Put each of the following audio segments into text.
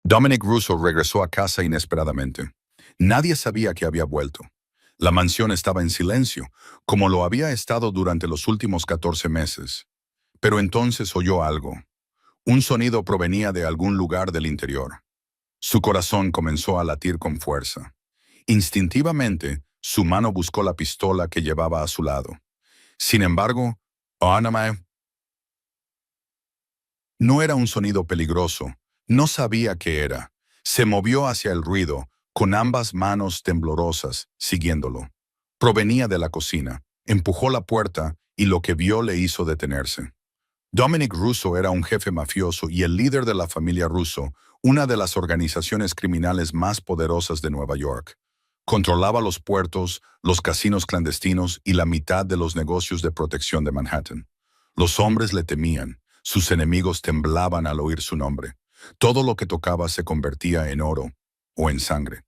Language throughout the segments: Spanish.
Dominic Russo regresó a casa inesperadamente. Nadie sabía que había vuelto. La mansión estaba en silencio, como lo había estado durante los últimos 14 meses. Pero entonces oyó algo. Un sonido provenía de algún lugar del interior. Su corazón comenzó a latir con fuerza. Instintivamente, su mano buscó la pistola que llevaba a su lado. Sin embargo, Anamae no era un sonido peligroso. No sabía qué era. Se movió hacia el ruido, con ambas manos temblorosas, siguiéndolo. Provenía de la cocina. Empujó la puerta y lo que vio le hizo detenerse. Dominic Russo era un jefe mafioso y el líder de la familia Russo, una de las organizaciones criminales más poderosas de Nueva York. Controlaba los puertos, los casinos clandestinos y la mitad de los negocios de protección de Manhattan. Los hombres le temían, sus enemigos temblaban al oír su nombre. Todo lo que tocaba se convertía en oro o en sangre.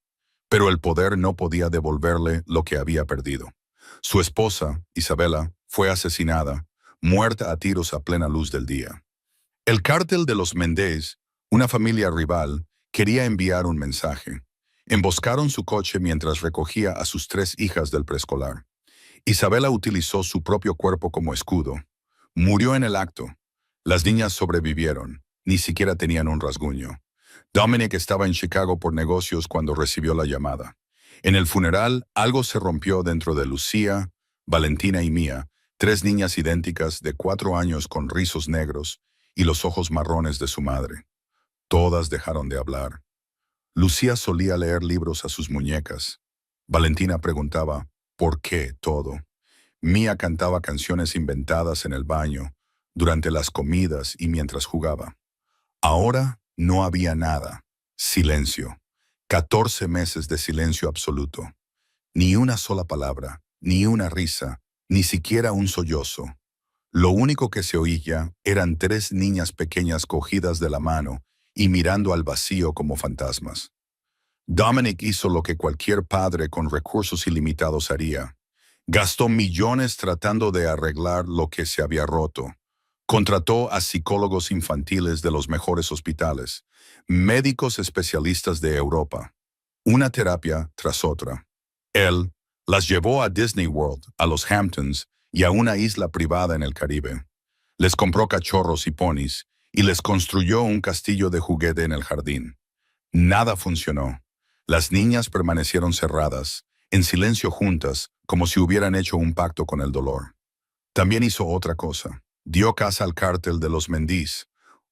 Pero el poder no podía devolverle lo que había perdido. Su esposa, Isabella, fue asesinada, muerta a tiros a plena luz del día. El cártel de los Méndez, una familia rival, quería enviar un mensaje. Emboscaron su coche mientras recogía a sus 3 hijas del preescolar. Isabella utilizó su propio cuerpo como escudo. Murió en el acto. Las niñas sobrevivieron. Ni siquiera tenían un rasguño. Dominic estaba en Chicago por negocios cuando recibió la llamada. En el funeral, algo se rompió dentro de Lucía, Valentina y Mía, 3 niñas idénticas de 4 años con rizos negros y los ojos marrones de su madre. Todas dejaron de hablar. Lucía solía leer libros a sus muñecas. Valentina preguntaba, ¿por qué todo? Mía cantaba canciones inventadas en el baño, durante las comidas y mientras jugaba. Ahora no había nada. Silencio. 14 meses de silencio absoluto. Ni una sola palabra, ni una risa, ni siquiera un sollozo. Lo único que se oía eran 3 niñas pequeñas cogidas de la mano y mirando al vacío como fantasmas. Dominic hizo lo que cualquier padre con recursos ilimitados haría. Gastó millones tratando de arreglar lo que se había roto. Contrató a psicólogos infantiles de los mejores hospitales, médicos especialistas de Europa, una terapia tras otra. Él las llevó a Disney World, a los Hamptons y a una isla privada en el Caribe. Les compró cachorros y ponis y les construyó un castillo de juguete en el jardín. Nada funcionó. Las niñas permanecieron cerradas, en silencio juntas, como si hubieran hecho un pacto con el dolor. También hizo otra cosa. Dio casa al cártel de los Méndez.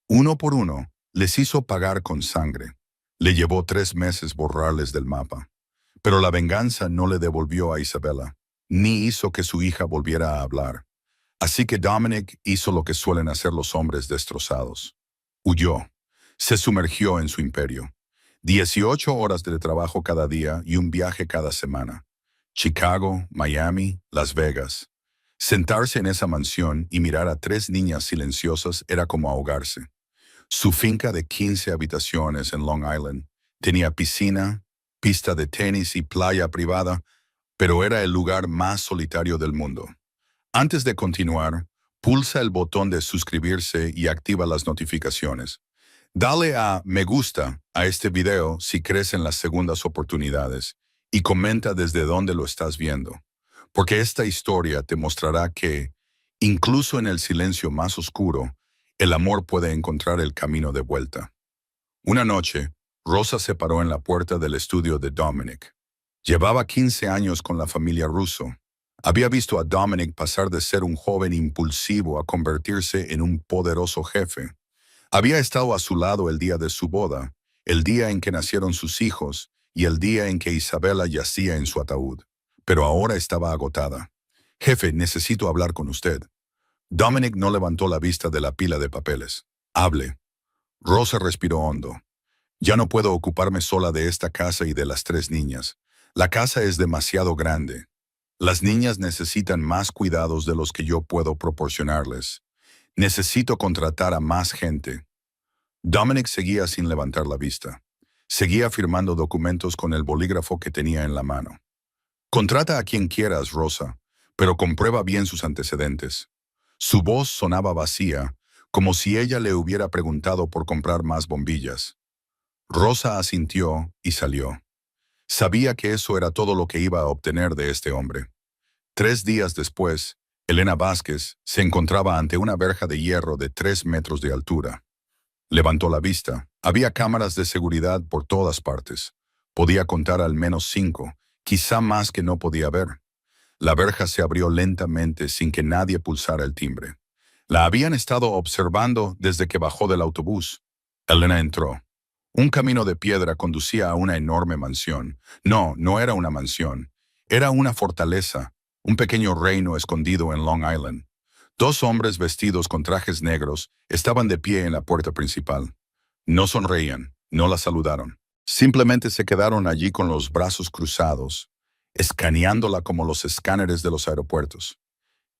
Uno por uno, les hizo pagar con sangre. Le llevó 3 meses borrarles del mapa. Pero la venganza no le devolvió a Isabella, ni hizo que su hija volviera a hablar. Así que Dominic hizo lo que suelen hacer los hombres destrozados. Huyó. Se sumergió en su imperio. 18 horas de trabajo cada día y un viaje cada semana. Chicago, Miami, Las Vegas. Sentarse en esa mansión y mirar a 3 niñas silenciosas era como ahogarse. Su finca de 15 habitaciones en Long Island tenía piscina, pista de tenis y playa privada, pero era el lugar más solitario del mundo. Antes de continuar, pulsa el botón de suscribirse y activa las notificaciones. Dale a me gusta a este video si crees en las segundas oportunidades y comenta desde dónde lo estás viendo, porque esta historia te mostrará que, incluso en el silencio más oscuro, el amor puede encontrar el camino de vuelta. Una noche, Rosa se paró en la puerta del estudio de Dominic. Llevaba 15 años con la familia Russo. Había visto a Dominic pasar de ser un joven impulsivo a convertirse en un poderoso jefe. Había estado a su lado el día de su boda, el día en que nacieron sus hijos y el día en que Isabella yacía en su ataúd. Pero ahora estaba agotada. Jefe, necesito hablar con usted. Dominic no levantó la vista de la pila de papeles. Hable. Rosa respiró hondo. Ya no puedo ocuparme sola de esta casa y de las 3 niñas. La casa es demasiado grande. Las niñas necesitan más cuidados de los que yo puedo proporcionarles. Necesito contratar a más gente. Dominic seguía sin levantar la vista. Seguía firmando documentos con el bolígrafo que tenía en la mano. Contrata a quien quieras, Rosa, pero comprueba bien sus antecedentes. Su voz sonaba vacía, como si ella le hubiera preguntado por comprar más bombillas. Rosa asintió y salió. Sabía que eso era todo lo que iba a obtener de este hombre. 3 días después, Elena Vázquez se encontraba ante una verja de hierro de 3 metros de altura. Levantó la vista. Había cámaras de seguridad por todas partes. Podía contar al menos 5, quizá más que no podía ver. La verja se abrió lentamente sin que nadie pulsara el timbre. La habían estado observando desde que bajó del autobús. Elena entró. Un camino de piedra conducía a una enorme mansión. No, no era una mansión. Era una fortaleza, un pequeño reino escondido en Long Island. 2 hombres vestidos con trajes negros estaban de pie en la puerta principal. No sonreían, no la saludaron. Simplemente se quedaron allí con los brazos cruzados, escaneándola como los escáneres de los aeropuertos.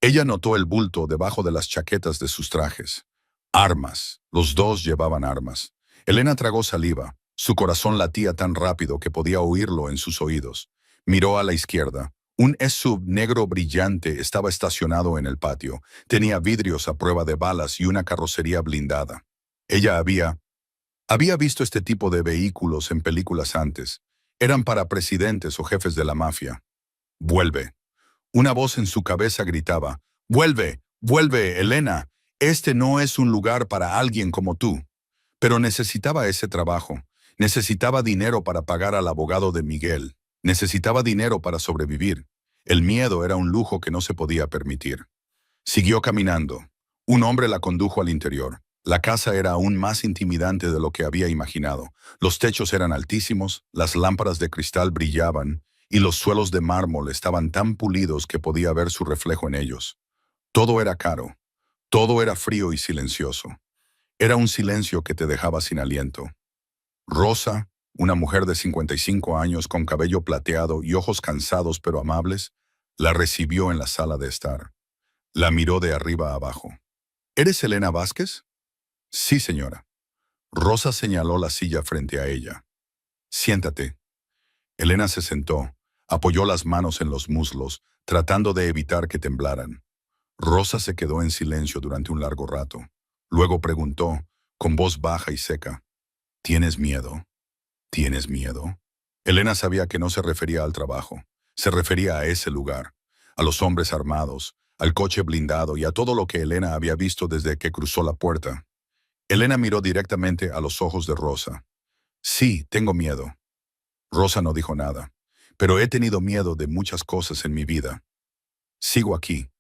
Ella notó el bulto debajo de las chaquetas de sus trajes. Armas. Los dos llevaban armas. Elena tragó saliva. Su corazón latía tan rápido que podía oírlo en sus oídos. Miró a la izquierda. Un SUV negro brillante estaba estacionado en el patio. Tenía vidrios a prueba de balas y una carrocería blindada. Ella había visto este tipo de vehículos en películas antes. Eran para presidentes o jefes de la mafia. Vuelve. Una voz en su cabeza gritaba, «Vuelve, vuelve, Elena. Este no es un lugar para alguien como tú». Pero necesitaba ese trabajo. Necesitaba dinero para pagar al abogado de Miguel. Necesitaba dinero para sobrevivir. El miedo era un lujo que no se podía permitir. Siguió caminando. Un hombre la condujo al interior. La casa era aún más intimidante de lo que había imaginado. Los techos eran altísimos, las lámparas de cristal brillaban, y los suelos de mármol estaban tan pulidos que podía ver su reflejo en ellos. Todo era caro. Todo era frío y silencioso. Era un silencio que te dejaba sin aliento. Rosa, una mujer de 55 años con cabello plateado y ojos cansados pero amables, la recibió en la sala de estar. La miró de arriba a abajo. ¿Eres Elena Vázquez? Sí, señora. Rosa señaló la silla frente a ella. Siéntate. Elena se sentó, apoyó las manos en los muslos, tratando de evitar que temblaran. Rosa se quedó en silencio durante un largo rato. Luego preguntó, con voz baja y seca, ¿tienes miedo? ¿Tienes miedo? Elena sabía que no se refería al trabajo. Se refería a ese lugar, a los hombres armados, al coche blindado y a todo lo que Elena había visto desde que cruzó la puerta. Elena miró directamente a los ojos de Rosa. Sí, tengo miedo. Rosa no dijo nada. Pero he tenido miedo de muchas cosas en mi vida. Sigo aquí.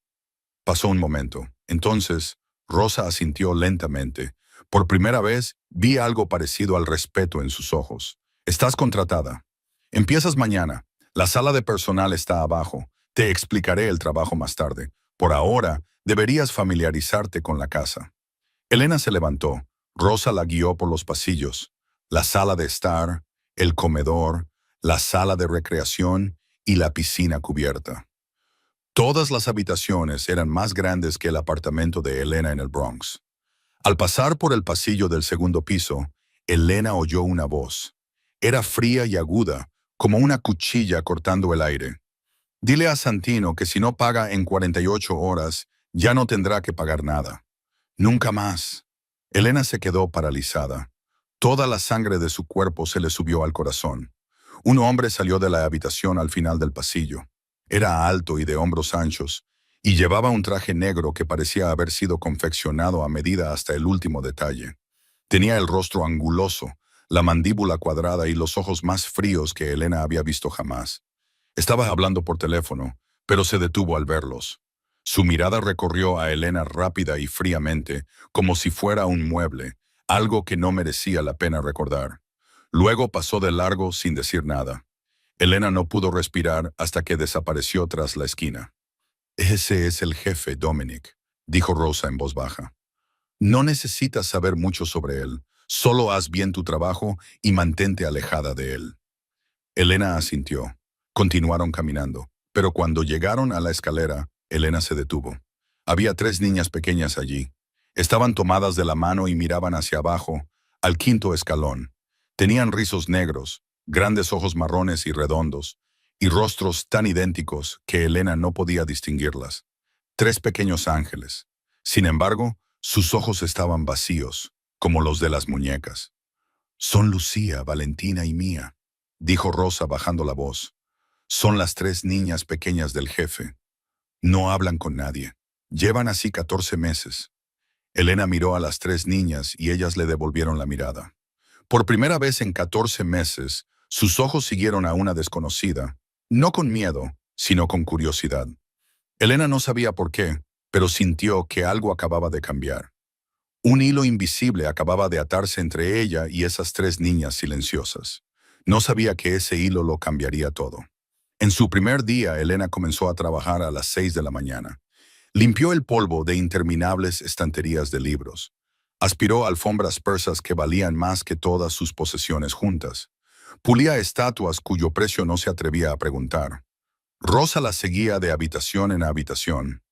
Pasó un momento. Entonces, Rosa asintió lentamente. Por primera vez, vi algo parecido al respeto en sus ojos. Estás contratada. Empiezas mañana. La sala de personal está abajo. Te explicaré el trabajo más tarde. Por ahora, deberías familiarizarte con la casa. Elena se levantó. Rosa la guió por los pasillos. La sala de estar, el comedor, la sala de recreación y la piscina cubierta. Todas las habitaciones eran más grandes que el apartamento de Elena en el Bronx. Al pasar por el pasillo del segundo piso, Elena oyó una voz. Era fría y aguda, como una cuchilla cortando el aire. Dile a Santino que si no paga en 48 horas, ya no tendrá que pagar nada. Nunca más. Elena se quedó paralizada. Toda la sangre de su cuerpo se le subió al corazón. Un hombre salió de la habitación al final del pasillo. Era alto y de hombros anchos, y llevaba un traje negro que parecía haber sido confeccionado a medida hasta el último detalle. Tenía el rostro anguloso, la mandíbula cuadrada y los ojos más fríos que Elena había visto jamás. Estaba hablando por teléfono, pero se detuvo al verlos. Su mirada recorrió a Elena rápida y fríamente, como si fuera un mueble, algo que no merecía la pena recordar. Luego pasó de largo sin decir nada. Elena no pudo respirar hasta que desapareció tras la esquina. «Ese es el jefe, Dominic», dijo Rosa en voz baja. «No necesitas saber mucho sobre él. Solo haz bien tu trabajo y mantente alejada de él». Elena asintió. Continuaron caminando, pero cuando llegaron a la escalera, Elena se detuvo. Había 3 niñas pequeñas allí. Estaban tomadas de la mano y miraban hacia abajo, al quinto escalón. Tenían rizos negros, grandes ojos marrones y redondos, y rostros tan idénticos que Elena no podía distinguirlas. 3 pequeños ángeles. Sin embargo, sus ojos estaban vacíos, como los de las muñecas. Son Lucía, Valentina y Mía, dijo Rosa bajando la voz. Son las 3 niñas pequeñas del jefe. No hablan con nadie. Llevan así 14 meses. Elena miró a las 3 niñas y ellas le devolvieron la mirada. Por primera vez en 14 meses, sus ojos siguieron a una desconocida, no con miedo, sino con curiosidad. Elena no sabía por qué, pero sintió que algo acababa de cambiar. Un hilo invisible acababa de atarse entre ella y esas 3 niñas silenciosas. No sabía que ese hilo lo cambiaría todo. En su primer día, Elena comenzó a trabajar a las 6 de la mañana. Limpió el polvo de interminables estanterías de libros. Aspiró alfombras persas que valían más que todas sus posesiones juntas. Pulía estatuas cuyo precio no se atrevía a preguntar. Rosa la seguía de habitación en habitación.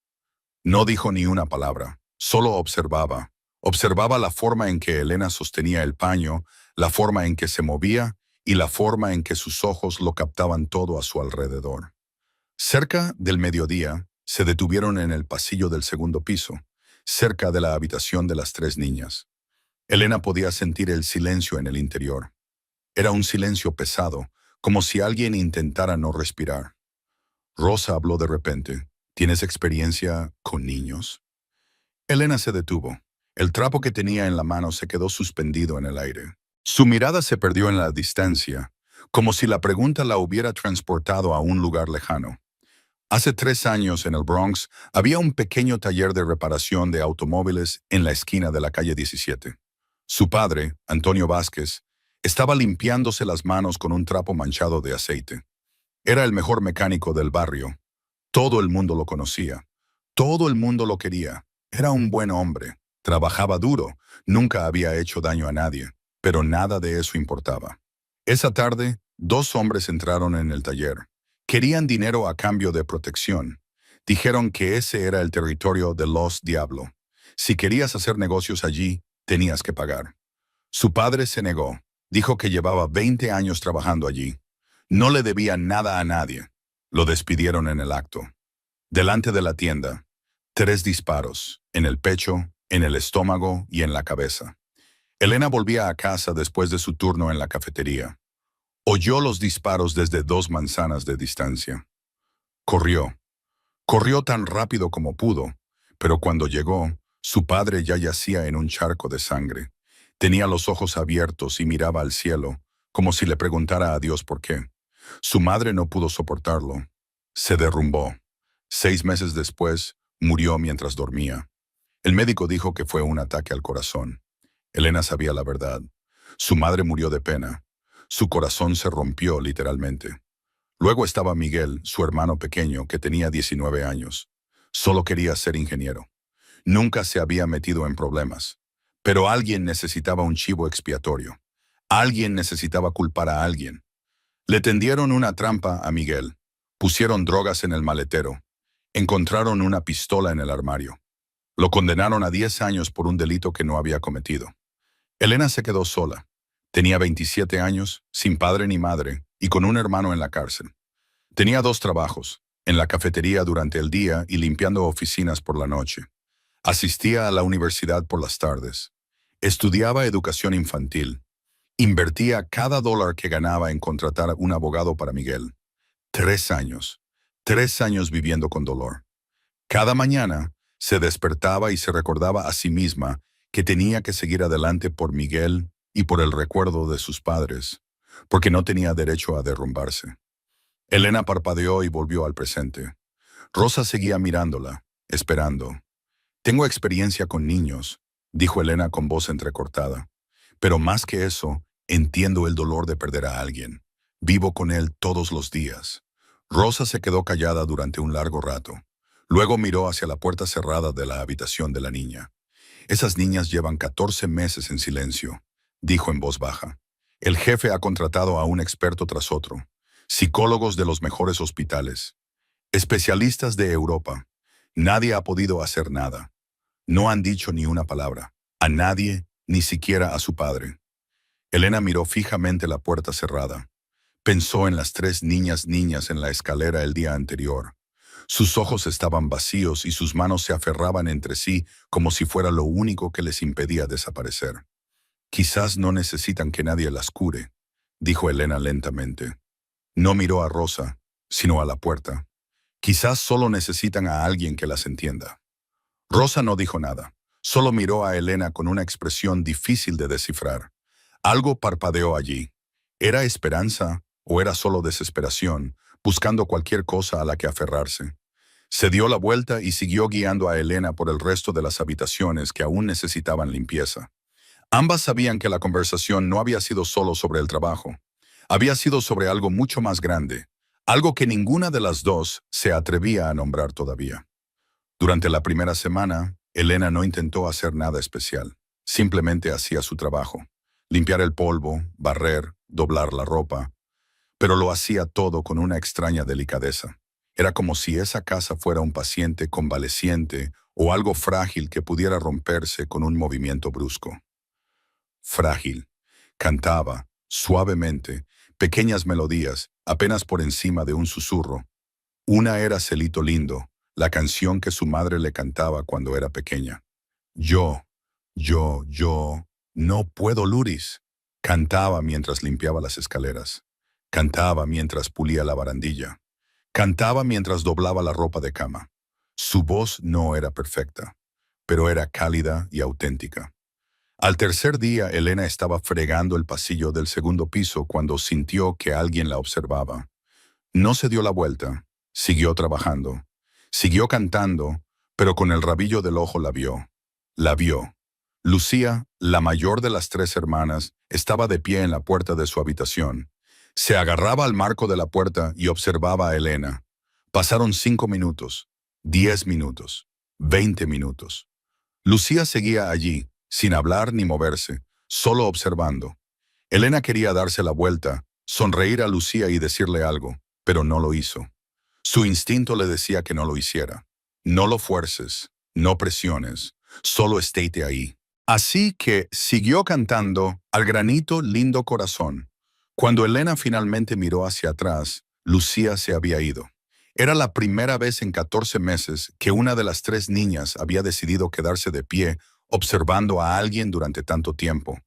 No dijo ni una palabra, solo observaba. Observaba la forma en que Elena sostenía el paño, la forma en que se movía y la forma en que sus ojos lo captaban todo a su alrededor. Cerca del mediodía, se detuvieron en el pasillo del segundo piso, cerca de la habitación de las 3 niñas. Elena podía sentir el silencio en el interior. Era un silencio pesado, como si alguien intentara no respirar. Rosa habló de repente. ¿Tienes experiencia con niños? Elena se detuvo. El trapo que tenía en la mano se quedó suspendido en el aire. Su mirada se perdió en la distancia, como si la pregunta la hubiera transportado a un lugar lejano. Hace 3 años, en el Bronx, había un pequeño taller de reparación de automóviles en la esquina de la calle 17. Su padre, Antonio Vázquez, estaba limpiándose las manos con un trapo manchado de aceite. Era el mejor mecánico del barrio. Todo el mundo lo conocía. Todo el mundo lo quería. Era un buen hombre. Trabajaba duro. Nunca había hecho daño a nadie. Pero nada de eso importaba. Esa tarde, 2 hombres entraron en el taller. Querían dinero a cambio de protección. Dijeron que ese era el territorio de Los Diablo. Si querías hacer negocios allí, tenías que pagar. Su padre se negó. Dijo que llevaba 20 años trabajando allí. No le debía nada a nadie. Lo despidieron en el acto. Delante de la tienda, 3 disparos, en el pecho, en el estómago y en la cabeza. Elena volvía a casa después de su turno en la cafetería. Oyó los disparos desde 2 manzanas de distancia. Corrió. Corrió tan rápido como pudo, pero cuando llegó, su padre ya yacía en un charco de sangre. Tenía los ojos abiertos y miraba al cielo, como si le preguntara a Dios por qué. Su madre no pudo soportarlo. Se derrumbó. 6 meses después, murió mientras dormía. El médico dijo que fue un ataque al corazón. Elena sabía la verdad. Su madre murió de pena. Su corazón se rompió literalmente. Luego estaba Miguel, su hermano pequeño, que tenía 19 años. Solo quería ser ingeniero. Nunca se había metido en problemas. Pero alguien necesitaba un chivo expiatorio. Alguien necesitaba culpar a alguien. Le tendieron una trampa a Miguel. Pusieron drogas en el maletero. Encontraron una pistola en el armario. Lo condenaron a 10 años por un delito que no había cometido. Elena se quedó sola. Tenía 27 años, sin padre ni madre, y con un hermano en la cárcel. Tenía 2 trabajos, en la cafetería durante el día y limpiando oficinas por la noche. Asistía a la universidad por las tardes. Estudiaba educación infantil. Invertía cada dólar que ganaba en contratar un abogado para Miguel. 3 años. 3 años viviendo con dolor. Cada mañana se despertaba y se recordaba a sí misma que tenía que seguir adelante por Miguel y por el recuerdo de sus padres, porque no tenía derecho a derrumbarse. Elena parpadeó y volvió al presente. Rosa seguía mirándola, esperando. Tengo experiencia con niños, dijo Elena con voz entrecortada. Pero más que eso, entiendo el dolor de perder a alguien. Vivo con él todos los días. Rosa se quedó callada durante un largo rato. Luego miró hacia la puerta cerrada de la habitación de la niña. Esas niñas llevan 14 meses en silencio, dijo en voz baja. El jefe ha contratado a un experto tras otro. Psicólogos de los mejores hospitales. Especialistas de Europa. Nadie ha podido hacer nada. No han dicho ni una palabra. A nadie, ni siquiera a su padre. Elena miró fijamente la puerta cerrada. Pensó en las 3 niñas en la escalera el día anterior. Sus ojos estaban vacíos y sus manos se aferraban entre sí como si fuera lo único que les impedía desaparecer. Quizás no necesitan que nadie las cure, dijo Elena lentamente. No miró a Rosa, sino a la puerta. Quizás solo necesitan a alguien que las entienda. Rosa no dijo nada, solo miró a Elena con una expresión difícil de descifrar. Algo parpadeó allí. ¿Era esperanza o era solo desesperación, buscando cualquier cosa a la que aferrarse? Se dio la vuelta y siguió guiando a Elena por el resto de las habitaciones que aún necesitaban limpieza. Ambas sabían que la conversación no había sido solo sobre el trabajo. Había sido sobre algo mucho más grande, algo que ninguna de las dos se atrevía a nombrar todavía. Durante la primera semana, Elena no intentó hacer nada especial. Simplemente hacía su trabajo. Limpiar el polvo, barrer, doblar la ropa. Pero lo hacía todo con una extraña delicadeza. Era como si esa casa fuera un paciente convaleciente o algo frágil que pudiera romperse con un movimiento brusco. Frágil. Cantaba, suavemente, pequeñas melodías, apenas por encima de un susurro. Una era Celito Lindo, la canción que su madre le cantaba cuando era pequeña. Yo, no puedo, Luris. Cantaba mientras limpiaba las escaleras. Cantaba mientras pulía la barandilla. Cantaba mientras doblaba la ropa de cama. Su voz no era perfecta, pero era cálida y auténtica. Al tercer día, Elena estaba fregando el pasillo del segundo piso cuando sintió que alguien la observaba. No se dio la vuelta, siguió trabajando, siguió cantando, pero con el rabillo del ojo la vio. La vio. Lucía, la mayor de las tres hermanas, estaba de pie en la puerta de su habitación. Se agarraba al marco de la puerta y observaba a Elena. Pasaron 5 minutos, 10 minutos, 20 minutos. Lucía seguía allí, sin hablar ni moverse, solo observando. Elena quería darse la vuelta, sonreír a Lucía y decirle algo, pero no lo hizo. Su instinto le decía que no lo hiciera. No lo fuerces, no presiones, solo estéte ahí. Así que siguió cantando Al granito lindo corazón. Cuando Elena finalmente miró hacia atrás, Lucía se había ido. Era la primera vez en 14 meses que una de las tres niñas había decidido quedarse de pie observando a alguien durante tanto tiempo.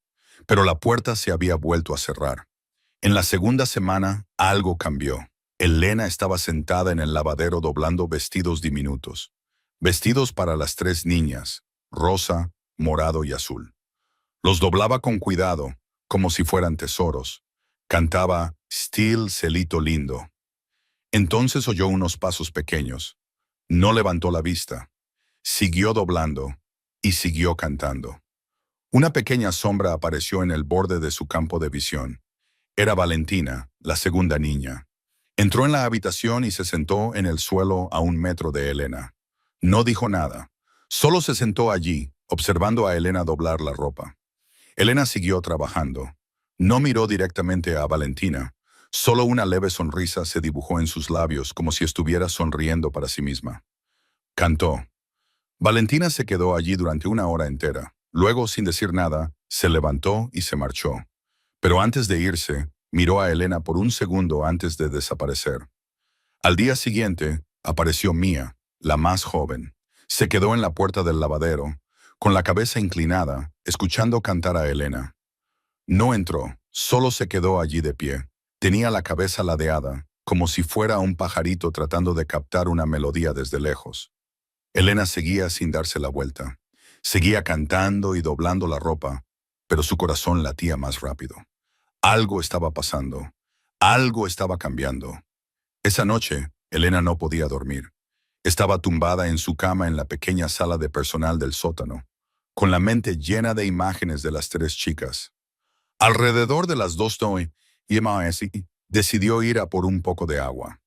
Pero la puerta se había vuelto a cerrar. En la segunda semana, algo cambió. Elena estaba sentada en el lavadero doblando vestidos diminutos. Vestidos para las tres niñas, rosa, morado y azul. Los doblaba con cuidado, como si fueran tesoros. Cantaba Still Celito Lindo. Entonces oyó unos pasos pequeños. No levantó la vista. Siguió doblando y siguió cantando. Una pequeña sombra apareció en el borde de su campo de visión. Era Valentina, la segunda niña. Entró en la habitación y se sentó en el suelo a 1 metro de Elena. No dijo nada. Solo se sentó allí, observando a Elena doblar la ropa. Elena siguió trabajando. No miró directamente a Valentina. Solo una leve sonrisa se dibujó en sus labios como si estuviera sonriendo para sí misma. Cantó. Valentina se quedó allí durante 1 hora entera. Luego, sin decir nada, se levantó y se marchó. Pero antes de irse, miró a Elena por un segundo antes de desaparecer. Al día siguiente, apareció Mía, la más joven. Se quedó en la puerta del lavadero, con la cabeza inclinada, escuchando cantar a Elena. No entró, solo se quedó allí de pie. Tenía la cabeza ladeada, como si fuera un pajarito tratando de captar una melodía desde lejos. Elena seguía sin darse la vuelta. Seguía cantando y doblando la ropa, pero su corazón latía más rápido. Algo estaba pasando. Algo estaba cambiando. Esa noche, Elena no podía dormir. Estaba tumbada en su cama en la pequeña sala de personal del sótano, con la mente llena de imágenes de las tres chicas. Alrededor de las 2:00 p.m. decidió ir a por un poco de agua.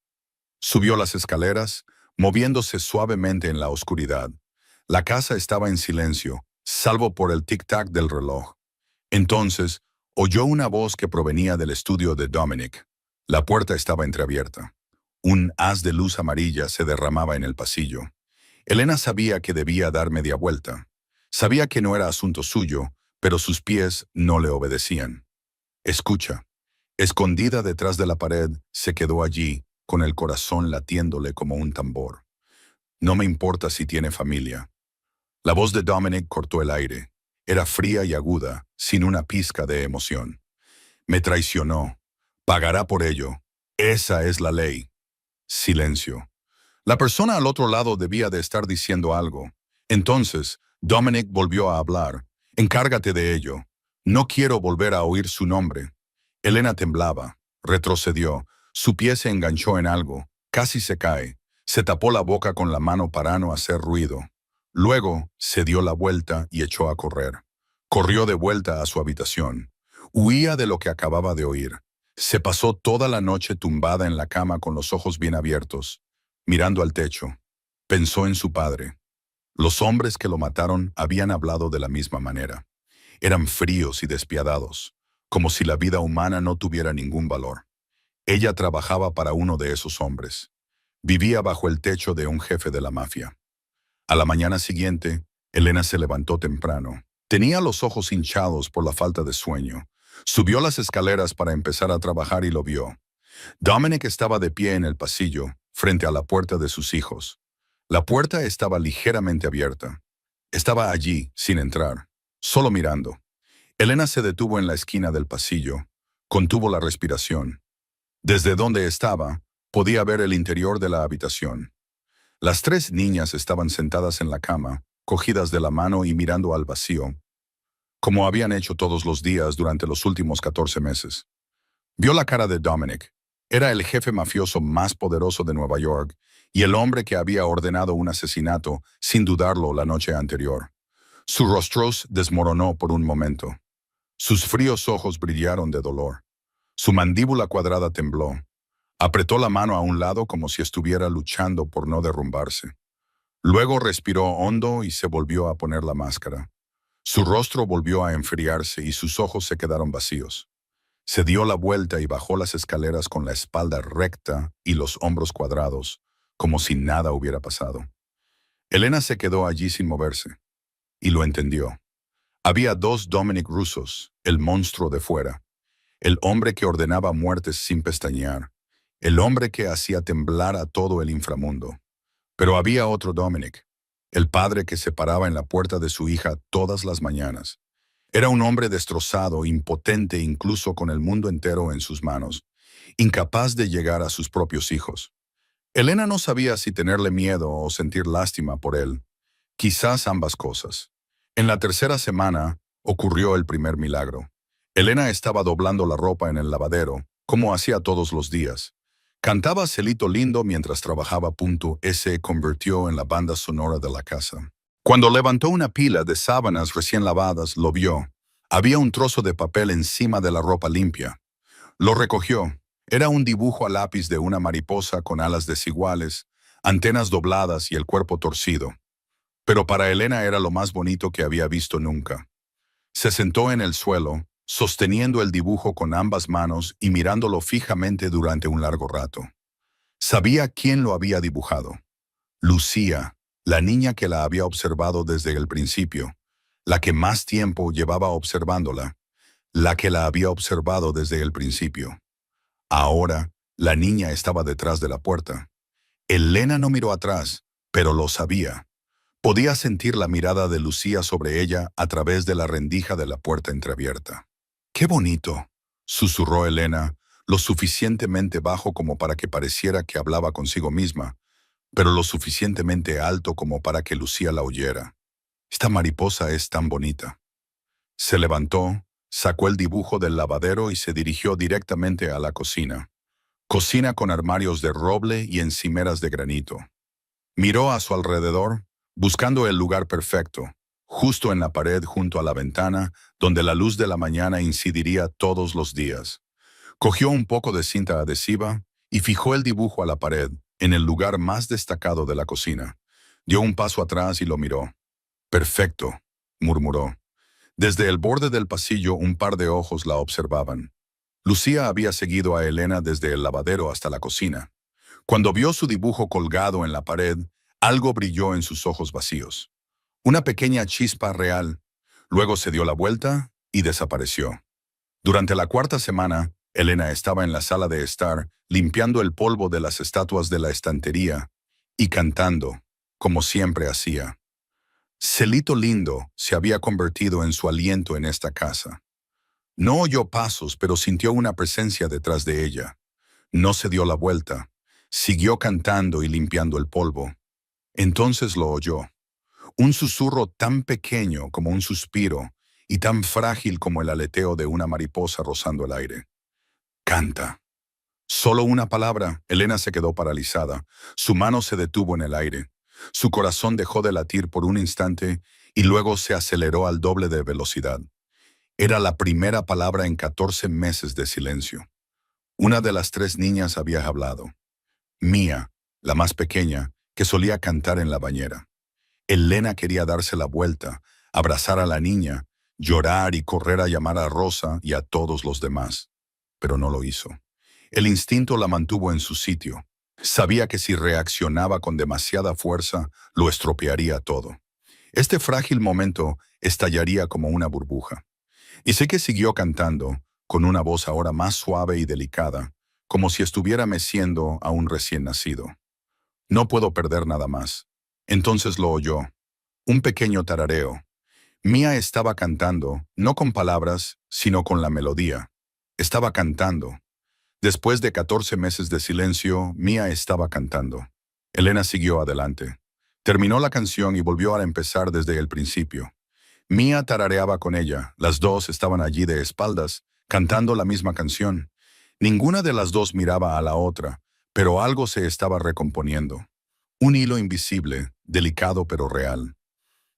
Subió las escaleras, moviéndose suavemente en la oscuridad. La casa estaba en silencio, salvo por el tic-tac del reloj. Entonces, oyó una voz que provenía del estudio de Dominic. La puerta estaba entreabierta. Un haz de luz amarilla se derramaba en el pasillo. Elena sabía que debía dar media vuelta. Sabía que no era asunto suyo, pero sus pies no le obedecían. Escucha. Escondida detrás de la pared, se quedó allí, con el corazón latiéndole como un tambor. No me importa si tiene familia. La voz de Dominic cortó el aire. era fría y aguda, sin una pizca de emoción. Me traicionó. Pagará por ello. Esa es la ley. Silencio. La persona al otro lado debía de estar diciendo algo. Entonces, Dominic volvió a hablar. Encárgate de ello. No quiero volver a oír su nombre. Elena temblaba. Retrocedió. Su pie se enganchó en algo. Casi se cae. Se tapó la boca con la mano para no hacer ruido. Luego, se dio la vuelta y echó a correr. Corrió de vuelta a su habitación. Huía de lo que acababa de oír. Se pasó toda la noche tumbada en la cama con los ojos bien abiertos, mirando al techo. Pensó en su padre. Los hombres que lo mataron habían hablado de la misma manera. Eran fríos y despiadados, como si la vida humana no tuviera ningún valor. Ella trabajaba para uno de esos hombres. Vivía bajo el techo de un jefe de la mafia. A la mañana siguiente, Elena se levantó temprano. Tenía los ojos hinchados por la falta de sueño. Subió las escaleras para empezar a trabajar y lo vio. Dominic estaba de pie en el pasillo, frente a la puerta de sus hijos. La puerta estaba ligeramente abierta. Estaba allí, sin entrar, solo mirando. Elena se detuvo en la esquina del pasillo. Contuvo la respiración. Desde donde estaba, podía ver el interior de la habitación. Las tres niñas estaban sentadas en la cama, cogidas de la mano y mirando al vacío, como habían hecho todos los días durante los últimos 14 meses. Vio la cara de Dominic. Era el jefe mafioso más poderoso de Nueva York y el hombre que había ordenado un asesinato, sin dudarlo, la noche anterior. Su rostro desmoronó por un momento. Sus fríos ojos brillaron de dolor. Su mandíbula cuadrada tembló. Apretó la mano a un lado como si estuviera luchando por no derrumbarse. Luego respiró hondo y se volvió a poner la máscara. Su rostro volvió a enfriarse y sus ojos se quedaron vacíos. Se dio la vuelta y bajó las escaleras con la espalda recta y los hombros cuadrados, como si nada hubiera pasado. Elena se quedó allí sin moverse, y lo entendió. Había dos Dominic rusos, el monstruo de fuera, el hombre que ordenaba muertes sin pestañear, el hombre que hacía temblar a todo el inframundo. Pero había otro Dominic, el padre que se paraba en la puerta de su hija todas las mañanas. Era un hombre destrozado, impotente incluso con el mundo entero en sus manos, incapaz de llegar a sus propios hijos. Elena no sabía si tenerle miedo o sentir lástima por él. Quizás ambas cosas. En la tercera semana ocurrió el primer milagro. Elena estaba doblando la ropa en el lavadero, como hacía todos los días. Cantaba Celito Lindo mientras trabajaba. Se convirtió en la banda sonora de la casa. Cuando levantó una pila de sábanas recién lavadas, lo vio. Había un trozo de papel encima de la ropa limpia. Lo recogió. Era un dibujo a lápiz de una mariposa con alas desiguales, antenas dobladas y el cuerpo torcido. Pero para Elena era lo más bonito que había visto nunca. Se sentó en el suelo, sosteniendo el dibujo con ambas manos y mirándolo fijamente durante un largo rato. Sabía quién lo había dibujado. Lucía, la niña que la había observado desde el principio, la que más tiempo llevaba observándola, la que la había observado desde el principio. Ahora, la niña estaba detrás de la puerta. Elena no miró atrás, pero lo sabía. Podía sentir la mirada de Lucía sobre ella a través de la rendija de la puerta entreabierta. ¡Qué bonito!, susurró Elena, lo suficientemente bajo como para que pareciera que hablaba consigo misma, pero lo suficientemente alto como para que Lucía la oyera. Esta mariposa es tan bonita. Se levantó, sacó el dibujo del lavadero y se dirigió directamente a la cocina. Cocina con armarios de roble y encimeras de granito. Miró a su alrededor, buscando el lugar perfecto, justo en la pared junto a la ventana, donde la luz de la mañana incidiría todos los días. Cogió un poco de cinta adhesiva y fijó el dibujo a la pared, en el lugar más destacado de la cocina. Dio un paso atrás y lo miró. «Perfecto», murmuró. Desde el borde del pasillo un par de ojos la observaban. Lucía había seguido a Elena desde el lavadero hasta la cocina. Cuando vio su dibujo colgado en la pared, algo brilló en sus ojos vacíos. Una pequeña chispa real. Luego se dio la vuelta y desapareció. Durante la cuarta semana, Elena estaba en la sala de estar, limpiando el polvo de las estatuas de la estantería y cantando, como siempre hacía. Celito lindo se había convertido en su aliento en esta casa. No oyó pasos, pero sintió una presencia detrás de ella. No se dio la vuelta. Siguió cantando y limpiando el polvo. Entonces lo oyó. Un susurro tan pequeño como un suspiro y tan frágil como el aleteo de una mariposa rozando el aire. Canta. Solo una palabra. Elena se quedó paralizada. Su mano se detuvo en el aire. Su corazón dejó de latir por un instante y luego se aceleró al doble de velocidad. Era la primera palabra en 14 meses de silencio. Una de las 3 niñas había hablado. Mía, la más pequeña, que solía cantar en la bañera. Elena quería darse la vuelta, abrazar a la niña, llorar y correr a llamar a Rosa y a todos los demás. Pero no lo hizo. El instinto la mantuvo en su sitio. Sabía que si reaccionaba con demasiada fuerza, lo estropearía todo. Este frágil momento estallaría como una burbuja. Y sé que siguió cantando, con una voz ahora más suave y delicada, como si estuviera meciendo a un recién nacido. No puedo perder nada más. Entonces lo oyó. Un pequeño tarareo. Mía estaba cantando, no con palabras, sino con la melodía. Estaba cantando. Después de 14 meses de silencio, Mía estaba cantando. Elena siguió adelante. Terminó la canción y volvió a empezar desde el principio. Mía tarareaba con ella. Las dos estaban allí de espaldas, cantando la misma canción. Ninguna de las dos miraba a la otra, pero algo se estaba recomponiendo. Un hilo invisible, delicado pero real.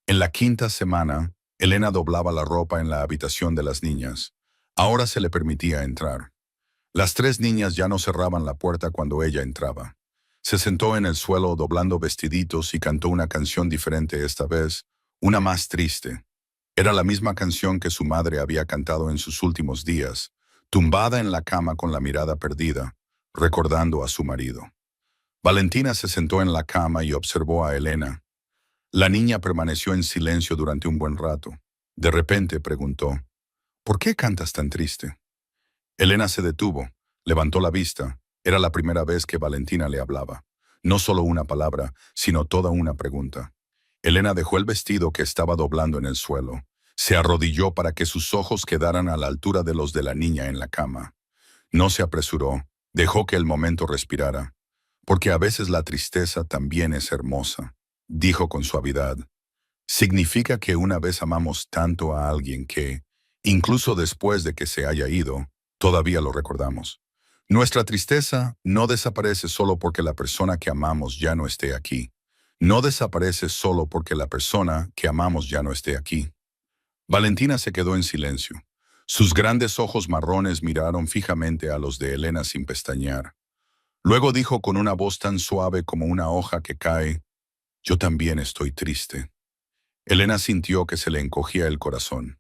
En la 5ª semana, Elena doblaba la ropa en la habitación de las niñas. Ahora se le permitía entrar. Las 3 niñas ya no cerraban la puerta cuando ella entraba. Se sentó en el suelo doblando vestiditos y cantó una canción diferente esta vez, una más triste. Era la misma canción que su madre había cantado en sus últimos días, tumbada en la cama con la mirada perdida, recordando a su marido. Valentina se sentó en la cama y observó a Elena. La niña permaneció en silencio durante un buen rato. De repente preguntó, ¿por qué cantas tan triste? Elena se detuvo, levantó la vista. Era la primera vez que Valentina le hablaba. No solo una palabra, sino toda una pregunta. Elena dejó el vestido que estaba doblando en el suelo. Se arrodilló para que sus ojos quedaran a la altura de los de la niña en la cama. No se apresuró, dejó que el momento respirara. Porque a veces la tristeza también es hermosa, dijo con suavidad. Significa que una vez amamos tanto a alguien que, incluso después de que se haya ido, todavía lo recordamos. Nuestra tristeza no desaparece solo porque la persona que amamos ya no esté aquí. No desaparece solo porque la persona que amamos ya no esté aquí. Valentina se quedó en silencio. Sus grandes ojos marrones miraron fijamente a los de Elena sin pestañear. Luego dijo con una voz tan suave como una hoja que cae, «Yo también estoy triste». Elena sintió que se le encogía el corazón.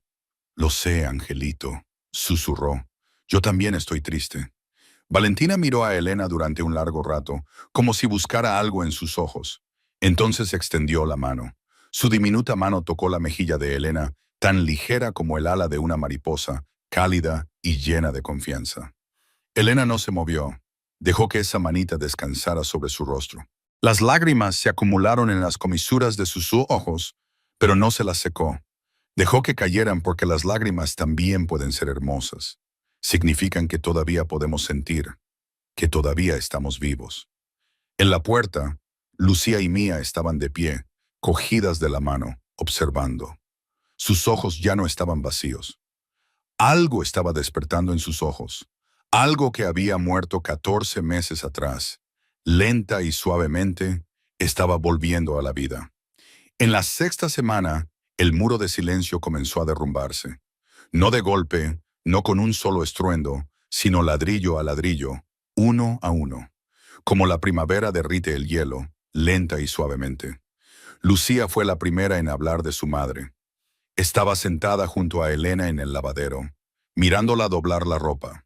«Lo sé, Angelito», susurró. «Yo también estoy triste». Valentina miró a Elena durante un largo rato, como si buscara algo en sus ojos. Entonces extendió la mano. Su diminuta mano tocó la mejilla de Elena, tan ligera como el ala de una mariposa, cálida y llena de confianza. Elena no se movió. Dejó que esa manita descansara sobre su rostro. Las lágrimas se acumularon en las comisuras de sus ojos, pero no se las secó. Dejó que cayeran porque las lágrimas también pueden ser hermosas. Significan que todavía podemos sentir, que todavía estamos vivos. En la puerta, Lucía y Mía estaban de pie, cogidas de la mano, observando. Sus ojos ya no estaban vacíos. Algo estaba despertando en sus ojos. Algo que había muerto 14 meses atrás, lenta y suavemente, estaba volviendo a la vida. En la 6ª semana, el muro de silencio comenzó a derrumbarse. No de golpe, no con un solo estruendo, sino ladrillo a ladrillo, uno a uno. Como la primavera derrite el hielo, lenta y suavemente. Lucía fue la primera en hablar de su madre. Estaba sentada junto a Elena en el lavadero, mirándola doblar la ropa.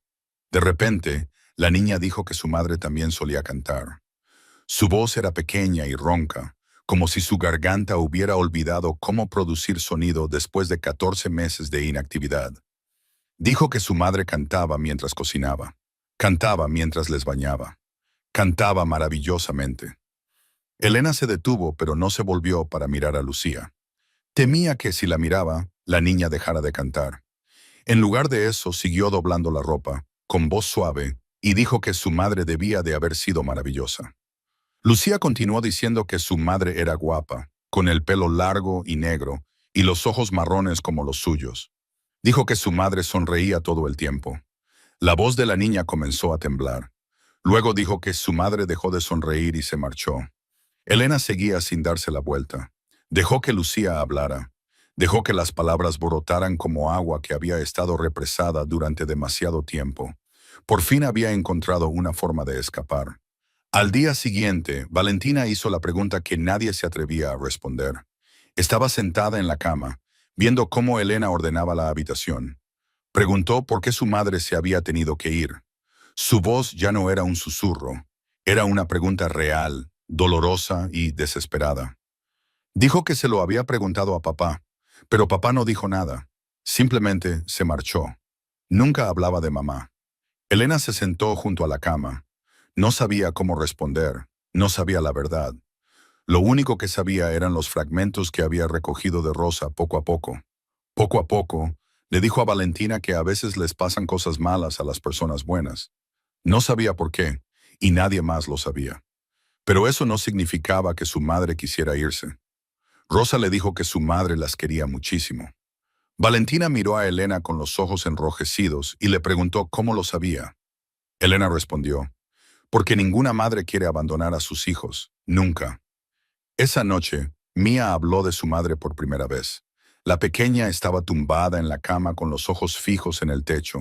De repente, la niña dijo que su madre también solía cantar. Su voz era pequeña y ronca, como si su garganta hubiera olvidado cómo producir sonido después de 14 meses de inactividad. Dijo que su madre cantaba mientras cocinaba, cantaba mientras les bañaba, cantaba maravillosamente. Elena se detuvo, pero no se volvió para mirar a Lucía. Temía que si la miraba, la niña dejara de cantar. En lugar de eso, siguió doblando la ropa, con voz suave, y dijo que su madre debía de haber sido maravillosa. Lucía continuó diciendo que su madre era guapa, con el pelo largo y negro, y los ojos marrones como los suyos. Dijo que su madre sonreía todo el tiempo. La voz de la niña comenzó a temblar. Luego dijo que su madre dejó de sonreír y se marchó. Elena seguía sin darse la vuelta. Dejó que Lucía hablara. Dejó que las palabras brotaran como agua que había estado represada durante demasiado tiempo. Por fin había encontrado una forma de escapar. Al día siguiente, Valentina hizo la pregunta que nadie se atrevía a responder. Estaba sentada en la cama, viendo cómo Elena ordenaba la habitación. Preguntó por qué su madre se había tenido que ir. Su voz ya no era un susurro, era una pregunta real, dolorosa y desesperada. Dijo que se lo había preguntado a papá, pero papá no dijo nada. Simplemente se marchó. Nunca hablaba de mamá. Elena se sentó junto a la cama. No sabía cómo responder, no sabía la verdad. Lo único que sabía eran los fragmentos que había recogido de Rosa poco a poco. Poco a poco, le dijo a Valentina que a veces les pasan cosas malas a las personas buenas. No sabía por qué, y nadie más lo sabía. Pero eso no significaba que su madre quisiera irse. Rosa le dijo que su madre las quería muchísimo. Valentina miró a Elena con los ojos enrojecidos y le preguntó cómo lo sabía. Elena respondió, porque ninguna madre quiere abandonar a sus hijos, nunca. Esa noche, Mía habló de su madre por primera vez. La pequeña estaba tumbada en la cama con los ojos fijos en el techo,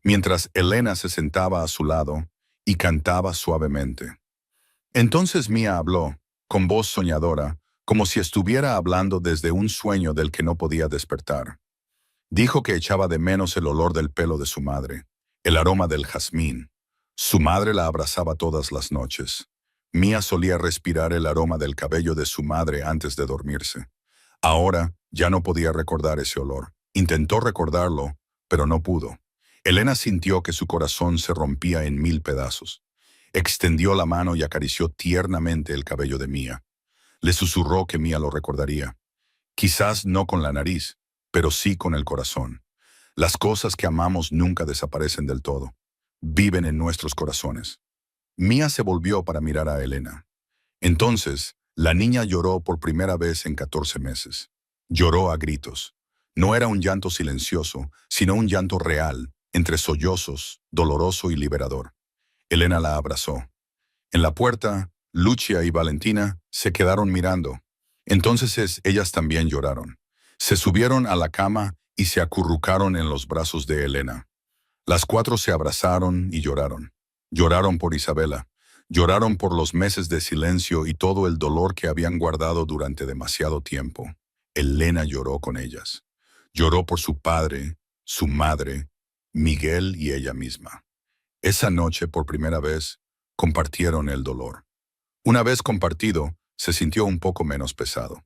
mientras Elena se sentaba a su lado y cantaba suavemente. Entonces Mía habló, con voz soñadora, como si estuviera hablando desde un sueño del que no podía despertar. Dijo que echaba de menos el olor del pelo de su madre, el aroma del jazmín. Su madre la abrazaba todas las noches. Mía solía respirar el aroma del cabello de su madre antes de dormirse. Ahora ya no podía recordar ese olor. Intentó recordarlo, pero no pudo. Elena sintió que su corazón se rompía en 1000 pedazos. Extendió la mano y acarició tiernamente el cabello de Mía. Le susurró que Mía lo recordaría. Quizás no con la nariz, pero sí con el corazón. Las cosas que amamos nunca desaparecen del todo. Viven en nuestros corazones. Mía se volvió para mirar a Elena. Entonces, la niña lloró por primera vez en 14 meses. Lloró a gritos. No era un llanto silencioso, sino un llanto real, entre sollozos, doloroso y liberador. Elena la abrazó. En la puerta, Lucia y Valentina se quedaron mirando. Entonces ellas también lloraron. Se subieron a la cama y se acurrucaron en los brazos de Elena. Las 4 se abrazaron y lloraron. Lloraron por Isabela. Lloraron por los meses de silencio y todo el dolor que habían guardado durante demasiado tiempo. Elena lloró con ellas. Lloró por su padre, su madre, Miguel y ella misma. Esa noche, por primera vez, compartieron el dolor. Una vez compartido, se sintió un poco menos pesado.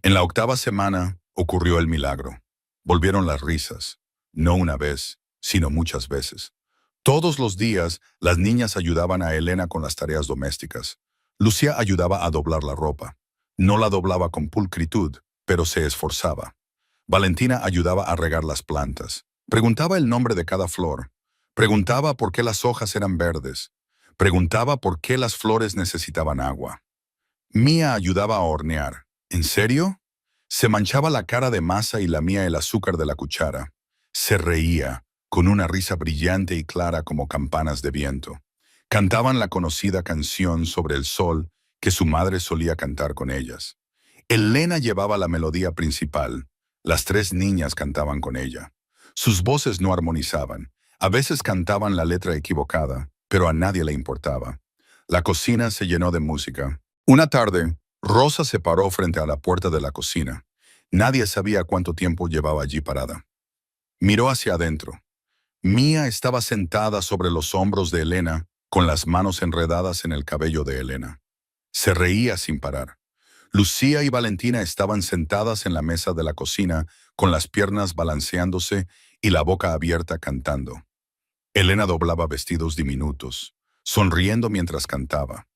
En la 8ª semana ocurrió el milagro. Volvieron las risas, no una vez, sino muchas veces. Todos los días, las niñas ayudaban a Elena con las tareas domésticas. Lucía ayudaba a doblar la ropa. No la doblaba con pulcritud, pero se esforzaba. Valentina ayudaba a regar las plantas. Preguntaba el nombre de cada flor. Preguntaba por qué las hojas eran verdes. Preguntaba por qué las flores necesitaban agua. Mía ayudaba a hornear. ¿En serio? Se manchaba la cara de masa y lamía el azúcar de la cuchara. Se reía, con una risa brillante y clara como campanas de viento. Cantaban la conocida canción sobre el sol que su madre solía cantar con ellas. Elena llevaba la melodía principal. Las 3 niñas cantaban con ella. Sus voces no armonizaban. A veces cantaban la letra equivocada, pero a nadie le importaba. La cocina se llenó de música. Una tarde, Rosa se paró frente a la puerta de la cocina. Nadie sabía cuánto tiempo llevaba allí parada. Miró hacia adentro. Mía estaba sentada sobre los hombros de Elena, con las manos enredadas en el cabello de Elena. Se reía sin parar. Lucía y Valentina estaban sentadas en la mesa de la cocina, con las piernas balanceándose y la boca abierta cantando. Elena doblaba vestidos diminutos, sonriendo mientras cantaba.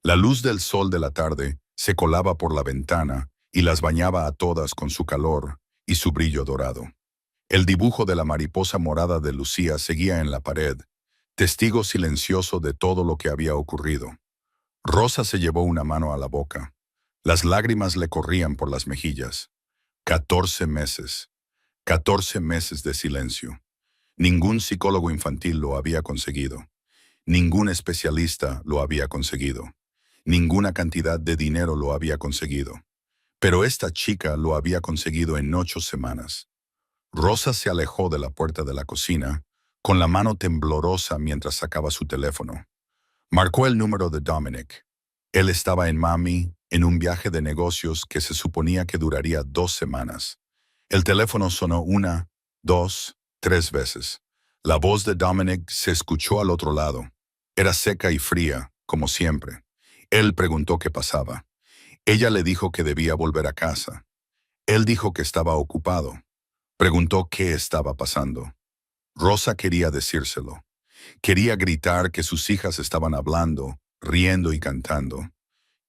La luz del sol de la tarde se colaba por la ventana y las bañaba a todas con su calor y su brillo dorado. El dibujo de la mariposa morada de Lucía seguía en la pared, testigo silencioso de todo lo que había ocurrido. Rosa se llevó una mano a la boca. Las lágrimas le corrían por las mejillas. 14 meses. 14 meses de silencio. Ningún psicólogo infantil lo había conseguido. Ningún especialista lo había conseguido. Ninguna cantidad de dinero lo había conseguido. Pero esta chica lo había conseguido en 8 semanas. Rosa se alejó de la puerta de la cocina, con la mano temblorosa mientras sacaba su teléfono. Marcó el número de Dominic. Él estaba en Miami, en un viaje de negocios que se suponía que duraría 2 semanas. El teléfono sonó 1, 2, 3 veces. La voz de Dominic se escuchó al otro lado. Era seca y fría, como siempre. Él preguntó qué pasaba. Ella le dijo que debía volver a casa. Él dijo que estaba ocupado. Preguntó qué estaba pasando. Rosa quería decírselo. Quería gritar que sus hijas estaban hablando, riendo y cantando,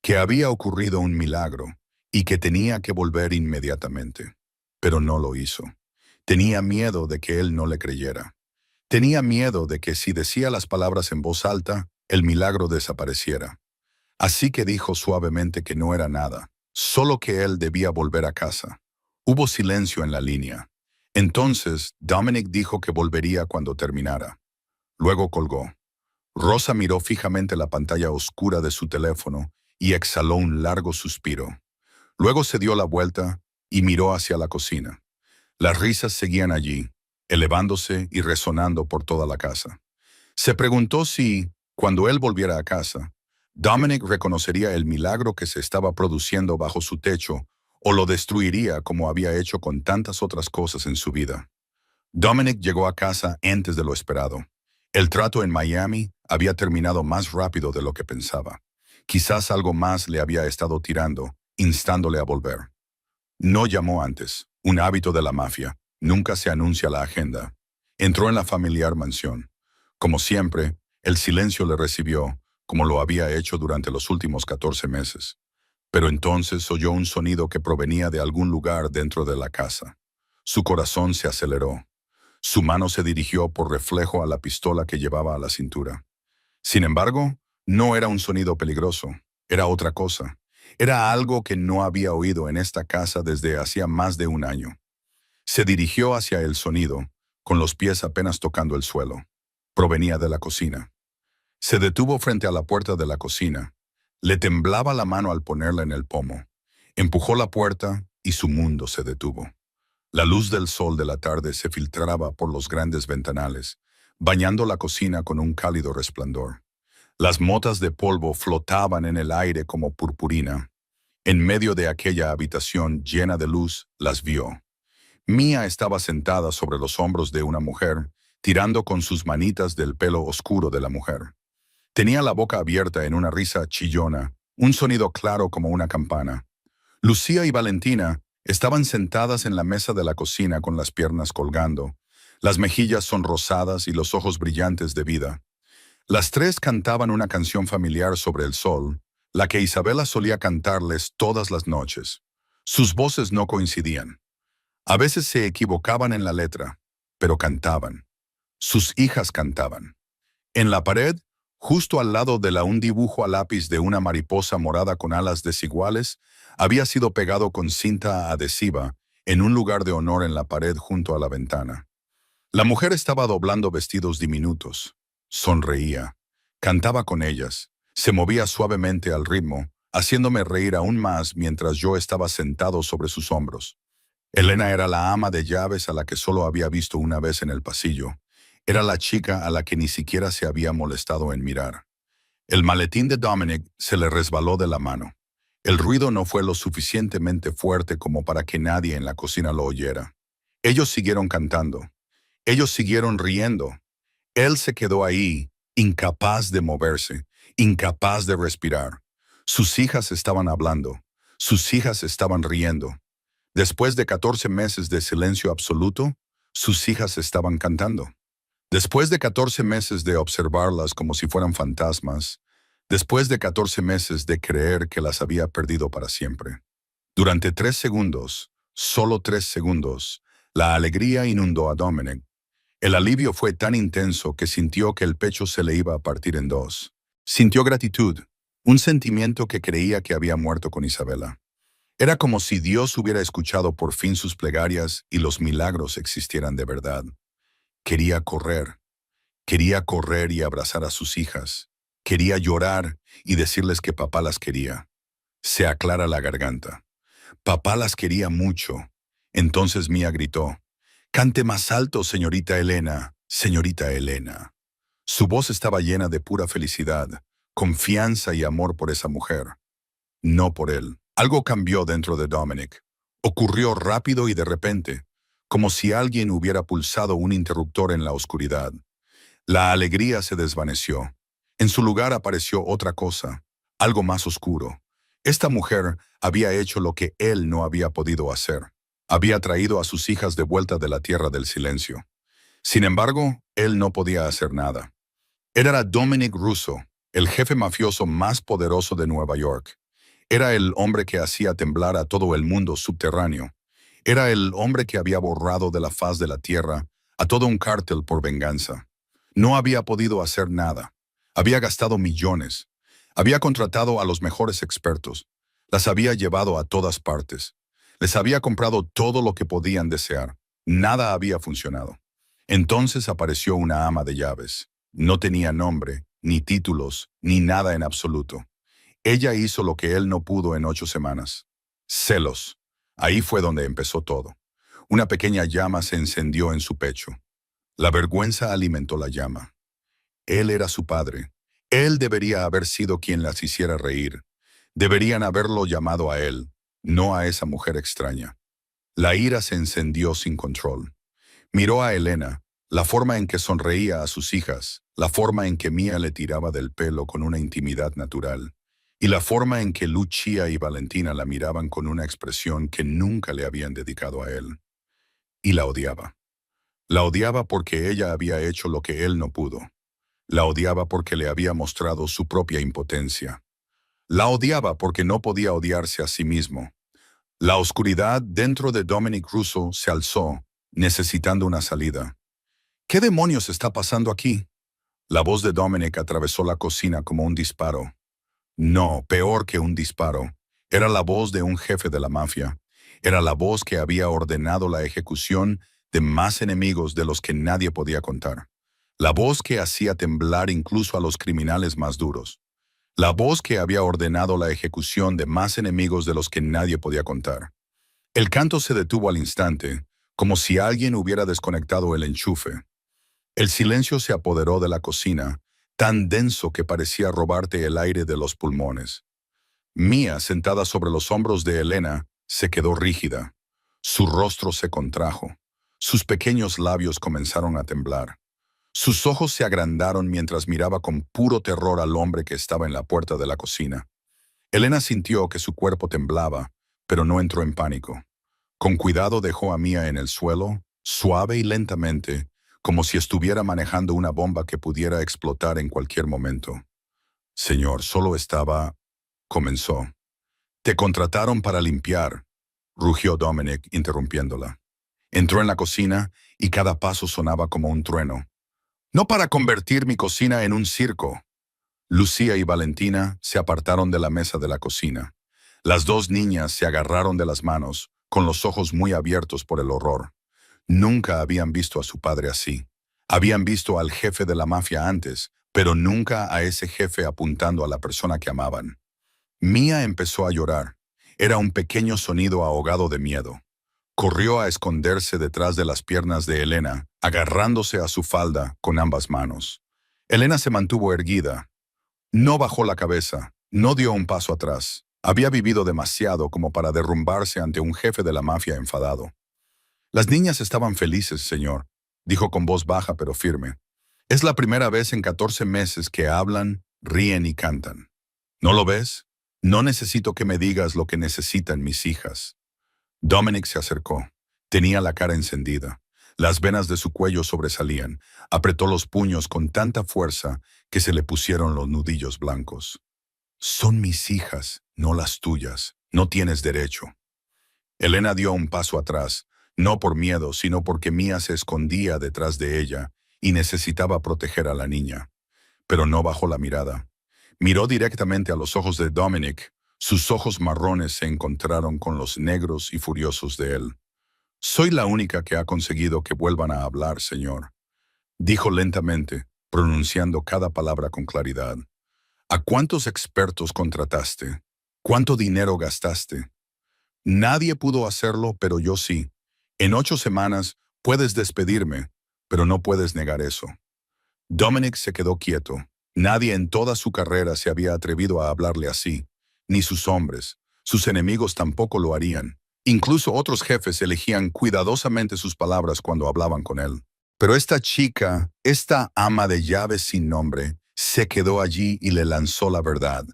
que había ocurrido un milagro y que tenía que volver inmediatamente. Pero no lo hizo. Tenía miedo de que él no le creyera. Tenía miedo de que si decía las palabras en voz alta, el milagro desapareciera. Así que dijo suavemente que no era nada, solo que él debía volver a casa. Hubo silencio en la línea. Entonces, Dominic dijo que volvería cuando terminara. Luego colgó. Rosa miró fijamente la pantalla oscura de su teléfono y exhaló un largo suspiro. Luego se dio la vuelta y miró hacia la cocina. Las risas seguían allí, elevándose y resonando por toda la casa. Se preguntó si, cuando él volviera a casa, Dominic reconocería el milagro que se estaba produciendo bajo su techo o lo destruiría como había hecho con tantas otras cosas en su vida. Dominic llegó a casa antes de lo esperado. El trato en Miami había terminado más rápido de lo que pensaba. Quizás algo más le había estado tirando, instándole a volver. No llamó antes, un hábito de la mafia. Nunca se anuncia la agenda. Entró en la familiar mansión. Como siempre, el silencio le recibió, como lo había hecho durante los últimos 14 meses. Pero entonces oyó un sonido que provenía de algún lugar dentro de la casa. Su corazón se aceleró. Su mano se dirigió por reflejo a la pistola que llevaba a la cintura. Sin embargo, no era un sonido peligroso. Era otra cosa. Era algo que no había oído en esta casa desde hacía más de un año. Se dirigió hacia el sonido, con los pies apenas tocando el suelo. Provenía de la cocina. Se detuvo frente a la puerta de la cocina. Le temblaba la mano al ponerla en el pomo. Empujó la puerta y su mundo se detuvo. La luz del sol de la tarde se filtraba por los grandes ventanales, bañando la cocina con un cálido resplandor. Las motas de polvo flotaban en el aire como purpurina. En medio de aquella habitación llena de luz, las vio. Mía estaba sentada sobre los hombros de una mujer, tirando con sus manitas del pelo oscuro de la mujer. Tenía la boca abierta en una risa chillona, un sonido claro como una campana. Lucía y Valentina estaban sentadas en la mesa de la cocina con las piernas colgando, las mejillas sonrosadas y los ojos brillantes de vida. Las tres cantaban una canción familiar sobre el sol, la que Isabela solía cantarles todas las noches. Sus voces no coincidían. A veces se equivocaban en la letra, pero cantaban. Sus hijas cantaban. En la pared, justo al lado de un dibujo a lápiz de una mariposa morada con alas desiguales, había sido pegado con cinta adhesiva en un lugar de honor en la pared junto a la ventana. La mujer estaba doblando vestidos diminutos. Sonreía. Cantaba con ellas. Se movía suavemente al ritmo, haciéndome reír aún más mientras yo estaba sentado sobre sus hombros. Elena era la ama de llaves a la que solo había visto una vez en el pasillo. Era la chica a la que ni siquiera se había molestado en mirar. El maletín de Dominic se le resbaló de la mano. El ruido no fue lo suficientemente fuerte como para que nadie en la cocina lo oyera. Ellos siguieron cantando. Ellos siguieron riendo. Él se quedó ahí, incapaz de moverse, incapaz de respirar. Sus hijas estaban hablando. Sus hijas estaban riendo. Después de 14 meses de silencio absoluto, sus hijas estaban cantando. Después de 14 meses de observarlas como si fueran fantasmas, después de 14 meses de creer que las había perdido para siempre. Durante 3 segundos, solo 3 segundos, la alegría inundó a Dominic. El alivio fue tan intenso que sintió que el pecho se le iba a partir en dos. Sintió gratitud, un sentimiento que creía que había muerto con Isabela. Era como si Dios hubiera escuchado por fin sus plegarias y los milagros existieran de verdad. Quería correr. Quería correr y abrazar a sus hijas. Quería llorar y decirles que papá las quería. Se aclara la garganta. Papá las quería mucho. Entonces Mía gritó: «Cante más alto, señorita Elena, señorita Elena». Su voz estaba llena de pura felicidad, confianza y amor por esa mujer. No por él. Algo cambió dentro de Dominic. Ocurrió rápido y de repente, como si alguien hubiera pulsado un interruptor en la oscuridad. La alegría se desvaneció. En su lugar apareció otra cosa, algo más oscuro. Esta mujer había hecho lo que él no había podido hacer. Había traído a sus hijas de vuelta de la tierra del silencio. Sin embargo, él no podía hacer nada. Era Dominic Russo, el jefe mafioso más poderoso de Nueva York. Era el hombre que hacía temblar a todo el mundo subterráneo. Era el hombre que había borrado de la faz de la tierra a todo un cártel por venganza. No había podido hacer nada. Había gastado millones. Había contratado a los mejores expertos. Las había llevado a todas partes. Les había comprado todo lo que podían desear. Nada había funcionado. Entonces apareció una ama de llaves. No tenía nombre, ni títulos, ni nada en absoluto. Ella hizo lo que él no pudo en 8 semanas. Celos. Ahí fue donde empezó todo. Una pequeña llama se encendió en su pecho. La vergüenza alimentó la llama. Él era su padre. Él debería haber sido quien las hiciera reír. Deberían haberlo llamado a él, no a esa mujer extraña. La ira se encendió sin control. Miró a Elena, la forma en que sonreía a sus hijas, la forma en que Mía le tiraba del pelo con una intimidad natural, y la forma en que Lucia y Valentina la miraban con una expresión que nunca le habían dedicado a él. Y la odiaba. La odiaba porque ella había hecho lo que él no pudo. La odiaba porque le había mostrado su propia impotencia. La odiaba porque no podía odiarse a sí mismo. La oscuridad dentro de Dominic Russo se alzó, necesitando una salida. ¿Qué demonios está pasando aquí? La voz de Dominic atravesó la cocina como un disparo. No, peor que un disparo. Era la voz de un jefe de la mafia. Era la voz que había ordenado la ejecución de más enemigos de los que nadie podía contar. La voz que hacía temblar incluso a los criminales más duros. La voz que había ordenado la ejecución de más enemigos de los que nadie podía contar. El canto se detuvo al instante, como si alguien hubiera desconectado el enchufe. El silencio se apoderó de la cocina, tan denso que parecía robarte el aire de los pulmones. Mía, sentada sobre los hombros de Elena, se quedó rígida. Su rostro se contrajo. Sus pequeños labios comenzaron a temblar. Sus ojos se agrandaron mientras miraba con puro terror al hombre que estaba en la puerta de la cocina. Elena sintió que su cuerpo temblaba, pero no entró en pánico. Con cuidado dejó a Mía en el suelo, suave y lentamente, como si estuviera manejando una bomba que pudiera explotar en cualquier momento. «Señor, solo estaba...» comenzó. «Te contrataron para limpiar», rugió Dominic, interrumpiéndola. Entró en la cocina y cada paso sonaba como un trueno. «No para convertir mi cocina en un circo». Lucía y Valentina se apartaron de la mesa de la cocina. Las dos niñas se agarraron de las manos, con los ojos muy abiertos por el horror. Nunca habían visto a su padre así. Habían visto al jefe de la mafia antes, pero nunca a ese jefe apuntando a la persona que amaban. Mía empezó a llorar. Era un pequeño sonido ahogado de miedo. Corrió a esconderse detrás de las piernas de Elena, agarrándose a su falda con ambas manos. Elena se mantuvo erguida. No bajó la cabeza, no dio un paso atrás. Había vivido demasiado como para derrumbarse ante un jefe de la mafia enfadado. «Las niñas estaban felices, señor», dijo con voz baja pero firme. «Es la primera vez en 14 meses que hablan, ríen y cantan. ¿No lo ves? No necesito que me digas lo que necesitan mis hijas». Dominic se acercó. Tenía la cara encendida. Las venas de su cuello sobresalían. Apretó los puños con tanta fuerza que se le pusieron los nudillos blancos. «Son mis hijas, no las tuyas. No tienes derecho». Elena dio un paso atrás, no por miedo, sino porque Mia se escondía detrás de ella y necesitaba proteger a la niña. Pero no bajó la mirada. Miró directamente a los ojos de Dominic. Sus ojos marrones se encontraron con los negros y furiosos de él. «Soy la única que ha conseguido que vuelvan a hablar, señor», dijo lentamente, pronunciando cada palabra con claridad. «¿A cuántos expertos contrataste? ¿Cuánto dinero gastaste? Nadie pudo hacerlo, pero yo sí. En 8 semanas puedes despedirme, pero no puedes negar eso». Dominic se quedó quieto. Nadie en toda su carrera se había atrevido a hablarle así, ni sus hombres. Sus enemigos tampoco lo harían. Incluso otros jefes elegían cuidadosamente sus palabras cuando hablaban con él. Pero esta chica, esta ama de llaves sin nombre, se quedó allí y le lanzó la verdad.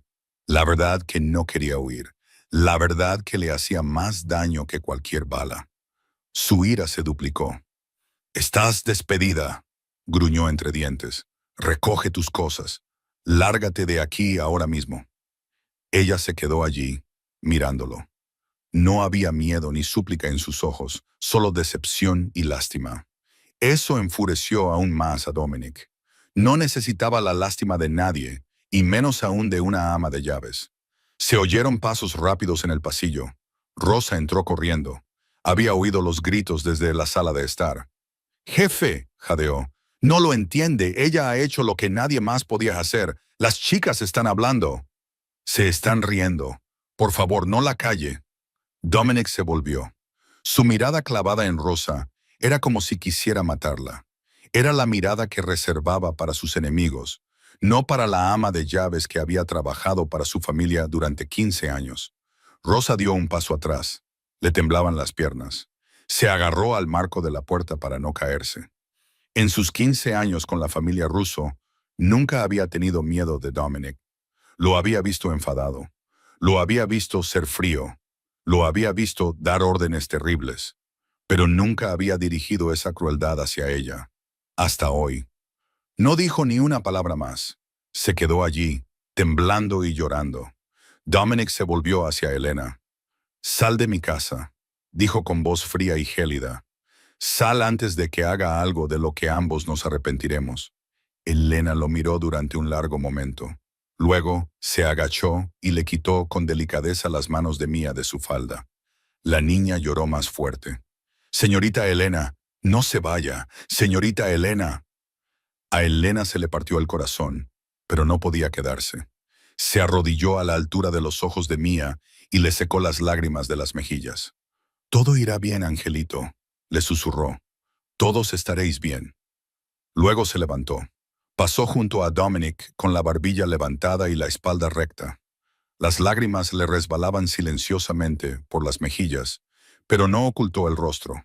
La verdad que no quería oír. La verdad que le hacía más daño que cualquier bala. Su ira se duplicó. «Estás despedida», gruñó entre dientes. «Recoge tus cosas. Lárgate de aquí ahora mismo». Ella se quedó allí, mirándolo. No había miedo ni súplica en sus ojos, solo decepción y lástima. Eso enfureció aún más a Dominic. No necesitaba la lástima de nadie, y menos aún de una ama de llaves. Se oyeron pasos rápidos en el pasillo. Rosa entró corriendo. Había oído los gritos desde la sala de estar. «Jefe», jadeó, «no lo entiende. Ella ha hecho lo que nadie más podía hacer. Las chicas están hablando». «Se están riendo. Por favor, no la calle». Dominic se volvió. Su mirada clavada en Rosa era como si quisiera matarla. Era la mirada que reservaba para sus enemigos, no para la ama de llaves que había trabajado para su familia durante 15 años. Rosa dio un paso atrás. Le temblaban las piernas. Se agarró al marco de la puerta para no caerse. En sus 15 años con la familia Russo, nunca había tenido miedo de Dominic. Lo había visto enfadado. Lo había visto ser frío. Lo había visto dar órdenes terribles. Pero nunca había dirigido esa crueldad hacia ella. Hasta hoy. No dijo ni una palabra más. Se quedó allí, temblando y llorando. Dominic se volvió hacia Elena. «Sal de mi casa», dijo con voz fría y gélida. «Sal antes de que haga algo de lo que ambos nos arrepentiremos». Elena lo miró durante un largo momento. Luego se agachó y le quitó con delicadeza las manos de Mia de su falda. La niña lloró más fuerte. «Señorita Elena, no se vaya. Señorita Elena». A Elena se le partió el corazón, pero no podía quedarse. Se arrodilló a la altura de los ojos de Mia y le secó las lágrimas de las mejillas. «Todo irá bien, angelito», le susurró. «Todos estaréis bien». Luego se levantó. Pasó junto a Dominic con la barbilla levantada y la espalda recta. Las lágrimas le resbalaban silenciosamente por las mejillas, pero no ocultó el rostro.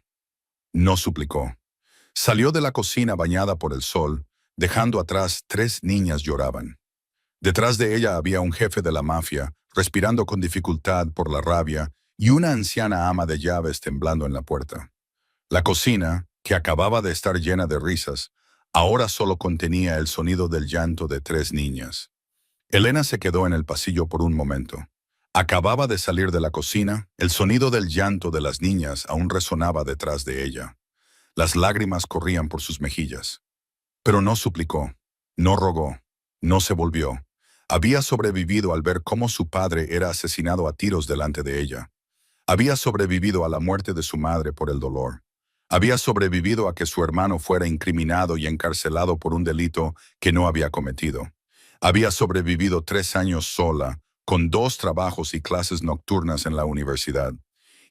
No suplicó. Salió de la cocina bañada por el sol, dejando atrás 3 niñas lloraban. Detrás de ella había un jefe de la mafia, respirando con dificultad por la rabia, y una anciana ama de llaves temblando en la puerta. La cocina, que acababa de estar llena de risas, ahora solo contenía el sonido del llanto de 3 niñas. Elena se quedó en el pasillo por un momento. Acababa de salir de la cocina, el sonido del llanto de las niñas aún resonaba detrás de ella. Las lágrimas corrían por sus mejillas. Pero no suplicó, no rogó, no se volvió. Había sobrevivido al ver cómo su padre era asesinado a tiros delante de ella. Había sobrevivido a la muerte de su madre por el dolor. Había sobrevivido a que su hermano fuera incriminado y encarcelado por un delito que no había cometido. Había sobrevivido 3 años sola, con 2 trabajos y clases nocturnas en la universidad.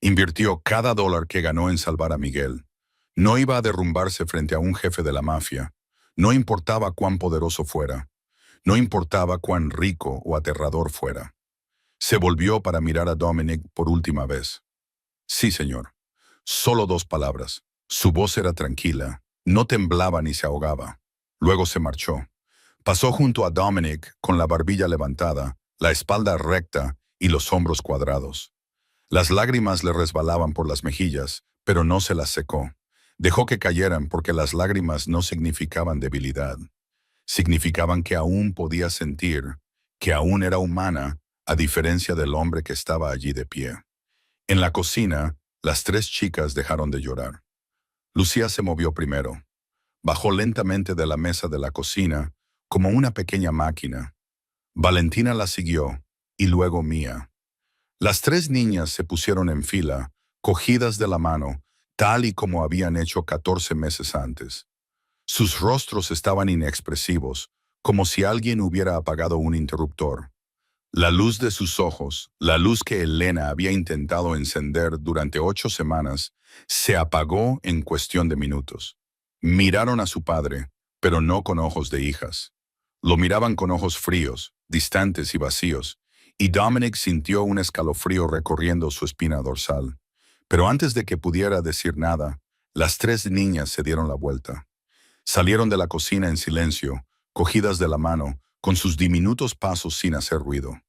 Invirtió cada dólar que ganó en salvar a Miguel. No iba a derrumbarse frente a un jefe de la mafia. No importaba cuán poderoso fuera. No importaba cuán rico o aterrador fuera. Se volvió para mirar a Dominic por última vez. «Sí, señor». Solo 2 palabras. Su voz era tranquila, no temblaba ni se ahogaba. Luego se marchó. Pasó junto a Dominic con la barbilla levantada, la espalda recta y los hombros cuadrados. Las lágrimas le resbalaban por las mejillas, pero no se las secó. Dejó que cayeran porque las lágrimas no significaban debilidad. Significaban que aún podía sentir, que aún era humana, a diferencia del hombre que estaba allí de pie. En la cocina, Las tres chicas dejaron de llorar. Lucía se movió primero. Bajó lentamente de la mesa de la cocina, como una pequeña máquina. Valentina la siguió, y luego Mía. Las tres niñas se pusieron en fila, cogidas de la mano, tal y como habían hecho 14 meses antes. Sus rostros estaban inexpresivos, como si alguien hubiera apagado un interruptor. La luz de sus ojos, la luz que Elena había intentado encender durante 8 semanas, se apagó en cuestión de minutos. Miraron a su padre, pero no con ojos de hijas. Lo miraban con ojos fríos, distantes y vacíos, y Dominic sintió un escalofrío recorriendo su espina dorsal. Pero antes de que pudiera decir nada, las tres niñas se dieron la vuelta. Salieron de la cocina en silencio, cogidas de la mano, con sus diminutos pasos sin hacer ruido.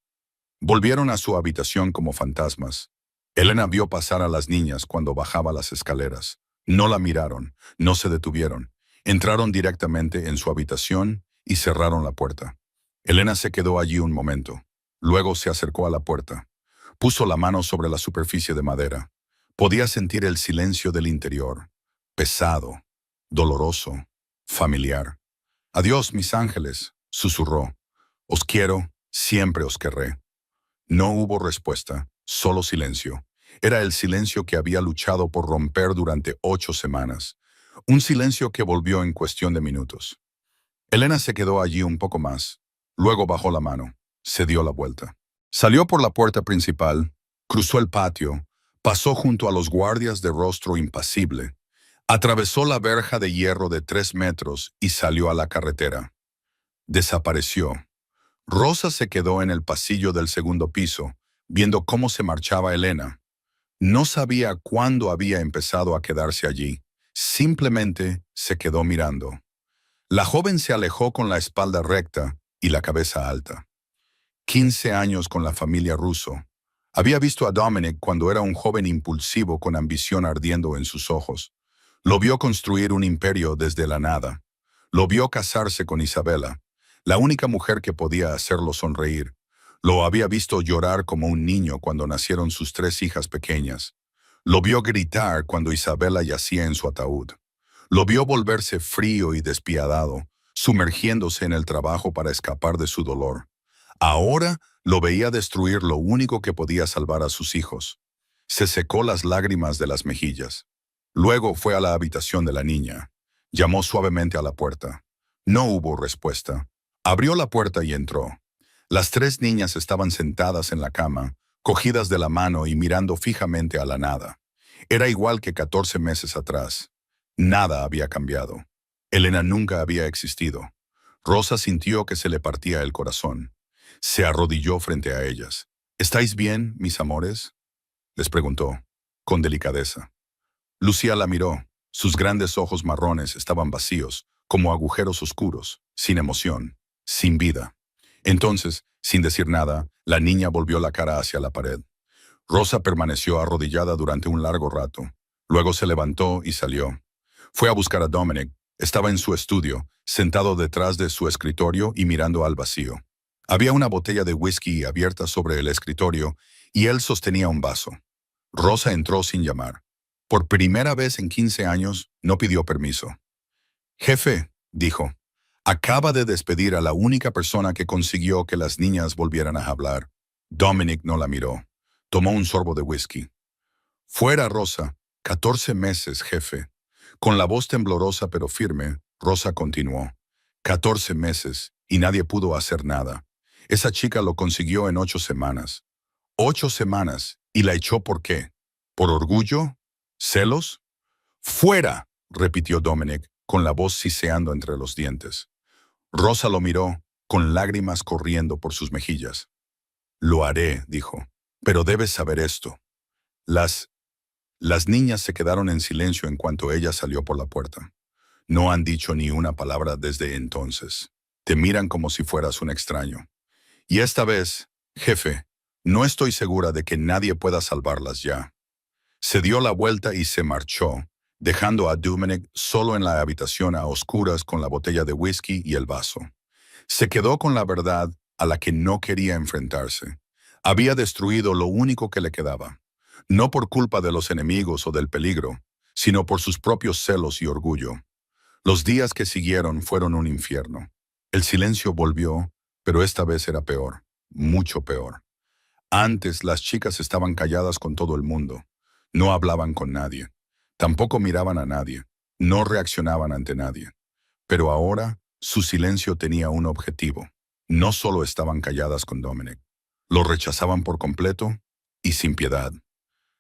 Volvieron a su habitación como fantasmas. Elena vio pasar a las niñas cuando bajaba las escaleras. No la miraron, no se detuvieron. Entraron directamente en su habitación y cerraron la puerta. Elena se quedó allí un momento. Luego se acercó a la puerta. Puso la mano sobre la superficie de madera. Podía sentir el silencio del interior. Pesado, doloroso, familiar. «Adiós, mis ángeles», susurró. «Os quiero, siempre os querré». No hubo respuesta, solo silencio. Era el silencio que había luchado por romper durante 8 semanas. Un silencio que volvió en cuestión de minutos. Elena se quedó allí un poco más. Luego bajó la mano. Se dio la vuelta. Salió por la puerta principal, cruzó el patio, pasó junto a los guardias de rostro impasible, atravesó la verja de hierro de 3 metros y salió a la carretera. Desapareció. Rosa se quedó en el pasillo del segundo piso, viendo cómo se marchaba Elena. No sabía cuándo había empezado a quedarse allí. Simplemente se quedó mirando. La joven se alejó con la espalda recta y la cabeza alta. 15 años con la familia Russo. Había visto a Dominic cuando era un joven impulsivo con ambición ardiendo en sus ojos. Lo vio construir un imperio desde la nada. Lo vio casarse con Isabela, la única mujer que podía hacerlo sonreír. Lo había visto llorar como un niño cuando nacieron sus 3 hijas pequeñas. Lo vio gritar cuando Isabela yacía en su ataúd. Lo vio volverse frío y despiadado, sumergiéndose en el trabajo para escapar de su dolor. Ahora lo veía destruir lo único que podía salvar a sus hijos. Se secó las lágrimas de las mejillas. Luego fue a la habitación de la niña. Llamó suavemente a la puerta. No hubo respuesta. Abrió la puerta y entró. Las 3 niñas estaban sentadas en la cama, cogidas de la mano y mirando fijamente a la nada. Era igual que 14 meses atrás. Nada había cambiado. Elena nunca había existido. Rosa sintió que se le partía el corazón. Se arrodilló frente a ellas. «¿Estáis bien, mis amores?», les preguntó, con delicadeza. Lucía la miró. Sus grandes ojos marrones estaban vacíos, como agujeros oscuros, sin emoción, sin vida. Entonces, sin decir nada, la niña volvió la cara hacia la pared. Rosa permaneció arrodillada durante un largo rato. Luego se levantó y salió. Fue a buscar a Dominic. Estaba en su estudio, sentado detrás de su escritorio y mirando al vacío. Había una botella de whisky abierta sobre el escritorio y él sostenía un vaso. Rosa entró sin llamar. Por primera vez en 15 años, no pidió permiso. «Jefe», dijo, «acaba de despedir a la única persona que consiguió que las niñas volvieran a hablar». Dominic no la miró. Tomó un sorbo de whisky. «Fuera, Rosa. 14 meses, jefe». Con la voz temblorosa pero firme, Rosa continuó. 14 meses, y nadie pudo hacer nada. Esa chica lo consiguió en 8 semanas. 8 semanas, ¿y la echó por qué? ¿Por orgullo? ¿Celos? «Fuera», repitió Dominic, con la voz siseando entre los dientes. Rosa lo miró, con lágrimas corriendo por sus mejillas. «Lo haré», dijo, «pero debes saber esto». Las niñas se quedaron en silencio en cuanto ella salió por la puerta. No han dicho ni una palabra desde entonces. Te miran como si fueras un extraño. Y esta vez, jefe, no estoy segura de que nadie pueda salvarlas ya. Se dio la vuelta y se marchó, dejando a Dominic solo en la habitación a oscuras con la botella de whisky y el vaso. Se quedó con la verdad a la que no quería enfrentarse. Había destruido lo único que le quedaba. no por culpa de los enemigos o del peligro, sino por sus propios celos y orgullo. Los días que siguieron fueron un infierno. El silencio volvió, pero esta vez era peor, mucho peor. Antes las chicas estaban calladas con todo el mundo. No hablaban con nadie. Tampoco miraban a nadie. No reaccionaban ante nadie. Pero ahora su silencio tenía un objetivo. No solo estaban calladas con Dominic. Lo rechazaban por completo y sin piedad.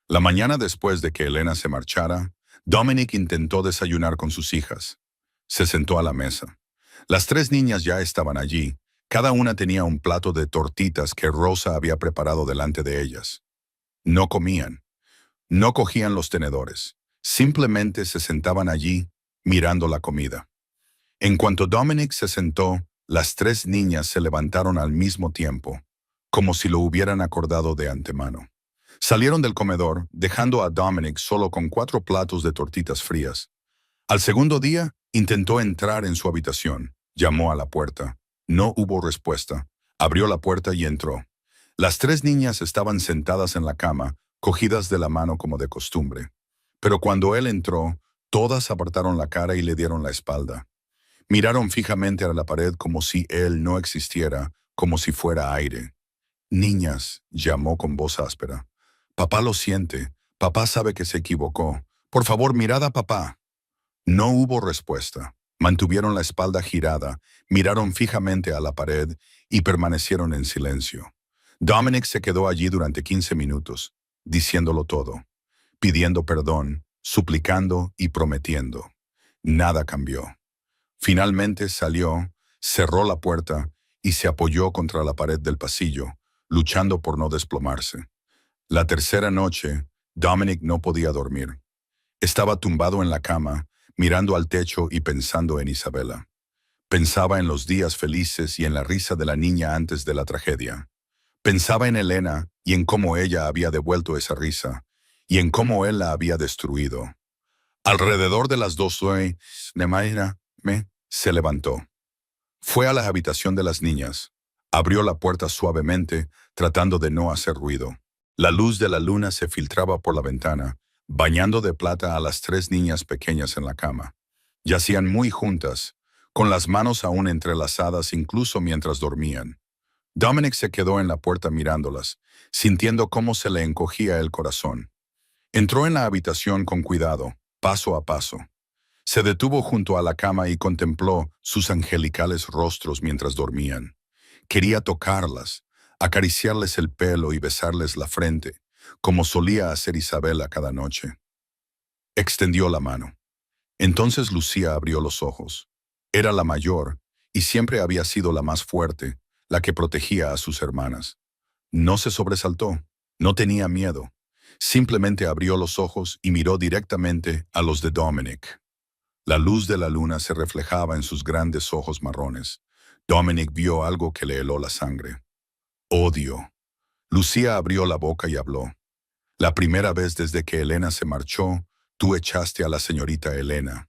La mañana después de que Elena se marchara, Dominic intentó desayunar con sus hijas. Se sentó a la mesa. Las tres niñas ya estaban allí. Cada una tenía un plato de tortitas que Rosa había preparado delante de ellas. No comían. No cogían los tenedores. Simplemente se sentaban allí, mirando la comida. En cuanto Dominic se sentó, las tres niñas se levantaron al mismo tiempo, como si lo hubieran acordado de antemano. Salieron del comedor, dejando a Dominic solo con 4 platos de tortitas frías. Al segundo día, intentó entrar en su habitación. Llamó a la puerta. No hubo respuesta. Abrió la puerta y entró. Las tres niñas estaban sentadas en la cama, cogidas de la mano como de costumbre. Pero cuando él entró, todas apartaron la cara y le dieron la espalda. Miraron fijamente a la pared como si él no existiera, como si fuera aire. Niñas, llamó con voz áspera. Papá lo siente. Papá sabe que se equivocó. Por favor, mirad a papá. No hubo respuesta. Mantuvieron la espalda girada, miraron fijamente a la pared y permanecieron en silencio. Dominic se quedó allí durante 15 minutos, diciéndolo todo, pidiendo perdón, suplicando y prometiendo. Nada cambió. Finalmente salió, cerró la puerta y se apoyó contra la pared del pasillo, luchando por no desplomarse. La tercera noche, Dominic no podía dormir. Estaba tumbado en la cama, mirando al techo y pensando en Isabela. Pensaba en los días felices y en la risa de la niña antes de la tragedia. Pensaba en Elena y en cómo ella había devuelto esa risa, y en cómo él la había destruido. Alrededor de las 2 se levantó. Fue a la habitación de las niñas. Abrió la puerta suavemente, tratando de no hacer ruido. La luz de la luna se filtraba por la ventana, bañando de plata a las tres niñas pequeñas en la cama. Yacían muy juntas, con las manos aún entrelazadas incluso mientras dormían. Dominic se quedó en la puerta mirándolas, sintiendo cómo se le encogía el corazón. Entró en la habitación con cuidado, paso a paso. Se detuvo junto a la cama y contempló sus angelicales rostros mientras dormían. Quería tocarlas, acariciarles el pelo y besarles la frente, como solía hacer Isabela cada noche. Extendió la mano. Entonces Lucía abrió los ojos. Era la mayor, y siempre había sido la más fuerte, la que protegía a sus hermanas. No se sobresaltó, no tenía miedo. Simplemente abrió los ojos y miró directamente a los de Dominic. La luz de la luna se reflejaba en sus grandes ojos marrones. Dominic vio algo que le heló la sangre. Odio. Lucía abrió la boca y habló. La primera vez desde que Elena se marchó, tú echaste a la señorita Elena.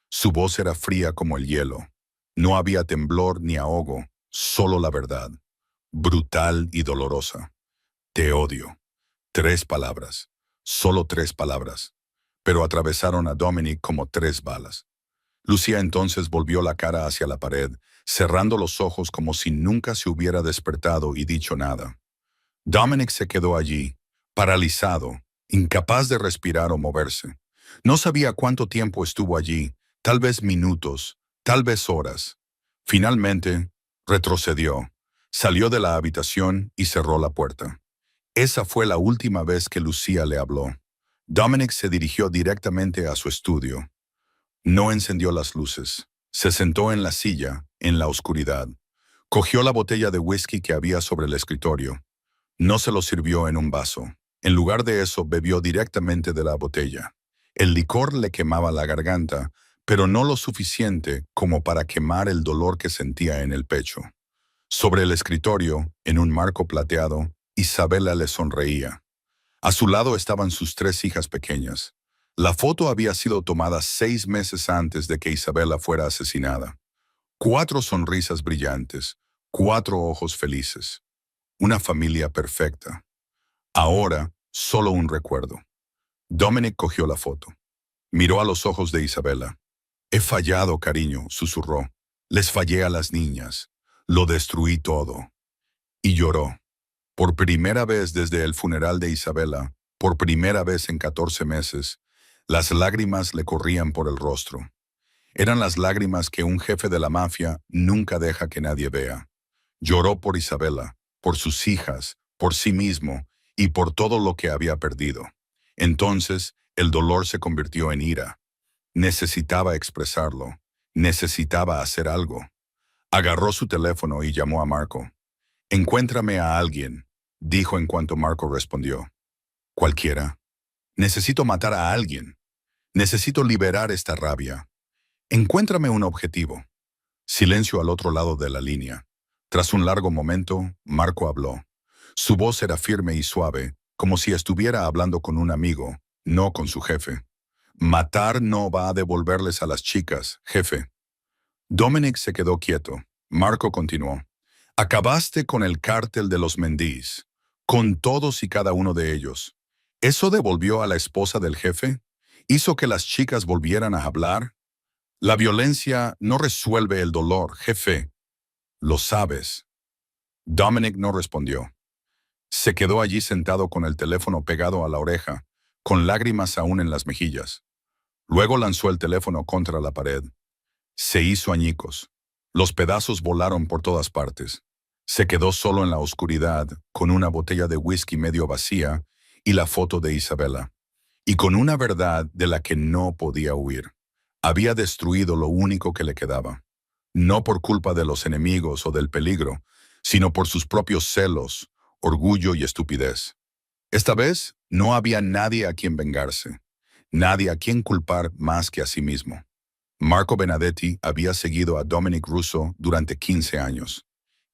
Su voz era fría como el hielo. No había temblor ni ahogo, solo la verdad. Brutal y dolorosa. Te odio. 3 palabras. Solo 3 palabras. Pero atravesaron a Dominic como 3 balas. Lucía entonces volvió la cara hacia la pared, cerrando los ojos como si nunca se hubiera despertado y dicho nada. Dominic se quedó allí, paralizado, incapaz de respirar o moverse. No sabía cuánto tiempo estuvo allí, tal vez minutos, tal vez horas. Finalmente, retrocedió, salió de la habitación y cerró la puerta. Esa fue la última vez que Lucía le habló. Dominic se dirigió directamente a su estudio. No encendió las luces. Se sentó en la silla, en la oscuridad. Cogió la botella de whisky que había sobre el escritorio. No se lo sirvió en un vaso. En lugar de eso, bebió directamente de la botella. El licor le quemaba la garganta, pero no lo suficiente como para quemar el dolor que sentía en el pecho. Sobre el escritorio, en un marco plateado, Isabela le sonreía. A su lado estaban sus 3 hijas pequeñas. La foto había sido tomada 6 meses antes de que Isabela fuera asesinada. 4 sonrisas brillantes, 4 ojos felices. Una familia perfecta. Ahora, solo un recuerdo. Dominic cogió la foto. Miró a los ojos de Isabela. He fallado, cariño, susurró. Les fallé a las niñas. Lo destruí todo. Y lloró. Por primera vez desde el funeral de Isabela, por primera vez en 14 meses, las lágrimas le corrían por el rostro. Eran las lágrimas que un jefe de la mafia nunca deja que nadie vea. Lloró por Isabela, por sus hijas, por sí mismo y por todo lo que había perdido. Entonces, el dolor se convirtió en ira. Necesitaba expresarlo. Necesitaba hacer algo. Agarró su teléfono y llamó a Marco. Encuéntrame a alguien, dijo en cuanto Marco respondió. Cualquiera. Necesito matar a alguien. Necesito liberar esta rabia. Encuéntrame un objetivo. Silencio al otro lado de la línea. Tras un largo momento, Marco habló. Su voz era firme y suave, como si estuviera hablando con un amigo, no con su jefe. Matar no va a devolverles a las chicas, jefe. Dominic se quedó quieto. Marco continuó. Acabaste con el cártel de los Mendiz, con todos y cada uno de ellos. ¿Eso devolvió a la esposa del jefe? ¿Hizo que las chicas volvieran a hablar? La violencia no resuelve el dolor, jefe. Lo sabes. Dominic no respondió. Se quedó allí sentado con el teléfono pegado a la oreja, con lágrimas aún en las mejillas. Luego lanzó el teléfono contra la pared. Se hizo añicos. Los pedazos volaron por todas partes. Se quedó solo en la oscuridad, con una botella de whisky medio vacía y la foto de Isabela. Y con una verdad de la que no podía huir. Había destruido lo único que le quedaba. No por culpa de los enemigos o del peligro, sino por sus propios celos, orgullo y estupidez. Esta vez no había nadie a quien vengarse, nadie a quien culpar más que a sí mismo. Marco Benedetti había seguido a Dominic Russo durante 15 años.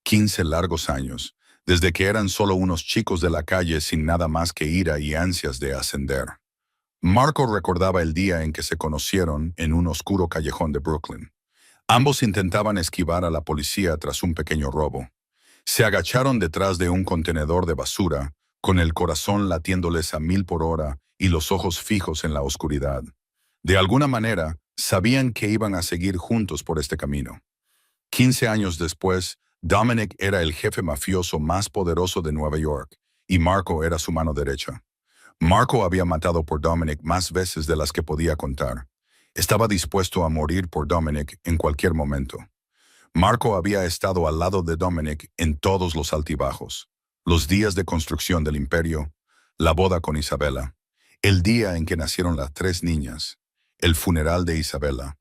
15 largos años, desde que eran solo unos chicos de la calle sin nada más que ira y ansias de ascender. Marco recordaba el día en que se conocieron en un oscuro callejón de Brooklyn. Ambos intentaban esquivar a la policía tras un pequeño robo. Se agacharon detrás de un contenedor de basura, con el corazón latiéndoles a 1000 por hora y los ojos fijos en la oscuridad. De alguna manera, sabían que iban a seguir juntos por este camino. 15 años después, Dominic era el jefe mafioso más poderoso de Nueva York, y Marco era su mano derecha. Marco había matado por Dominic más veces de las que podía contar. Estaba dispuesto a morir por Dominic en cualquier momento. Marco había estado al lado de Dominic en todos los altibajos, los días de construcción del imperio, la boda con Isabela, el día en que nacieron las 3 niñas, el funeral de Isabela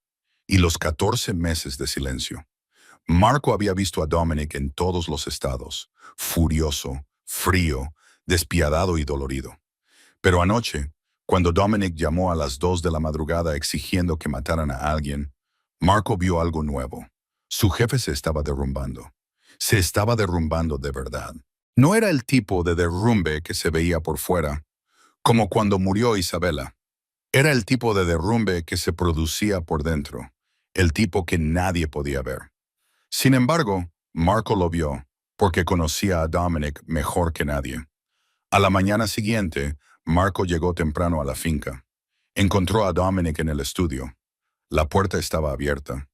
y los 14 meses de silencio. Marco había visto a Dominic en todos los estados, furioso, frío, despiadado y dolorido. Pero anoche, cuando Dominic llamó a las 2 de la madrugada exigiendo que mataran a alguien, Marco vio algo nuevo. Su jefe se estaba derrumbando. Se estaba derrumbando de verdad. No era el tipo de derrumbe que se veía por fuera, como cuando murió Isabela. Era el tipo de derrumbe que se producía por dentro, el tipo que nadie podía ver. Sin embargo, Marco lo vio, porque conocía a Dominic mejor que nadie. A la mañana siguiente, Marco llegó temprano a la finca. Encontró a Dominic en el estudio. La puerta estaba abierta.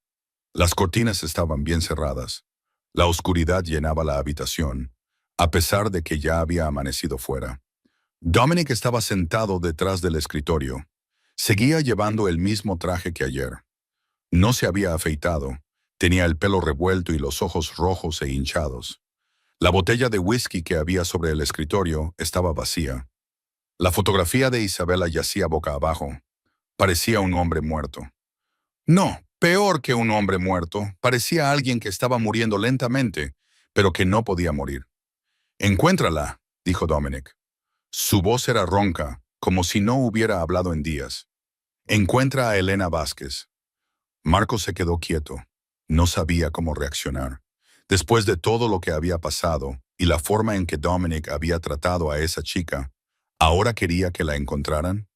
Las cortinas estaban bien cerradas. La oscuridad llenaba la habitación, a pesar de que ya había amanecido fuera. Dominic estaba sentado detrás del escritorio. Seguía llevando el mismo traje que ayer. No se había afeitado. Tenía el pelo revuelto y los ojos rojos e hinchados. La botella de whisky que había sobre el escritorio estaba vacía. La fotografía de Isabela yacía boca abajo. Parecía un hombre muerto. No, peor que un hombre muerto. Parecía alguien que estaba muriendo lentamente, pero que no podía morir. «Encuéntrala», dijo Dominic. Su voz era ronca, como si no hubiera hablado en días. «Encuentra a Elena Vázquez». Marco se quedó quieto. No sabía cómo reaccionar. Después de todo lo que había pasado y la forma en que Dominic había tratado a esa chica, ¿ahora quería que la encontraran?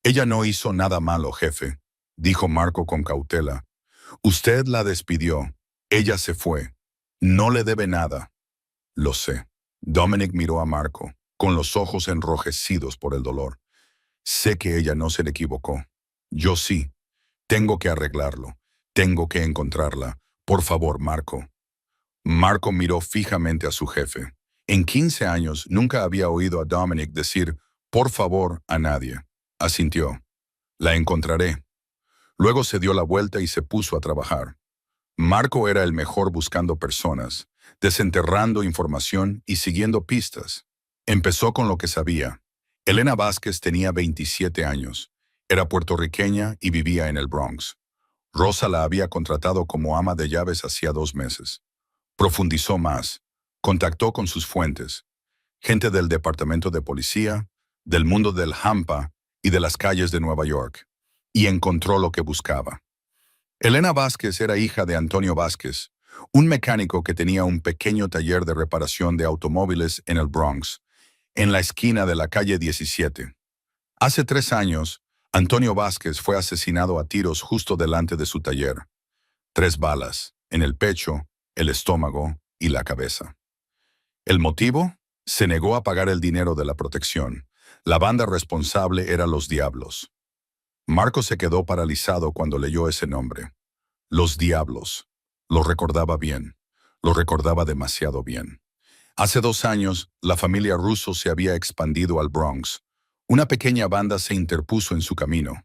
«Ella no hizo nada malo, jefe», dijo Marco con cautela. «Usted la despidió. Ella se fue. No le debe nada». «Lo sé». Dominic miró a Marco. con los ojos enrojecidos por el dolor. Sé que ella no se le equivocó. Yo sí. Tengo que arreglarlo. Tengo que encontrarla. Por favor, Marco. Marco miró fijamente a su jefe. En 15 años nunca había oído a Dominic decir «por favor» a nadie. Asintió. La encontraré. Luego se dio la vuelta y se puso a trabajar. Marco era el mejor buscando personas, desenterrando información y siguiendo pistas. Empezó con lo que sabía. Elena Vázquez tenía 27 años. Era puertorriqueña y vivía en el Bronx. Rosa la había contratado como ama de llaves hacía 2 meses. Profundizó más. Contactó con sus fuentes. Gente del departamento de policía, del mundo del hampa y de las calles de Nueva York. Y encontró lo que buscaba. Elena Vázquez era hija de Antonio Vázquez, un mecánico que tenía un pequeño taller de reparación de automóviles en el Bronx, en la esquina de la calle 17. Hace 3 años, Antonio Vázquez fue asesinado a tiros justo delante de su taller. 3 balas, en el pecho, el estómago y la cabeza. ¿El motivo? Se negó a pagar el dinero de la protección. La banda responsable era Los Diablos. Marco se quedó paralizado cuando leyó ese nombre. Los Diablos. Lo recordaba bien. Lo recordaba demasiado bien. Hace 2 años, la familia Russo se había expandido al Bronx. Una pequeña banda se interpuso en su camino.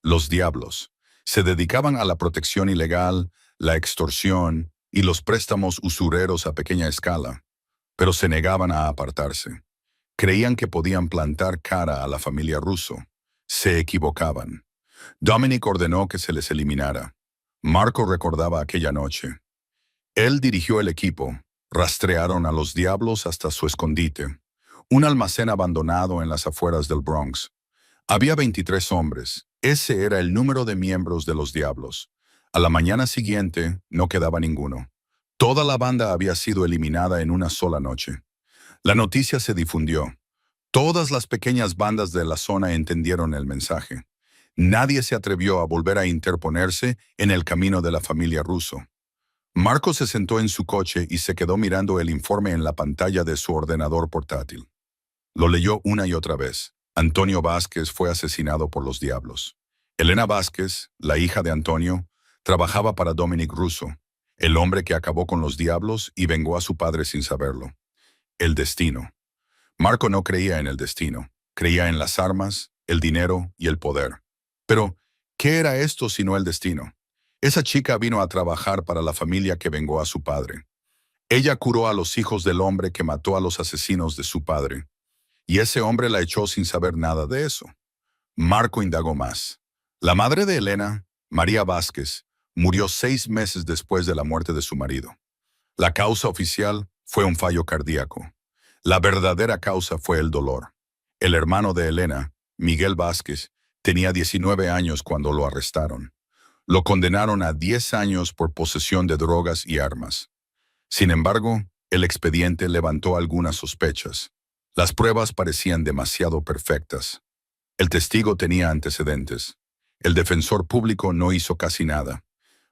Los Diablos. Se dedicaban a la protección ilegal, la extorsión y los préstamos usureros a pequeña escala, pero se negaban a apartarse. Creían que podían plantar cara a la familia Russo. Se equivocaban. Dominic ordenó que se les eliminara. Marco recordaba aquella noche. Él dirigió el equipo. Rastrearon a los Diablos hasta su escondite, un almacén abandonado en las afueras del Bronx. Había 23 hombres. Ese era el número de miembros de los Diablos. A la mañana siguiente no quedaba ninguno. Toda la banda había sido eliminada en una sola noche. La noticia se difundió. Todas las pequeñas bandas de la zona entendieron el mensaje. Nadie se atrevió a volver a interponerse en el camino de la familia Russo. Marco se sentó en su coche y se quedó mirando el informe en la pantalla de su ordenador portátil. Lo leyó una y otra vez. Antonio Vázquez fue asesinado por los Diablos. Elena Vázquez, la hija de Antonio, trabajaba para Dominic Russo, el hombre que acabó con los Diablos y vengó a su padre sin saberlo. El destino. Marco no creía en el destino. Creía en las armas, el dinero y el poder. Pero, ¿qué era esto sino el destino? Esa chica vino a trabajar para la familia que vengó a su padre. Ella curó a los hijos del hombre que mató a los asesinos de su padre. Y ese hombre la echó sin saber nada de eso. Marco indagó más. La madre de Elena, María Vázquez, murió 6 meses después de la muerte de su marido. La causa oficial fue un fallo cardíaco. La verdadera causa fue el dolor. El hermano de Elena, Miguel Vázquez, tenía 19 años cuando lo arrestaron. Lo condenaron a 10 años por posesión de drogas y armas. Sin embargo, el expediente levantó algunas sospechas. Las pruebas parecían demasiado perfectas. El testigo tenía antecedentes. El defensor público no hizo casi nada.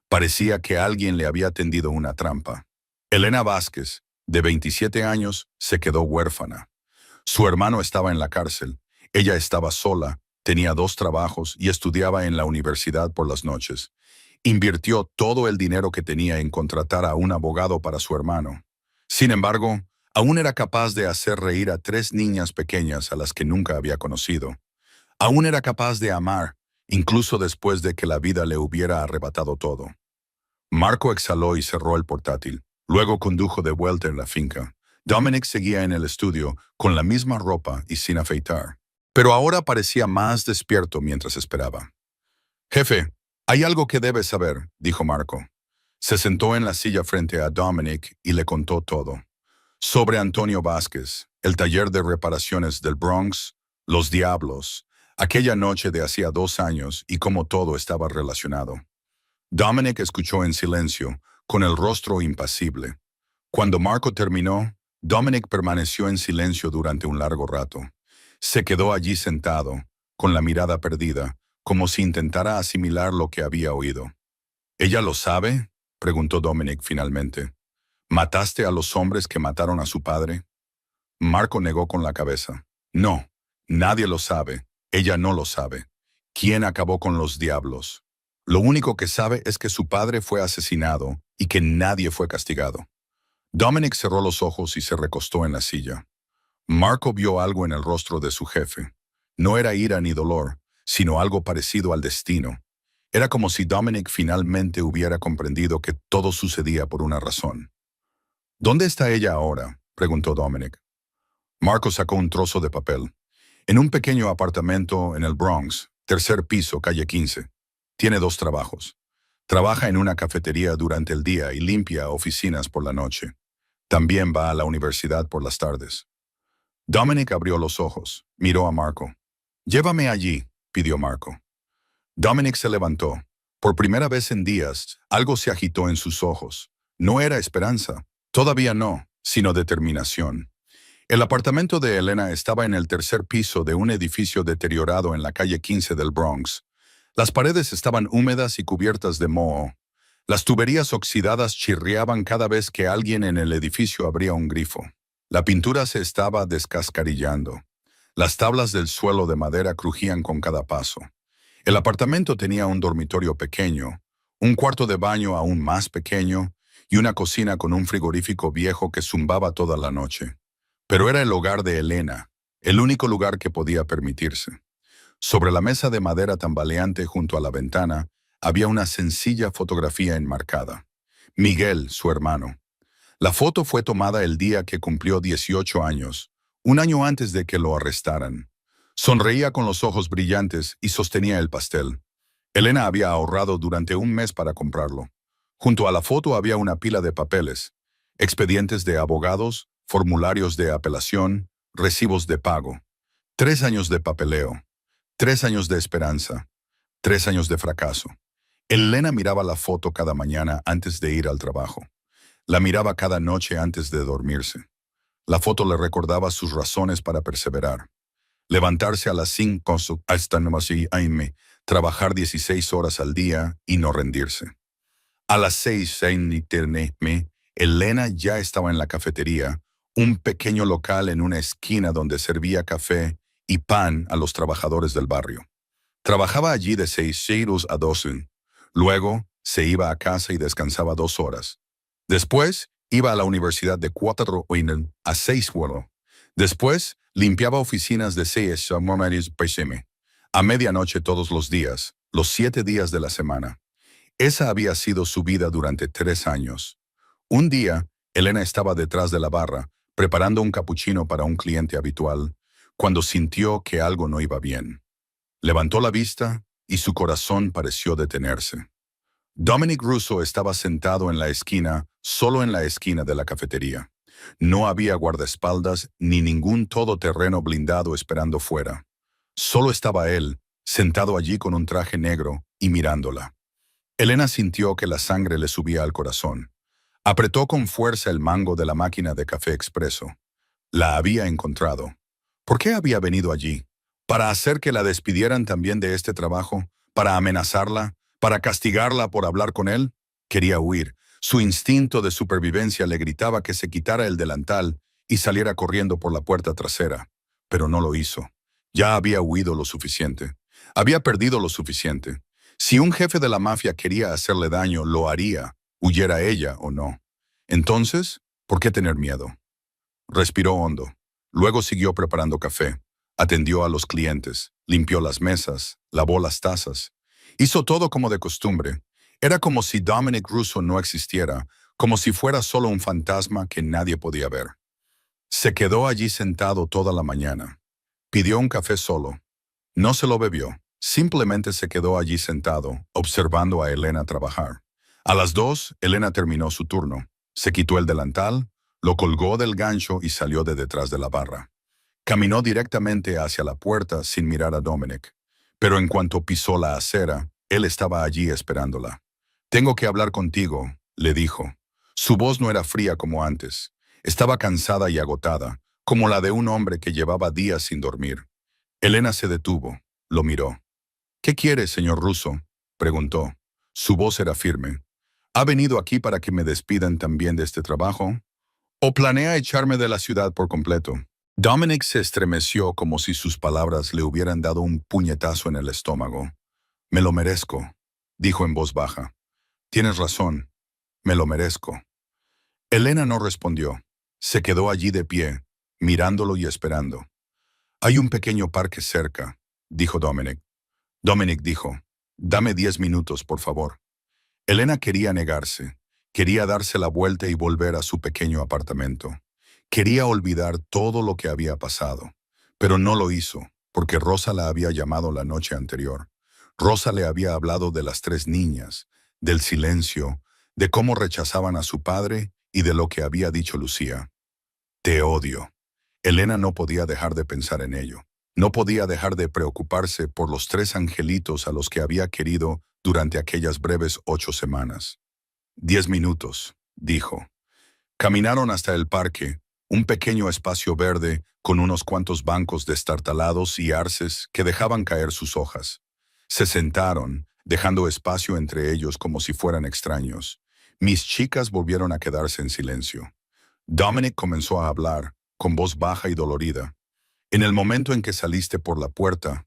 Parecía que alguien le había tendido una trampa. Elena Vázquez, de 27 años, se quedó huérfana. Su hermano estaba en la cárcel. Ella estaba sola, tenía 2 trabajos y estudiaba en la universidad por las noches. Invirtió todo el dinero que tenía en contratar a un abogado para su hermano. Sin embargo, aún era capaz de hacer reír a 3 niñas pequeñas a las que nunca había conocido. Aún era capaz de amar, incluso después de que la vida le hubiera arrebatado todo. Marco exhaló y cerró el portátil. Luego condujo de vuelta en la finca. Dominic seguía en el estudio, con la misma ropa y sin afeitar. Pero ahora parecía más despierto mientras esperaba. «Jefe, hay algo que debes saber», dijo Marco. Se sentó en la silla frente a Dominic y le contó todo. Sobre Antonio Vázquez, el taller de reparaciones del Bronx, los Diablos, aquella noche de hacía 2 años y cómo todo estaba relacionado. Dominic escuchó en silencio, con el rostro impasible. Cuando Marco terminó, Dominic permaneció en silencio durante un largo rato. Se quedó allí sentado, con la mirada perdida, como si intentara asimilar lo que había oído. «¿Ella lo sabe?», preguntó Dominic finalmente. «¿Mataste a los hombres que mataron a su padre?». Marco negó con la cabeza. No, nadie lo sabe. Ella no lo sabe. ¿Quién acabó con los diablos? Lo único que sabe es que su padre fue asesinado y que nadie fue castigado. Dominic cerró los ojos y se recostó en la silla. Marco vio algo en el rostro de su jefe. No era ira ni dolor, sino algo parecido al destino. Era como si Dominic finalmente hubiera comprendido que todo sucedía por una razón. ¿Dónde está ella ahora?, preguntó Dominic. Marco sacó un trozo de papel. En un pequeño apartamento en el Bronx, tercer piso, calle 15. Tiene 2 trabajos. Trabaja en una cafetería durante el día y limpia oficinas por la noche. También va a la universidad por las tardes. Dominic abrió los ojos, miró a Marco. «Llévame allí», pidió Marco. Dominic se levantó. Por primera vez en días, algo se agitó en sus ojos. No era esperanza, todavía no, sino determinación. El apartamento de Elena estaba en el tercer piso de un edificio deteriorado en la calle 15 del Bronx. Las paredes estaban húmedas y cubiertas de moho. Las tuberías oxidadas chirriaban cada vez que alguien en el edificio abría un grifo. La pintura se estaba descascarillando. Las tablas del suelo de madera crujían con cada paso. El apartamento tenía un dormitorio pequeño, un cuarto de baño aún más pequeño y una cocina con un frigorífico viejo que zumbaba toda la noche. Pero era el hogar de Elena, el único lugar que podía permitirse. Sobre la mesa de madera tambaleante junto a la ventana había una sencilla fotografía enmarcada. Miguel, su hermano. La foto fue tomada el día que cumplió 18 años, un año antes de que lo arrestaran. Sonreía con los ojos brillantes y sostenía el pastel. Elena había ahorrado durante un mes para comprarlo. Junto a la foto había una pila de papeles, expedientes de abogados, formularios de apelación, recibos de pago. 3 años de papeleo, 3 años de esperanza, 3 años de fracaso. Elena miraba la foto cada mañana antes de ir al trabajo. La miraba cada noche antes de dormirse. La foto le recordaba sus razones para perseverar. Levantarse a las 5 hasta a.m., trabajar 16 horas al día y no rendirse. A las 6 a.m., Elena ya estaba en la cafetería, un pequeño local en una esquina donde servía café y pan a los trabajadores del barrio. Trabajaba allí de 6 a 12. Luego se iba a casa y descansaba 2 horas. Después iba a la universidad de 4 a 6. Después limpiaba oficinas de 6 a p.m. A medianoche todos los días, los 7 días de la semana. Esa había sido su vida durante 3 años. Un día, Elena estaba detrás de la barra, preparando un capuchino para un cliente habitual, cuando sintió que algo no iba bien. Levantó la vista y su corazón pareció detenerse. Dominic Russo estaba sentado en la esquina, solo en la esquina de la cafetería. No había guardaespaldas ni ningún todoterreno blindado esperando fuera. Solo estaba él, sentado allí con un traje negro y mirándola. Elena sintió que la sangre le subía al corazón. Apretó con fuerza el mango de la máquina de café expreso. La había encontrado. ¿Por qué había venido allí? ¿Para hacer que la despidieran también de este trabajo? ¿Para amenazarla? ¿Para castigarla por hablar con él? Quería huir. Su instinto de supervivencia le gritaba que se quitara el delantal y saliera corriendo por la puerta trasera. Pero no lo hizo. Ya había huido lo suficiente. Había perdido lo suficiente. Si un jefe de la mafia quería hacerle daño, lo haría, huyera ella o no. Entonces, ¿por qué tener miedo? Respiró hondo. Luego siguió preparando café. Atendió a los clientes, limpió las mesas, lavó las tazas. Hizo todo como de costumbre. Era como si Dominic Russo no existiera, como si fuera solo un fantasma que nadie podía ver. Se quedó allí sentado toda la mañana. Pidió un café solo. No se lo bebió. Simplemente se quedó allí sentado, observando a Elena trabajar. A las 2, Elena terminó su turno. Se quitó el delantal, lo colgó del gancho y salió de detrás de la barra. Caminó directamente hacia la puerta sin mirar a Dominic. Pero en cuanto pisó la acera, él estaba allí esperándola. «Tengo que hablar contigo», le dijo. Su voz no era fría como antes. Estaba cansada y agotada, como la de un hombre que llevaba días sin dormir. Elena se detuvo, lo miró. «¿Qué quiere, señor Russo?», preguntó. Su voz era firme. «¿Ha venido aquí para que me despidan también de este trabajo? ¿O planea echarme de la ciudad por completo? Dominic se estremeció como si sus palabras le hubieran dado un puñetazo en el estómago. Me lo merezco, dijo en voz baja. Tienes razón, me lo merezco. Elena no respondió. Se quedó allí de pie, mirándolo y esperando. Hay un pequeño parque cerca, dijo Dominic. Dominic dijo, dame 10 minutos, por favor. Elena quería negarse, quería darse la vuelta y volver a su pequeño apartamento. Quería olvidar todo lo que había pasado, pero no lo hizo, porque Rosa la había llamado la noche anterior. Rosa le había hablado de las 3 niñas, del silencio, de cómo rechazaban a su padre y de lo que había dicho Lucía. Te odio. Elena no podía dejar de pensar en ello. No podía dejar de preocuparse por los 3 angelitos a los que había querido durante aquellas breves 8 semanas. 10 minutos, dijo. Caminaron hasta el parque, un pequeño espacio verde con unos cuantos bancos destartalados y arces que dejaban caer sus hojas. Se sentaron, dejando espacio entre ellos como si fueran extraños. Mis chicas volvieron a quedarse en silencio. Dominic comenzó a hablar, con voz baja y dolorida. En el momento en que saliste por la puerta,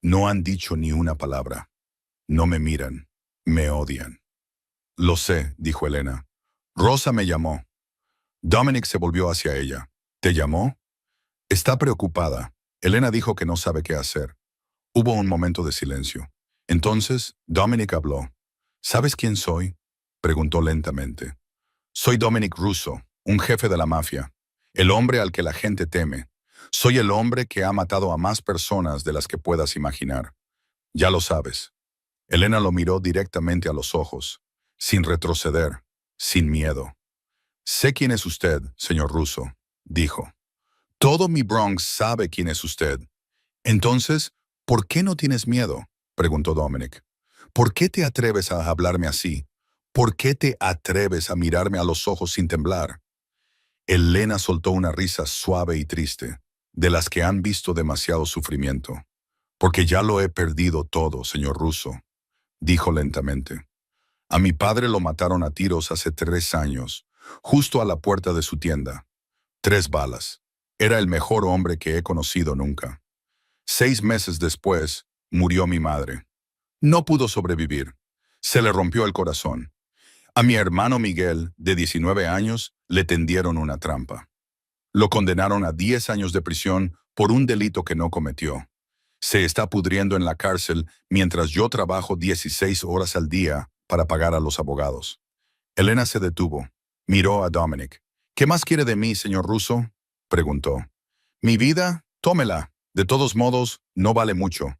no han dicho ni una palabra. No me miran, me odian. Lo sé, dijo Elena. Rosa me llamó. Dominic se volvió hacia ella. ¿Te llamó? Está preocupada. Elena dijo que no sabe qué hacer. Hubo un momento de silencio. Entonces, Dominic habló. ¿Sabes quién soy? Preguntó lentamente. Soy Dominic Russo, un jefe de la mafia. El hombre al que la gente teme. Soy el hombre que ha matado a más personas de las que puedas imaginar. Ya lo sabes. Elena lo miró directamente a los ojos, sin retroceder, sin miedo. Sé quién es usted, señor Russo, dijo. Todo mi Bronx sabe quién es usted. Entonces, ¿por qué no tienes miedo? Preguntó Dominic. ¿Por qué te atreves a hablarme así? ¿Por qué te atreves a mirarme a los ojos sin temblar? Elena soltó una risa suave y triste, de las que han visto demasiado sufrimiento. Porque ya lo he perdido todo, señor Russo, dijo lentamente. A mi padre lo mataron a tiros hace 3 años, justo a la puerta de su tienda. 3 balas. Era el mejor hombre que he conocido nunca. 6 meses después, murió mi madre. No pudo sobrevivir. Se le rompió el corazón. A mi hermano Miguel, de 19 años, le tendieron una trampa. Lo condenaron a 10 años de prisión por un delito que no cometió. Se está pudriendo en la cárcel mientras yo trabajo 16 horas al día para pagar a los abogados. Elena se detuvo. Miró a Dominic. ¿Qué más quiere de mí, señor Russo? Preguntó. Mi vida, tómela. De todos modos, no vale mucho.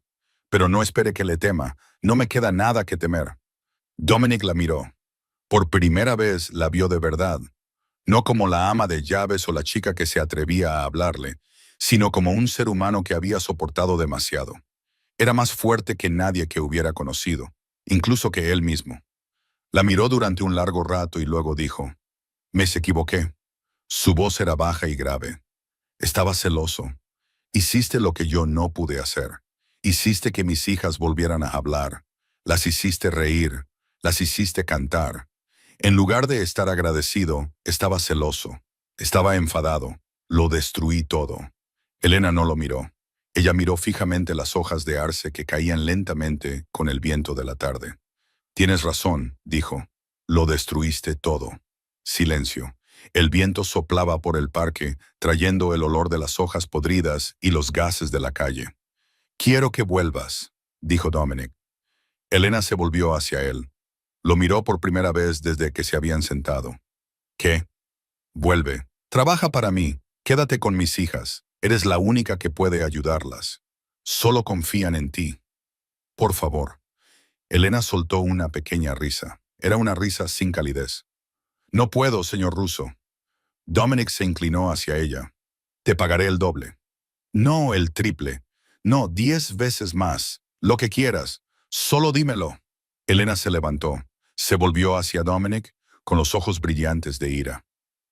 Pero no espere que le tema. No me queda nada que temer. Dominic la miró. Por primera vez la vio de verdad. No como la ama de llaves o la chica que se atrevía a hablarle, sino como un ser humano que había soportado demasiado. Era más fuerte que nadie que hubiera conocido, incluso que él mismo. La miró durante un largo rato y luego dijo, me equivoqué. Su voz era baja y grave. Estaba celoso. Hiciste lo que yo no pude hacer. Hiciste que mis hijas volvieran a hablar. Las hiciste reír. Las hiciste cantar. En lugar de estar agradecido, estaba celoso. Estaba enfadado. Lo destruí todo. Elena no lo miró. Ella miró fijamente las hojas de arce que caían lentamente con el viento de la tarde. Tienes razón, dijo. Lo destruiste todo. Silencio. El viento soplaba por el parque, trayendo el olor de las hojas podridas y los gases de la calle. Quiero que vuelvas, dijo Dominic. Elena se volvió hacia él. Lo miró por primera vez desde que se habían sentado. ¿Qué? Vuelve. Trabaja para mí. Quédate con mis hijas. Eres la única que puede ayudarlas. Solo confían en ti. Por favor. Elena soltó una pequeña risa. Era una risa sin calidez. No puedo, señor Russo. Dominic se inclinó hacia ella. Te pagaré el doble. No el triple. No, 10 veces más. Lo que quieras. Solo dímelo. Elena se levantó. Se volvió hacia Dominic con los ojos brillantes de ira.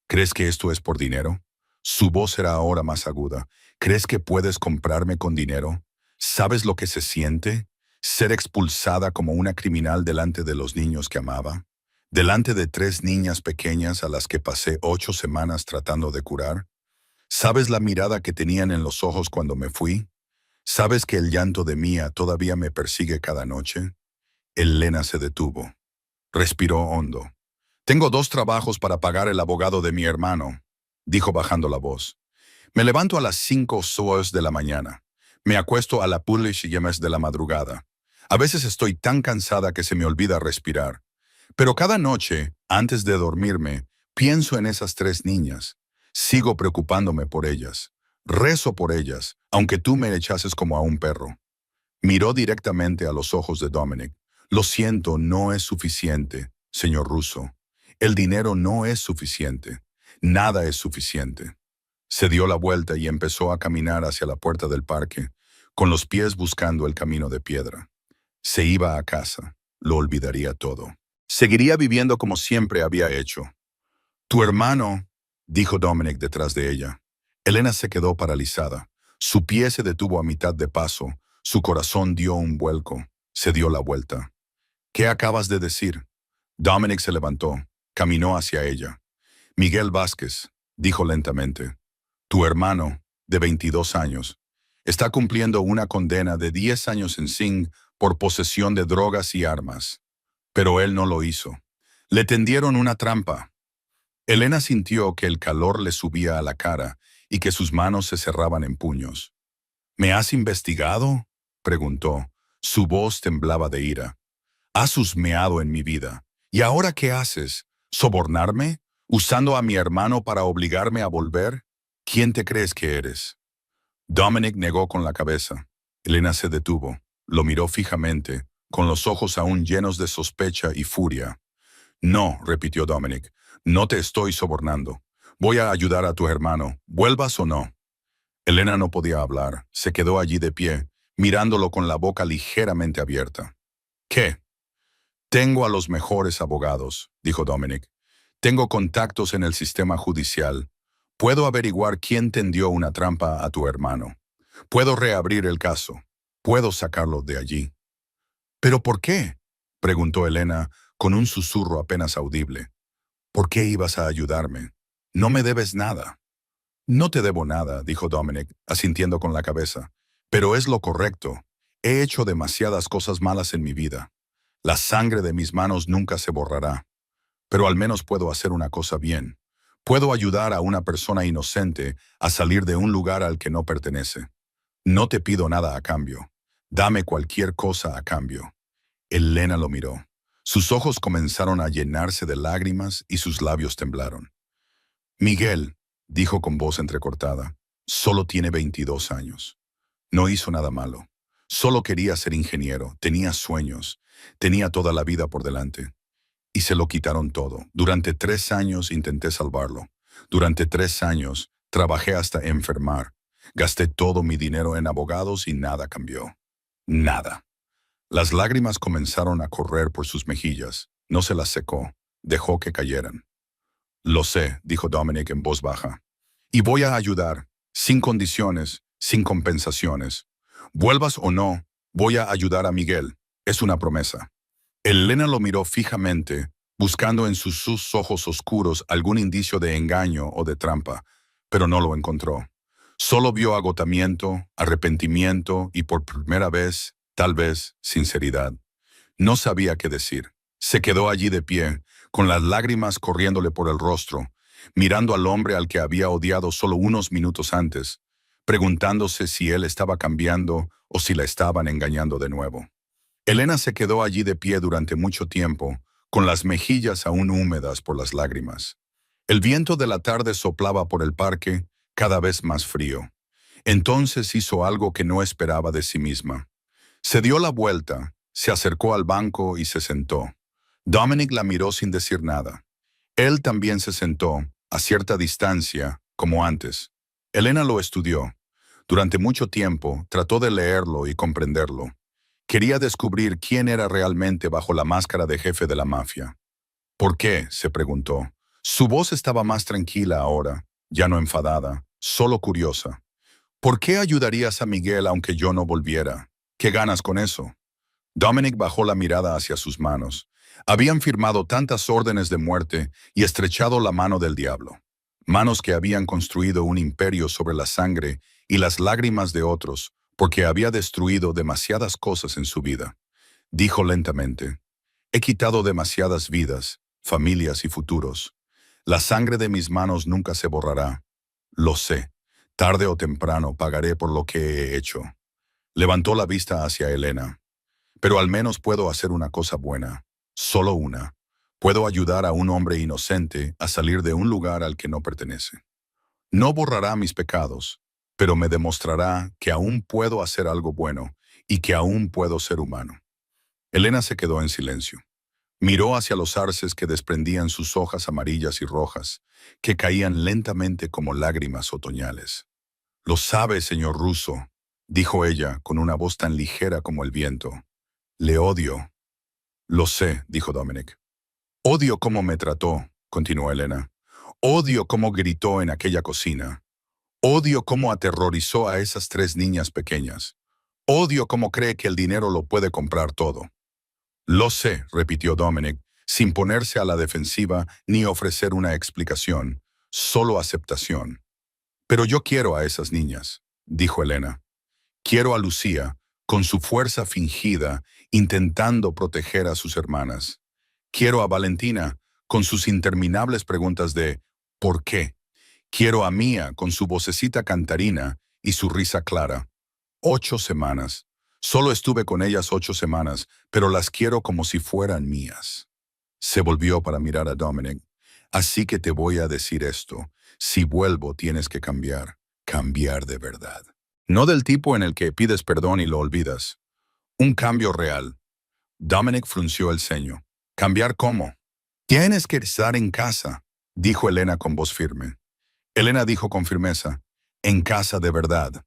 ¿Crees que esto es por dinero? Su voz era ahora más aguda. ¿Crees que puedes comprarme con dinero? ¿Sabes lo que se siente? ¿Ser expulsada como una criminal delante de los niños que amaba? delante de 3 niñas pequeñas a las que pasé 8 semanas tratando de curar. ¿Sabes la mirada que tenían en los ojos cuando me fui? ¿Sabes que el llanto de Mía todavía me persigue cada noche? Elena se detuvo. Respiró hondo. Tengo 2 trabajos para pagar el abogado de mi hermano, dijo bajando la voz. Me levanto a las 5 de la mañana. Me acuesto a la Polish de la madrugada. A veces estoy tan cansada que se me olvida respirar. Pero cada noche, antes de dormirme, pienso en esas 3 niñas. Sigo preocupándome por ellas. Rezo por ellas, aunque tú me echases como a un perro. Miró directamente a los ojos de Dominic. Lo siento, no es suficiente, señor Russo. El dinero no es suficiente. Nada es suficiente. Se dio la vuelta y empezó a caminar hacia la puerta del parque, con los pies buscando el camino de piedra. Se iba a casa. Lo olvidaría todo. Seguiría viviendo como siempre había hecho. Tu hermano, dijo Dominic detrás de ella. Elena se quedó paralizada. Su pie se detuvo a mitad de paso. Su corazón dio un vuelco. Se dio la vuelta. ¿Qué acabas de decir? Dominic se levantó. Caminó hacia ella. Miguel Vázquez, dijo lentamente. Tu hermano, de 22 años, está cumpliendo una condena de 10 años en Sing por posesión de drogas y armas. Pero él no lo hizo. Le tendieron una trampa. Elena sintió que el calor le subía a la cara y que sus manos se cerraban en puños. ¿Me has investigado?, preguntó. Su voz temblaba de ira. Has husmeado en mi vida. ¿Y ahora qué haces? ¿Sobornarme? ¿Usando a mi hermano para obligarme a volver? ¿Quién te crees que eres? Dominic negó con la cabeza. Elena se detuvo. Lo miró fijamente, con los ojos aún llenos de sospecha y furia. No, repitió Dominic, no te estoy sobornando. Voy a ayudar a tu hermano, vuelvas o no. Elena no podía hablar. Se quedó allí de pie, mirándolo con la boca ligeramente abierta. ¿Qué? Tengo a los mejores abogados, dijo Dominic. Tengo contactos en el sistema judicial. Puedo averiguar quién tendió una trampa a tu hermano. Puedo reabrir el caso. Puedo sacarlo de allí. ¿Pero por qué?, preguntó Elena con un susurro apenas audible. ¿Por qué ibas a ayudarme? No me debes nada. No te debo nada, dijo Dominic, asintiendo con la cabeza. Pero es lo correcto. He hecho demasiadas cosas malas en mi vida. La sangre de mis manos nunca se borrará. Pero al menos puedo hacer una cosa bien. Puedo ayudar a una persona inocente a salir de un lugar al que no pertenece. No te pido nada a cambio. Dame cualquier cosa a cambio. Elena lo miró. Sus ojos comenzaron a llenarse de lágrimas y sus labios temblaron. Miguel, dijo con voz entrecortada, solo tiene 22 años. No hizo nada malo. Solo quería ser ingeniero, tenía sueños, tenía toda la vida por delante. Y se lo quitaron todo. Durante 3 años intenté salvarlo. Durante 3 años trabajé hasta enfermar. Gasté todo mi dinero en abogados y nada cambió. Nada. Las lágrimas comenzaron a correr por sus mejillas. No se las secó. Dejó que cayeran. Lo sé, dijo Dominic en voz baja. Y voy a ayudar, sin condiciones, sin compensaciones. Vuelvas o no, voy a ayudar a Miguel. Es una promesa. Elena lo miró fijamente, buscando en sus ojos oscuros algún indicio de engaño o de trampa, pero no lo encontró. Solo vio agotamiento, arrepentimiento y por primera vez, tal vez, sinceridad. No sabía qué decir. Se quedó allí de pie, con las lágrimas corriéndole por el rostro, mirando al hombre al que había odiado solo unos minutos antes, preguntándose si él estaba cambiando o si la estaban engañando de nuevo. Elena se quedó allí de pie durante mucho tiempo, con las mejillas aún húmedas por las lágrimas. El viento de la tarde soplaba por el parque, cada vez más frío. Entonces hizo algo que no esperaba de sí misma. Se dio la vuelta, se acercó al banco y se sentó. Dominic la miró sin decir nada. Él también se sentó, a cierta distancia, como antes. Elena lo estudió. Durante mucho tiempo trató de leerlo y comprenderlo. Quería descubrir quién era realmente bajo la máscara de jefe de la mafia. ¿Por qué?, se preguntó. Su voz estaba más tranquila ahora, ya no enfadada, solo curiosa. ¿Por qué ayudarías a Miguel aunque yo no volviera? ¿Qué ganas con eso? Dominic bajó la mirada hacia sus manos. Habían firmado tantas órdenes de muerte y estrechado la mano del diablo. Manos que habían construido un imperio sobre la sangre y las lágrimas de otros, porque había destruido demasiadas cosas en su vida. Dijo lentamente, he quitado demasiadas vidas, familias y futuros. La sangre de mis manos nunca se borrará. Lo sé. Tarde o temprano pagaré por lo que he hecho. Levantó la vista hacia Elena. Pero al menos puedo hacer una cosa buena. Solo una. Puedo ayudar a un hombre inocente a salir de un lugar al que no pertenece. No borrará mis pecados, pero me demostrará que aún puedo hacer algo bueno y que aún puedo ser humano. Elena se quedó en silencio. Miró hacia los arces que desprendían sus hojas amarillas y rojas, que caían lentamente como lágrimas otoñales. Lo sabe, señor Russo, dijo ella con una voz tan ligera como el viento. Le odio. Lo sé, dijo Dominic. Odio cómo me trató, continuó Elena. Odio cómo gritó en aquella cocina. Odio cómo aterrorizó a esas 3 niñas pequeñas. Odio cómo cree que el dinero lo puede comprar todo. Lo sé, repitió Dominic, sin ponerse a la defensiva ni ofrecer una explicación, solo aceptación. Pero yo quiero a esas niñas, dijo Elena. Quiero a Lucía, con su fuerza fingida, intentando proteger a sus hermanas. Quiero a Valentina, con sus interminables preguntas de ¿por qué? Quiero a Mía, con su vocecita cantarina y su risa clara. 8 semanas. Solo estuve con ellas 8 semanas, pero las quiero como si fueran mías. Se volvió para mirar a Dominic. Así que te voy a decir esto. Si vuelvo, tienes que cambiar. Cambiar de verdad. No del tipo en el que pides perdón y lo olvidas. Un cambio real. Dominic frunció el ceño. ¿Cambiar cómo? Tienes que estar en casa, dijo Elena con voz firme. Elena dijo con firmeza, en casa de verdad.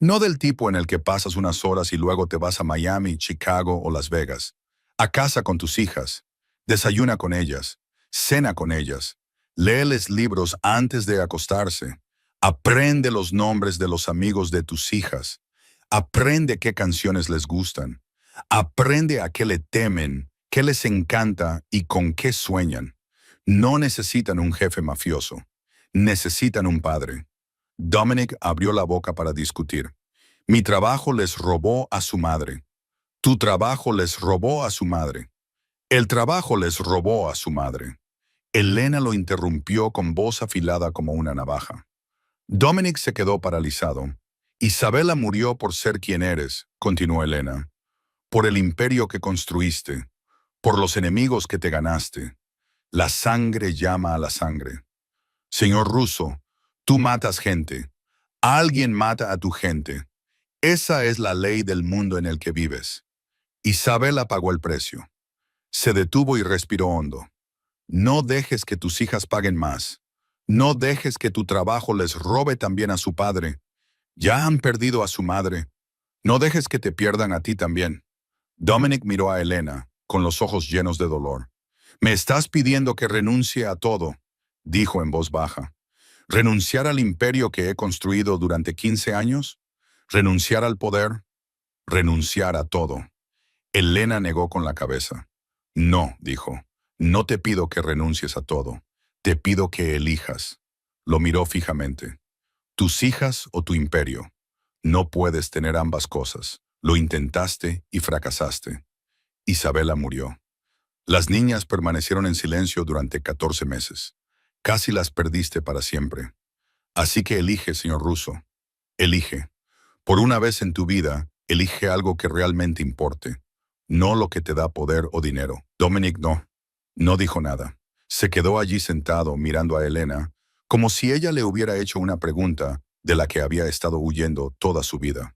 No del tipo en el que pasas unas horas y luego te vas a Miami, Chicago o Las Vegas. A casa con tus hijas. Desayuna con ellas. Cena con ellas. Léeles libros antes de acostarse. Aprende los nombres de los amigos de tus hijas. Aprende qué canciones les gustan. Aprende a qué le temen, qué les encanta y con qué sueñan. No necesitan un jefe mafioso. Necesitan un padre. Dominic abrió la boca para discutir. Mi trabajo les robó a su madre. Tu trabajo les robó a su madre. El trabajo les robó a su madre. Elena lo interrumpió con voz afilada como una navaja. Dominic se quedó paralizado. Isabela murió por ser quien eres, continuó Elena. Por el imperio que construiste. Por los enemigos que te ganaste. La sangre llama a la sangre. Señor Russo, tú matas gente. Alguien mata a tu gente. Esa es la ley del mundo en el que vives. Isabela pagó el precio. Se detuvo y respiró hondo. No dejes que tus hijas paguen más. No dejes que tu trabajo les robe también a su padre. Ya han perdido a su madre. No dejes que te pierdan a ti también. Dominic miró a Elena, con los ojos llenos de dolor. Me estás pidiendo que renuncie a todo, dijo en voz baja. ¿Renunciar al imperio que he construido durante 15 años? ¿Renunciar al poder? Renunciar a todo. Elena negó con la cabeza. No, dijo. No te pido que renuncies a todo. Te pido que elijas. Lo miró fijamente. Tus hijas o tu imperio. No puedes tener ambas cosas. Lo intentaste y fracasaste. Isabela murió. Las niñas permanecieron en silencio durante 14 meses. Casi las perdiste para siempre. Así que elige, señor Russo. Elige. Por una vez en tu vida, elige algo que realmente importe. No lo que te da poder o dinero. Dominic no. No dijo nada. Se quedó allí sentado mirando a Elena, como si ella le hubiera hecho una pregunta de la que había estado huyendo toda su vida.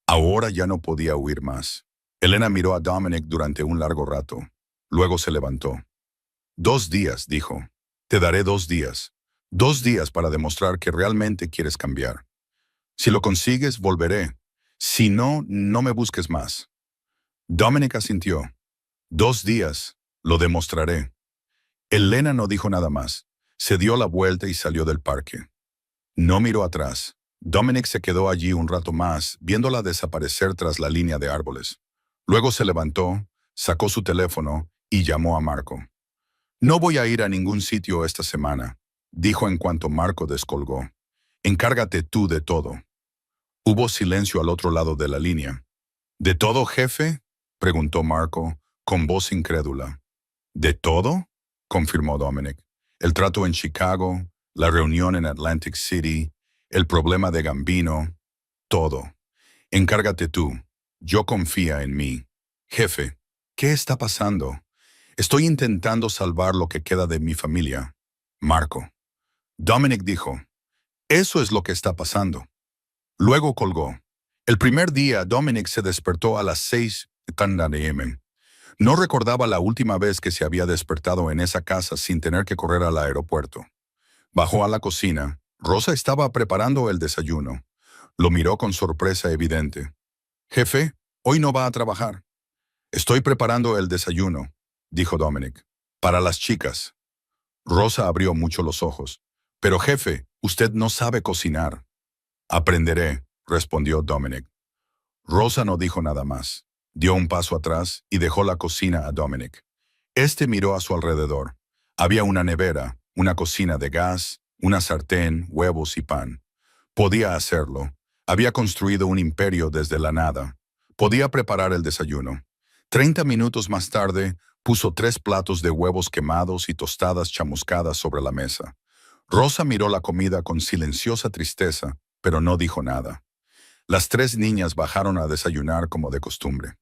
Ahora ya no podía huir más. Elena miró a Dominic durante un largo rato. Luego se levantó. 2 días, dijo. Te daré 2 días. 2 días para demostrar que realmente quieres cambiar. Si lo consigues, volveré. Si no, no me busques más. Dominic asintió. 2 días, lo demostraré. Elena no dijo nada más. Se dio la vuelta y salió del parque. No miró atrás. Dominic se quedó allí un rato más, viéndola desaparecer tras la línea de árboles. Luego se levantó, sacó su teléfono y llamó a Marco. No voy a ir a ningún sitio esta semana, dijo en cuanto Marco descolgó. Encárgate tú de todo. Hubo silencio al otro lado de la línea. ¿De todo, jefe?, preguntó Marco, con voz incrédula. ¿De todo?, confirmó Dominic. El trato en Chicago, la reunión en Atlantic City, el problema de Gambino, todo. Encárgate tú. Yo confía en mí. Jefe, ¿qué está pasando? Estoy intentando salvar lo que queda de mi familia. Marco. Dominic dijo, eso es lo que está pasando. Luego colgó. El primer día, Dominic se despertó a las 6:30 a.m. No recordaba la última vez que se había despertado en esa casa sin tener que correr al aeropuerto. Bajó a la cocina. Rosa estaba preparando el desayuno. Lo miró con sorpresa evidente. Jefe, hoy no va a trabajar. Estoy preparando el desayuno, dijo Dominic. Para las chicas. Rosa abrió mucho los ojos. Pero jefe, usted no sabe cocinar. Aprenderé, respondió Dominic. Rosa no dijo nada más. Dio un paso atrás y dejó la cocina a Dominic. Este miró a su alrededor. Había una nevera, una cocina de gas, una sartén, huevos y pan. Podía hacerlo. Había construido un imperio desde la nada. Podía preparar el desayuno. 30 minutos más tarde, puso 3 platos de huevos quemados y tostadas chamuscadas sobre la mesa. Rosa miró la comida con silenciosa tristeza, pero no dijo nada. Las 3 niñas bajaron a desayunar como de costumbre.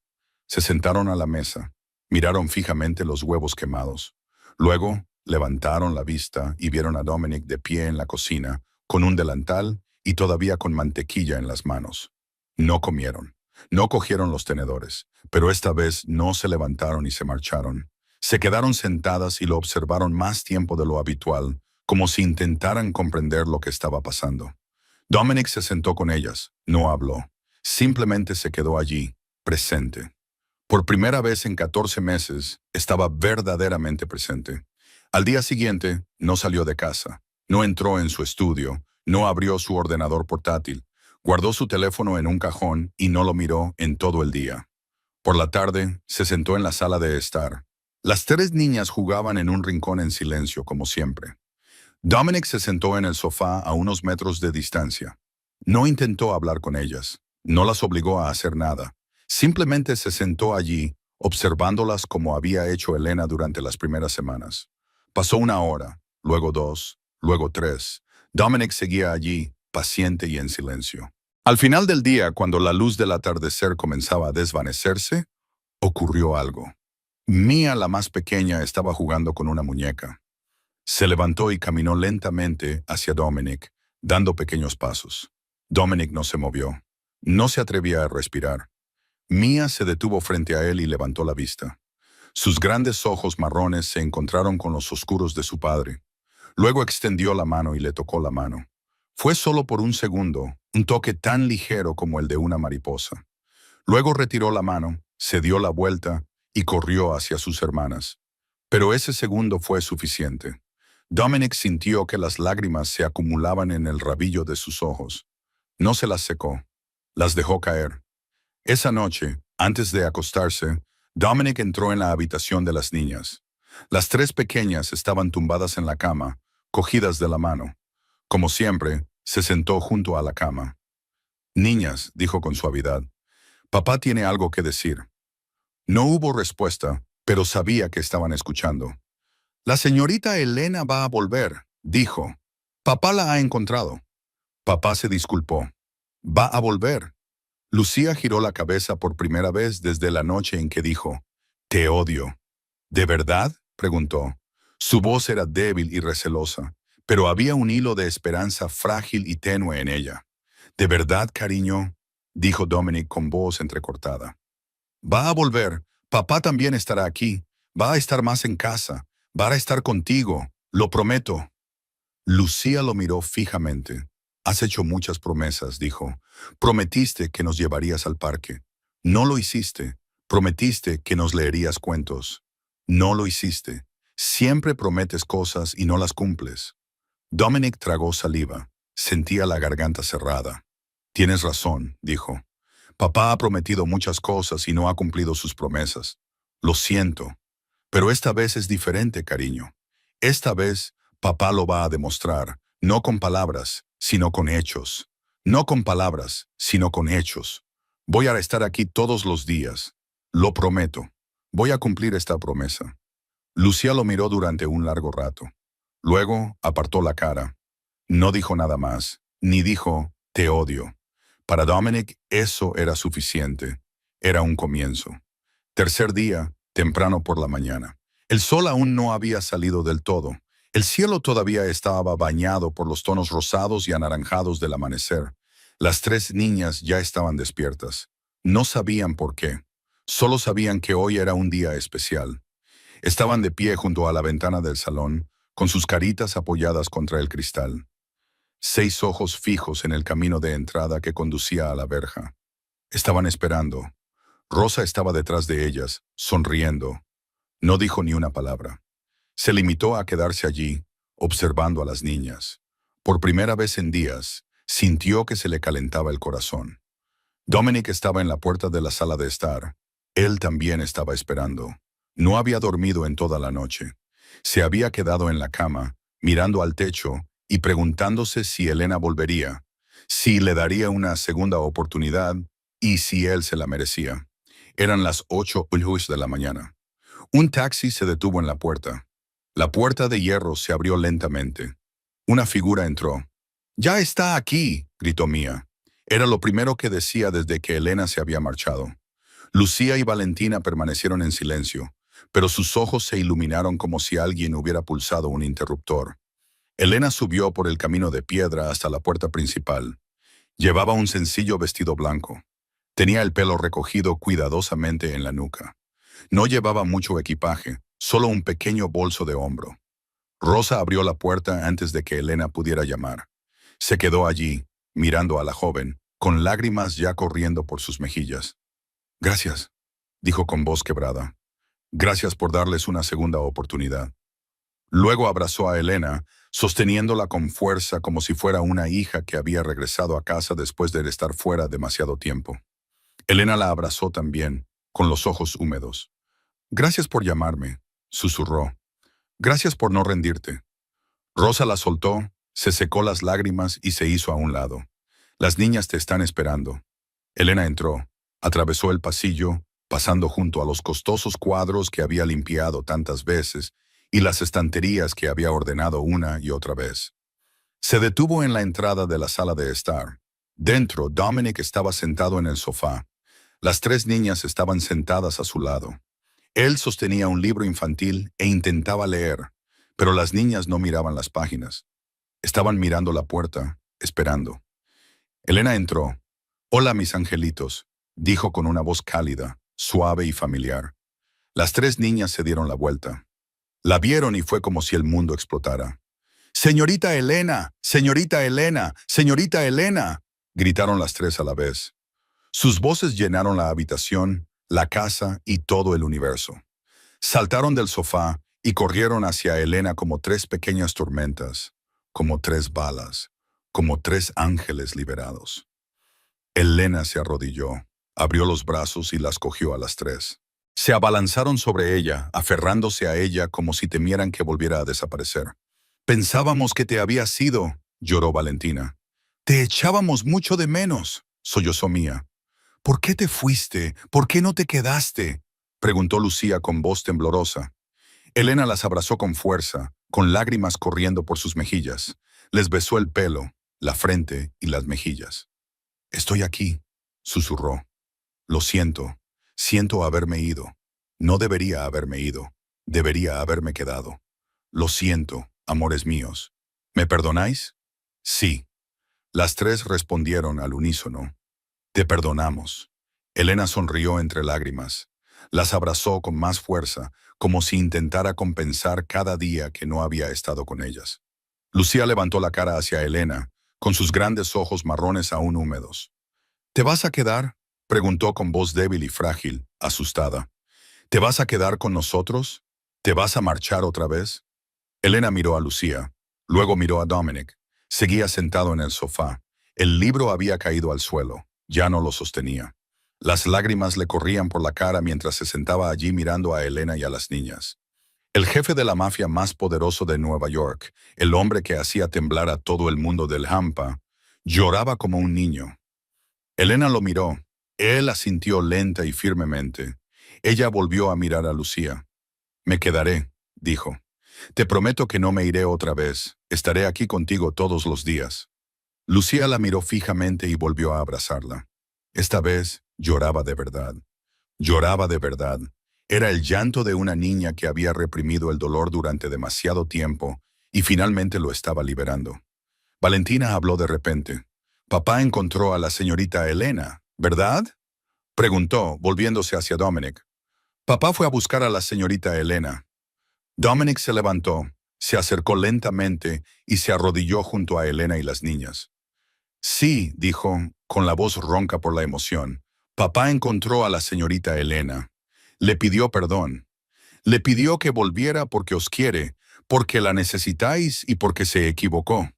Se sentaron a la mesa, miraron fijamente los huevos quemados. Luego, levantaron la vista y vieron a Dominic de pie en la cocina, con un delantal y todavía con mantequilla en las manos. No comieron. No cogieron los tenedores, pero esta vez no se levantaron y se marcharon. Se quedaron sentadas y lo observaron más tiempo de lo habitual, como si intentaran comprender lo que estaba pasando. Dominic se sentó con ellas, no habló. Simplemente se quedó allí, presente. Por primera vez en 14 meses, estaba verdaderamente presente. Al día siguiente, no salió de casa, no entró en su estudio, no abrió su ordenador portátil, guardó su teléfono en un cajón y no lo miró en todo el día. Por la tarde, se sentó en la sala de estar. Las 3 niñas jugaban en un rincón en silencio, como siempre. Dominic se sentó en el sofá a unos metros de distancia. No intentó hablar con ellas, no las obligó a hacer nada. Simplemente se sentó allí, observándolas como había hecho Elena durante las primeras semanas. Pasó 1 hora, luego 2, luego 3. Dominic seguía allí, paciente y en silencio. Al final del día, cuando la luz del atardecer comenzaba a desvanecerse, ocurrió algo. Mia, la más pequeña, estaba jugando con una muñeca. Se levantó y caminó lentamente hacia Dominic, dando pequeños pasos. Dominic no se movió. No se atrevía a respirar. Mia se detuvo frente a él y levantó la vista. Sus grandes ojos marrones se encontraron con los oscuros de su padre. Luego extendió la mano y le tocó la mano. Fue solo por un segundo, un toque tan ligero como el de una mariposa. Luego retiró la mano, se dio la vuelta y corrió hacia sus hermanas. Pero ese segundo fue suficiente. Dominic sintió que las lágrimas se acumulaban en el rabillo de sus ojos. No se las secó, las dejó caer. Esa noche, antes de acostarse, Dominic entró en la habitación de las niñas. Las 3 pequeñas estaban tumbadas en la cama, cogidas de la mano. Como siempre, se sentó junto a la cama. Niñas, dijo con suavidad, papá tiene algo que decir. No hubo respuesta, pero sabía que estaban escuchando. La señorita Elena va a volver, dijo. Papá la ha encontrado. Papá se disculpó. Va a volver. Lucía giró la cabeza por primera vez desde la noche en que dijo, «Te odio». «¿De verdad?», preguntó. Su voz era débil y recelosa, pero había un hilo de esperanza frágil y tenue en ella. «¿De verdad, cariño?», dijo Dominic con voz entrecortada. «Va a volver. Papá también estará aquí. Va a estar más en casa. Va a estar contigo. Lo prometo». Lucía lo miró fijamente. «Has hecho muchas promesas», dijo. «Prometiste que nos llevarías al parque. No lo hiciste. Prometiste que nos leerías cuentos. No lo hiciste. Siempre prometes cosas y no las cumples». Dominic tragó saliva. Sentía la garganta cerrada. «Tienes razón», dijo. «Papá ha prometido muchas cosas y no ha cumplido sus promesas. Lo siento. Pero esta vez es diferente, cariño. Esta vez, papá lo va a demostrar, no con palabras, sino con hechos. No con palabras, sino con hechos. Voy a estar aquí todos los días. Lo prometo. Voy a cumplir esta promesa. Lucía lo miró durante un largo rato. Luego apartó la cara. No dijo nada más, ni dijo, te odio. Para Dominic eso era suficiente. Era un comienzo. Tercer día, temprano por la mañana. El sol aún no había salido del todo. El cielo todavía estaba bañado por los tonos rosados y anaranjados del amanecer. Las tres niñas ya estaban despiertas. No sabían por qué. Solo sabían que hoy era un día especial. Estaban de pie junto a la ventana del salón, con sus caritas apoyadas contra el cristal. 6 ojos fijos en el camino de entrada que conducía a la verja. Estaban esperando. Rosa estaba detrás de ellas, sonriendo. No dijo ni una palabra. Se limitó a quedarse allí, observando a las niñas. Por primera vez en días, sintió que se le calentaba el corazón. Dominic estaba en la puerta de la sala de estar. Él también estaba esperando. No había dormido en toda la noche. Se había quedado en la cama, mirando al techo y preguntándose si Elena volvería, si le daría una segunda oportunidad y si él se la merecía. Eran las 8 de la mañana. Un taxi se detuvo en la puerta. La puerta de hierro se abrió lentamente. Una figura entró. «¡Ya está aquí!», gritó Mía. Era lo primero que decía desde que Elena se había marchado. Lucía y Valentina permanecieron en silencio, pero sus ojos se iluminaron como si alguien hubiera pulsado un interruptor. Elena subió por el camino de piedra hasta la puerta principal. Llevaba un sencillo vestido blanco. Tenía el pelo recogido cuidadosamente en la nuca. No llevaba mucho equipaje, solo un pequeño bolso de hombro. Rosa abrió la puerta antes de que Elena pudiera llamar. Se quedó allí, mirando a la joven, con lágrimas ya corriendo por sus mejillas. «Gracias», dijo con voz quebrada. «Gracias por darles una segunda oportunidad». Luego abrazó a Elena, sosteniéndola con fuerza como si fuera una hija que había regresado a casa después de estar fuera demasiado tiempo. Elena la abrazó también, con los ojos húmedos. «Gracias por llamarme», susurró. «Gracias por no rendirte». Rosa la soltó, se secó las lágrimas y se hizo a un lado. «Las niñas te están esperando». Elena entró, atravesó el pasillo, pasando junto a los costosos cuadros que había limpiado tantas veces y las estanterías que había ordenado una y otra vez. Se detuvo en la entrada de la sala de estar. Dentro, Dominic estaba sentado en el sofá. Las tres niñas estaban sentadas a su lado. Él sostenía un libro infantil e intentaba leer, pero las niñas no miraban las páginas. Estaban mirando la puerta, esperando. Elena entró. «Hola, mis angelitos», dijo con una voz cálida, suave y familiar. Las tres niñas se dieron la vuelta. La vieron y fue como si el mundo explotara. «¡Señorita Elena! ¡Señorita Elena! ¡Señorita Elena!», gritaron las tres a la vez. Sus voces llenaron la habitación, la casa y todo el universo. Saltaron del sofá y corrieron hacia Elena como tres pequeñas tormentas, como tres balas, como tres ángeles liberados. Elena se arrodilló, abrió los brazos y las cogió a las tres. Se abalanzaron sobre ella, aferrándose a ella como si temieran que volviera a desaparecer. «Pensábamos que te habías ido», lloró Valentina. «Te echábamos mucho de menos», sollozó Mía. «¿Por qué te fuiste? ¿Por qué no te quedaste?», preguntó Lucía con voz temblorosa. Elena las abrazó con fuerza, con lágrimas corriendo por sus mejillas. Les besó el pelo, la frente y las mejillas. «Estoy aquí», susurró. «Lo siento. Siento haberme ido. No debería haberme ido. Debería haberme quedado. Lo siento, amores míos. ¿Me perdonáis?» «Sí». Las tres respondieron al unísono. «Te perdonamos». Elena sonrió entre lágrimas. Las abrazó con más fuerza, como si intentara compensar cada día que no había estado con ellas. Lucía levantó la cara hacia Elena, con sus grandes ojos marrones aún húmedos. «¿Te vas a quedar?», preguntó con voz débil y frágil, asustada. «¿Te vas a quedar con nosotros? ¿Te vas a marchar otra vez?». Elena miró a Lucía, luego miró a Dominic. Seguía sentado en el sofá. El libro había caído al suelo. Ya no lo sostenía. Las lágrimas le corrían por la cara mientras se sentaba allí mirando a Elena y a las niñas. El jefe de la mafia más poderoso de Nueva York, el hombre que hacía temblar a todo el mundo del Hampa, lloraba como un niño. Elena lo miró. Él asintió lenta y firmemente. Ella volvió a mirar a Lucía. Me quedaré, dijo. Te prometo que no me iré otra vez. Estaré aquí contigo todos los días. Lucía la miró fijamente y volvió a abrazarla. Esta vez lloraba de verdad. Lloraba de verdad. Era el llanto de una niña que había reprimido el dolor durante demasiado tiempo y finalmente lo estaba liberando. Valentina habló de repente. Papá encontró a la señorita Elena, ¿verdad? Preguntó, volviéndose hacia Dominic. Papá fue a buscar a la señorita Elena. Dominic se levantó, se acercó lentamente y se arrodilló junto a Elena y las niñas. Sí, dijo, con la voz ronca por la emoción. Papá encontró a la señorita Elena. Le pidió perdón. Le pidió que volviera porque os quiere, porque la necesitáis y porque se equivocó.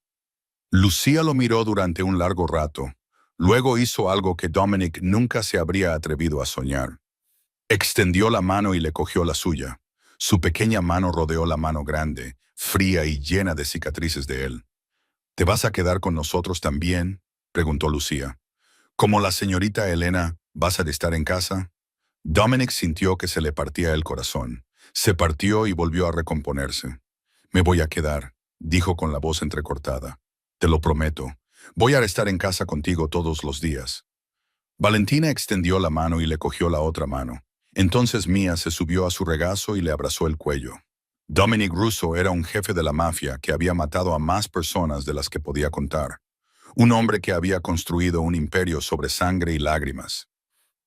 Lucía lo miró durante un largo rato. Luego hizo algo que Dominic nunca se habría atrevido a soñar. Extendió la mano y le cogió la suya. Su pequeña mano rodeó la mano grande, fría y llena de cicatrices de él. ¿Te vas a quedar con nosotros también?, preguntó Lucía. ¿Como la señorita Elena, vas a estar en casa? Dominic sintió que se le partía el corazón. Se partió y volvió a recomponerse. Me voy a quedar, dijo con la voz entrecortada. Te lo prometo. Voy a estar en casa contigo todos los días. Valentina extendió la mano y le cogió la otra mano. Entonces Mia se subió a su regazo y le abrazó el cuello. Dominic Russo era un jefe de la mafia que había matado a más personas de las que podía contar. Un hombre que había construido un imperio sobre sangre y lágrimas.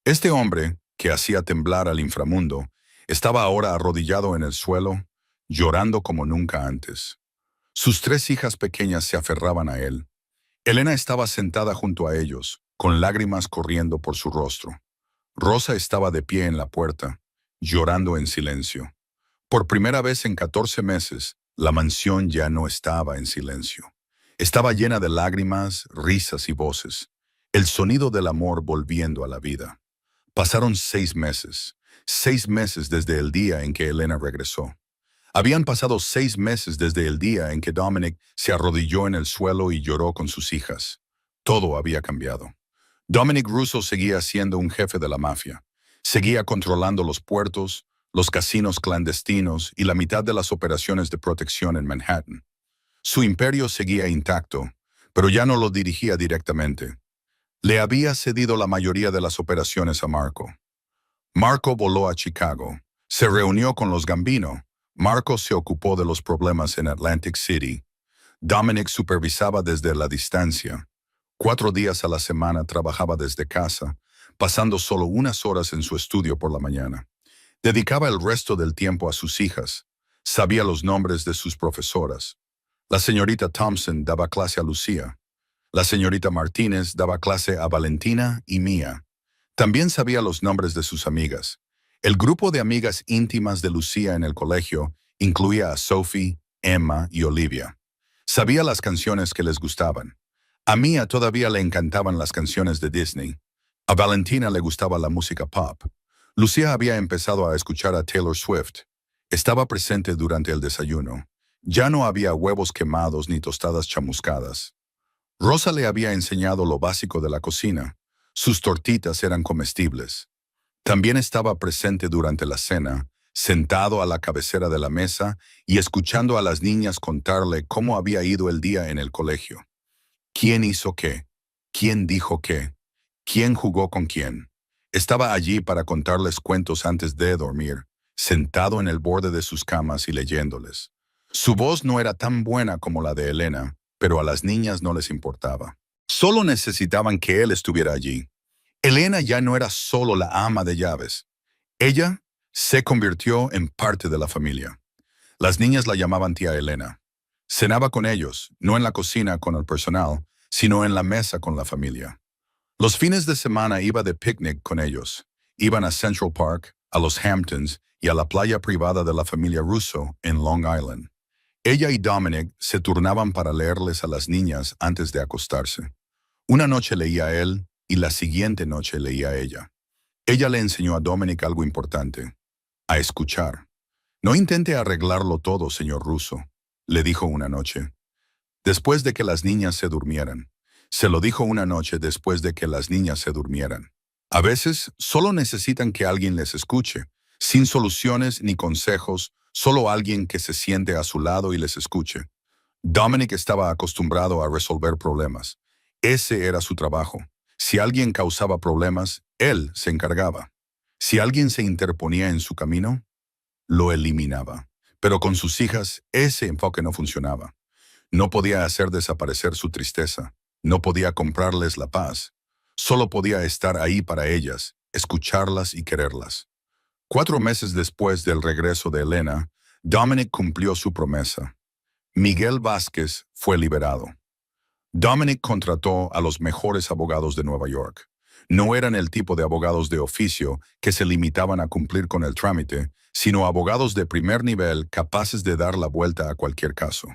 Este hombre, que hacía temblar al inframundo, estaba ahora arrodillado en el suelo, llorando como nunca antes. Sus 3 hijas pequeñas se aferraban a él. Elena estaba sentada junto a ellos, con lágrimas corriendo por su rostro. Rosa estaba de pie en la puerta, llorando en silencio. Por primera vez en 14 meses, la mansión ya no estaba en silencio. Estaba llena de lágrimas, risas y voces. El sonido del amor volviendo a la vida. Pasaron 6 meses. 6 meses desde el día en que Elena regresó. Habían pasado 6 meses desde el día en que Dominic se arrodilló en el suelo y lloró con sus hijas. Todo había cambiado. Dominic Russo seguía siendo un jefe de la mafia. Seguía controlando los puertos, los casinos clandestinos y la mitad de las operaciones de protección en Manhattan. Su imperio seguía intacto, pero ya no lo dirigía directamente. Le había cedido la mayoría de las operaciones a Marco. Marco voló a Chicago. Se reunió con los Gambino. Marco se ocupó de los problemas en Atlantic City. Dominic supervisaba desde la distancia. 4 días a la semana trabajaba desde casa, pasando solo unas horas en su estudio por la mañana. Dedicaba el resto del tiempo a sus hijas. Sabía los nombres de sus profesoras. La señorita Thompson daba clase a Lucía. La señorita Martínez daba clase a Valentina y Mia. También sabía los nombres de sus amigas. El grupo de amigas íntimas de Lucía en el colegio incluía a Sophie, Emma y Olivia. Sabía las canciones que les gustaban. A Mia todavía le encantaban las canciones de Disney. A Valentina le gustaba la música pop. Lucía había empezado a escuchar a Taylor Swift. Estaba presente durante el desayuno. Ya no había huevos quemados ni tostadas chamuscadas. Rosa le había enseñado lo básico de la cocina. Sus tortitas eran comestibles. También estaba presente durante la cena, sentado a la cabecera de la mesa y escuchando a las niñas contarle cómo había ido el día en el colegio. ¿Quién hizo qué? ¿Quién dijo qué? ¿Quién jugó con quién? Estaba allí para contarles cuentos antes de dormir, sentado en el borde de sus camas y leyéndoles. Su voz no era tan buena como la de Elena, pero a las niñas no les importaba. Solo necesitaban que él estuviera allí. Elena ya no era solo la ama de llaves. Ella se convirtió en parte de la familia. Las niñas la llamaban tía Elena. Cenaba con ellos, no en la cocina con el personal, sino en la mesa con la familia. Los fines de semana iba de picnic con ellos. Iban a Central Park, a los Hamptons y a la playa privada de la familia Russo en Long Island. Ella y Dominic se turnaban para leerles a las niñas antes de acostarse. Una noche leía él y la siguiente noche leía ella. Ella le enseñó a Dominic algo importante: a escuchar. No intente arreglarlo todo, señor Russo, le dijo una noche, después de que las niñas se durmieran. Se lo dijo una noche después de que las niñas se durmieran. A veces solo necesitan que alguien les escuche, sin soluciones ni consejos, solo alguien que se siente a su lado y les escuche. Dominic estaba acostumbrado a resolver problemas. Ese era su trabajo. Si alguien causaba problemas, él se encargaba. Si alguien se interponía en su camino, lo eliminaba. Pero con sus hijas, ese enfoque no funcionaba. No podía hacer desaparecer su tristeza. No podía comprarles la paz. Solo podía estar ahí para ellas, escucharlas y quererlas. 4 meses después del regreso de Elena, Dominic cumplió su promesa. Miguel Vázquez fue liberado. Dominic contrató a los mejores abogados de Nueva York. No eran el tipo de abogados de oficio que se limitaban a cumplir con el trámite, sino abogados de primer nivel capaces de dar la vuelta a cualquier caso.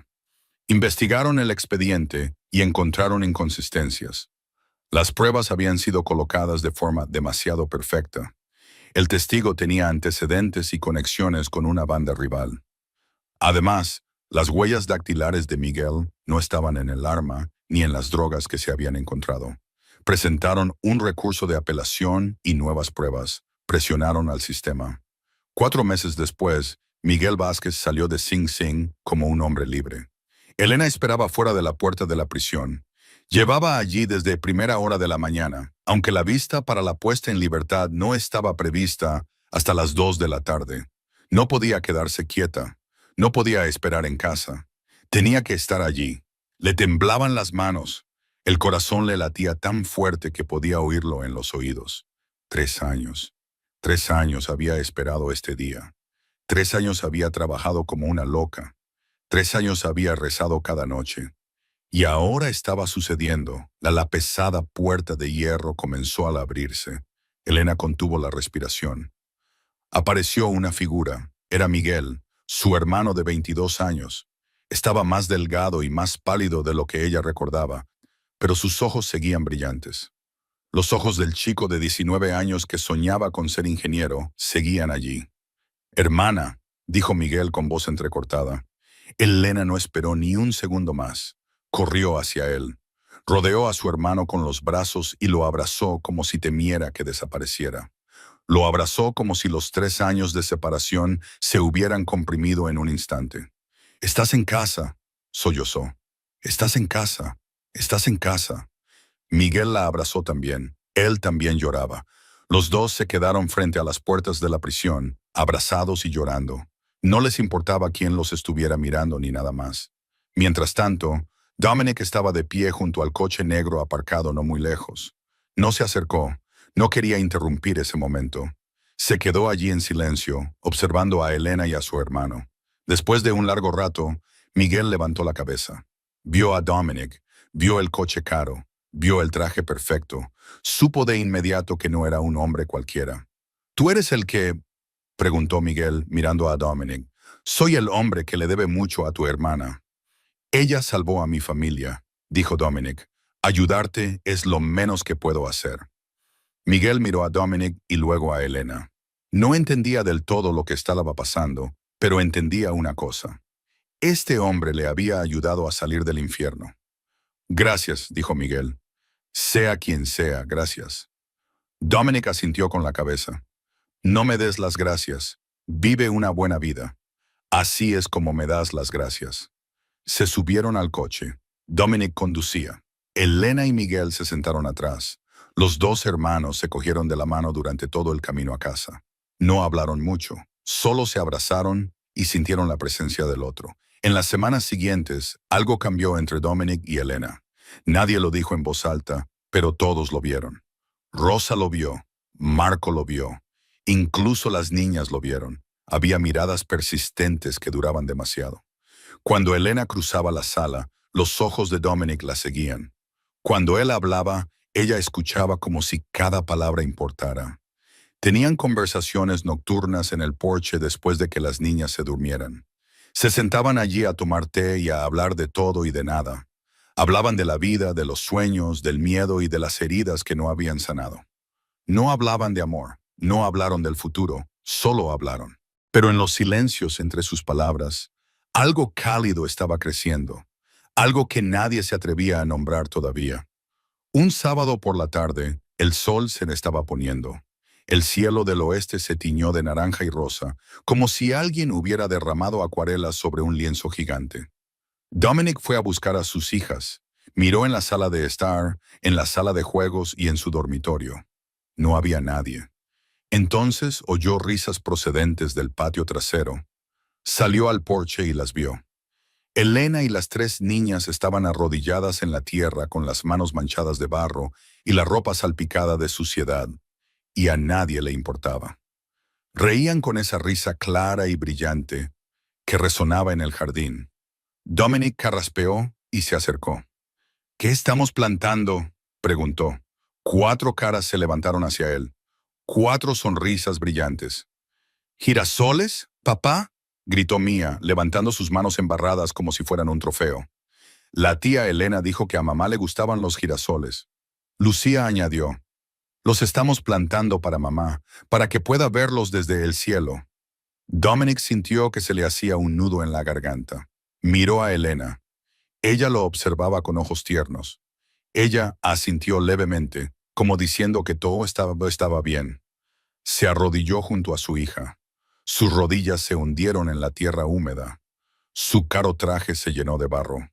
Investigaron el expediente y encontraron inconsistencias. Las pruebas habían sido colocadas de forma demasiado perfecta. El testigo tenía antecedentes y conexiones con una banda rival. Además, las huellas dactilares de Miguel no estaban en el arma ni en las drogas que se habían encontrado. Presentaron un recurso de apelación y nuevas pruebas. Presionaron al sistema. 4 meses después, Miguel Vázquez salió de Sing Sing como un hombre libre. Elena esperaba fuera de la puerta de la prisión. Llevaba allí desde primera hora de la mañana, aunque la vista para la puesta en libertad no estaba prevista hasta las 2 de la tarde. No podía quedarse quieta. No podía esperar en casa. Tenía que estar allí. Le temblaban las manos. El corazón le latía tan fuerte que podía oírlo en los oídos. 3 años. 3 años había esperado este día. 3 años había trabajado como una loca. 3 años había rezado cada noche. Y ahora estaba sucediendo. La pesada puerta de hierro comenzó al abrirse. Elena contuvo la respiración. Apareció una figura. Era Miguel, su hermano de 22 años. Estaba más delgado y más pálido de lo que ella recordaba, pero sus ojos seguían brillantes. Los ojos del chico de 19 años que soñaba con ser ingeniero seguían allí. «Hermana», dijo Miguel con voz entrecortada. Elena no esperó ni un segundo más. Corrió hacia él. Rodeó a su hermano con los brazos y lo abrazó como si temiera que desapareciera. Lo abrazó como si los 3 años de separación se hubieran comprimido en un instante. «Estás en casa», sollozó. «Estás en casa. Estás en casa». Miguel la abrazó también. Él también lloraba. Los dos se quedaron frente a las puertas de la prisión, abrazados y llorando. No les importaba quién los estuviera mirando ni nada más. Mientras tanto, Dominic estaba de pie junto al coche negro aparcado no muy lejos. No se acercó. No quería interrumpir ese momento. Se quedó allí en silencio, observando a Elena y a su hermano. Después de un largo rato, Miguel levantó la cabeza. Vio a Dominic, vio el coche caro, vio el traje perfecto. Supo de inmediato que no era un hombre cualquiera. «¿Tú eres el que...?» preguntó Miguel, mirando a Dominic. «Soy el hombre que le debe mucho a tu hermana». «Ella salvó a mi familia», dijo Dominic. «Ayudarte es lo menos que puedo hacer». Miguel miró a Dominic y luego a Elena. No entendía del todo lo que estaba pasando, pero entendía una cosa. Este hombre le había ayudado a salir del infierno. «Gracias», dijo Miguel. «Sea quien sea, gracias». Dominic asintió con la cabeza. «No me des las gracias. Vive una buena vida. Así es como me das las gracias». Se subieron al coche. Dominic conducía. Elena y Miguel se sentaron atrás. Los dos hermanos se cogieron de la mano durante todo el camino a casa. No hablaron mucho, solo se abrazaron y sintieron la presencia del otro. En las semanas siguientes, algo cambió entre Dominic y Elena. Nadie lo dijo en voz alta, pero todos lo vieron. Rosa lo vio, Marco lo vio, incluso las niñas lo vieron. Había miradas persistentes que duraban demasiado. Cuando Elena cruzaba la sala, los ojos de Dominic la seguían. Cuando él hablaba, ella escuchaba como si cada palabra importara. Tenían conversaciones nocturnas en el porche después de que las niñas se durmieran. Se sentaban allí a tomar té y a hablar de todo y de nada. Hablaban de la vida, de los sueños, del miedo y de las heridas que no habían sanado. No hablaban de amor, no hablaron del futuro, solo hablaron. Pero en los silencios entre sus palabras, algo cálido estaba creciendo, algo que nadie se atrevía a nombrar todavía. Un sábado por la tarde, el sol se le estaba poniendo. El cielo del oeste se tiñó de naranja y rosa, como si alguien hubiera derramado acuarelas sobre un lienzo gigante. Dominic fue a buscar a sus hijas. Miró en la sala de estar, en la sala de juegos y en su dormitorio. No había nadie. Entonces oyó risas procedentes del patio trasero. Salió al porche y las vio. Elena y las tres niñas estaban arrodilladas en la tierra con las manos manchadas de barro y la ropa salpicada de suciedad, y a nadie le importaba. Reían con esa risa clara y brillante que resonaba en el jardín. Dominic carraspeó y se acercó. ¿Qué estamos plantando?, preguntó. 4 caras se levantaron hacia él. 4 sonrisas brillantes. ¿Girasoles, papá?, gritó Mía, levantando sus manos embarradas como si fueran un trofeo. La tía Elena dijo que a mamá le gustaban los girasoles. Lucía añadió, los estamos plantando para mamá, para que pueda verlos desde el cielo. Dominic sintió que se le hacía un nudo en la garganta. Miró a Elena. Ella lo observaba con ojos tiernos. Ella asintió levemente, como diciendo que todo estaba bien. Se arrodilló junto a su hija. Sus rodillas se hundieron en la tierra húmeda. Su caro traje se llenó de barro.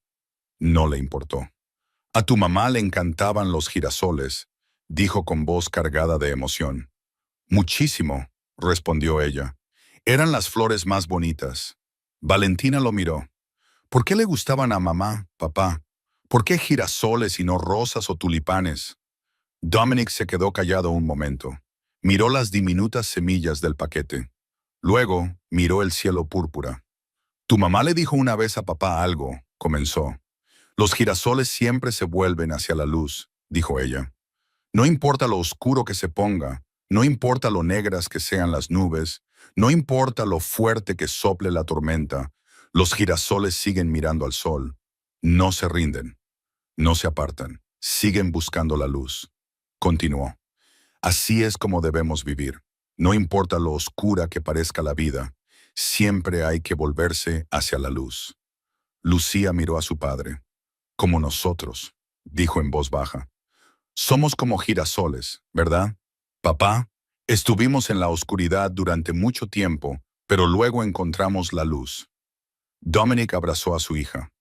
No le importó. A tu mamá le encantaban los girasoles, dijo con voz cargada de emoción. Muchísimo, respondió ella. Eran las flores más bonitas. Valentina lo miró. ¿Por qué le gustaban a mamá, papá? ¿Por qué girasoles y no rosas o tulipanes? Dominic se quedó callado un momento. Miró las diminutas semillas del paquete. Luego miró el cielo púrpura. Tu mamá le dijo una vez a papá algo, comenzó. Los girasoles siempre se vuelven hacia la luz, dijo ella. No importa lo oscuro que se ponga, no importa lo negras que sean las nubes, no importa lo fuerte que sople la tormenta, los girasoles siguen mirando al sol. No se rinden, no se apartan, siguen buscando la luz. Continuó. Así es como debemos vivir. No importa lo oscura que parezca la vida, siempre hay que volverse hacia la luz. Lucía miró a su padre. Como nosotros, dijo en voz baja. Somos como girasoles, ¿verdad? Papá, estuvimos en la oscuridad durante mucho tiempo, pero luego encontramos la luz. Dominic abrazó a su hija.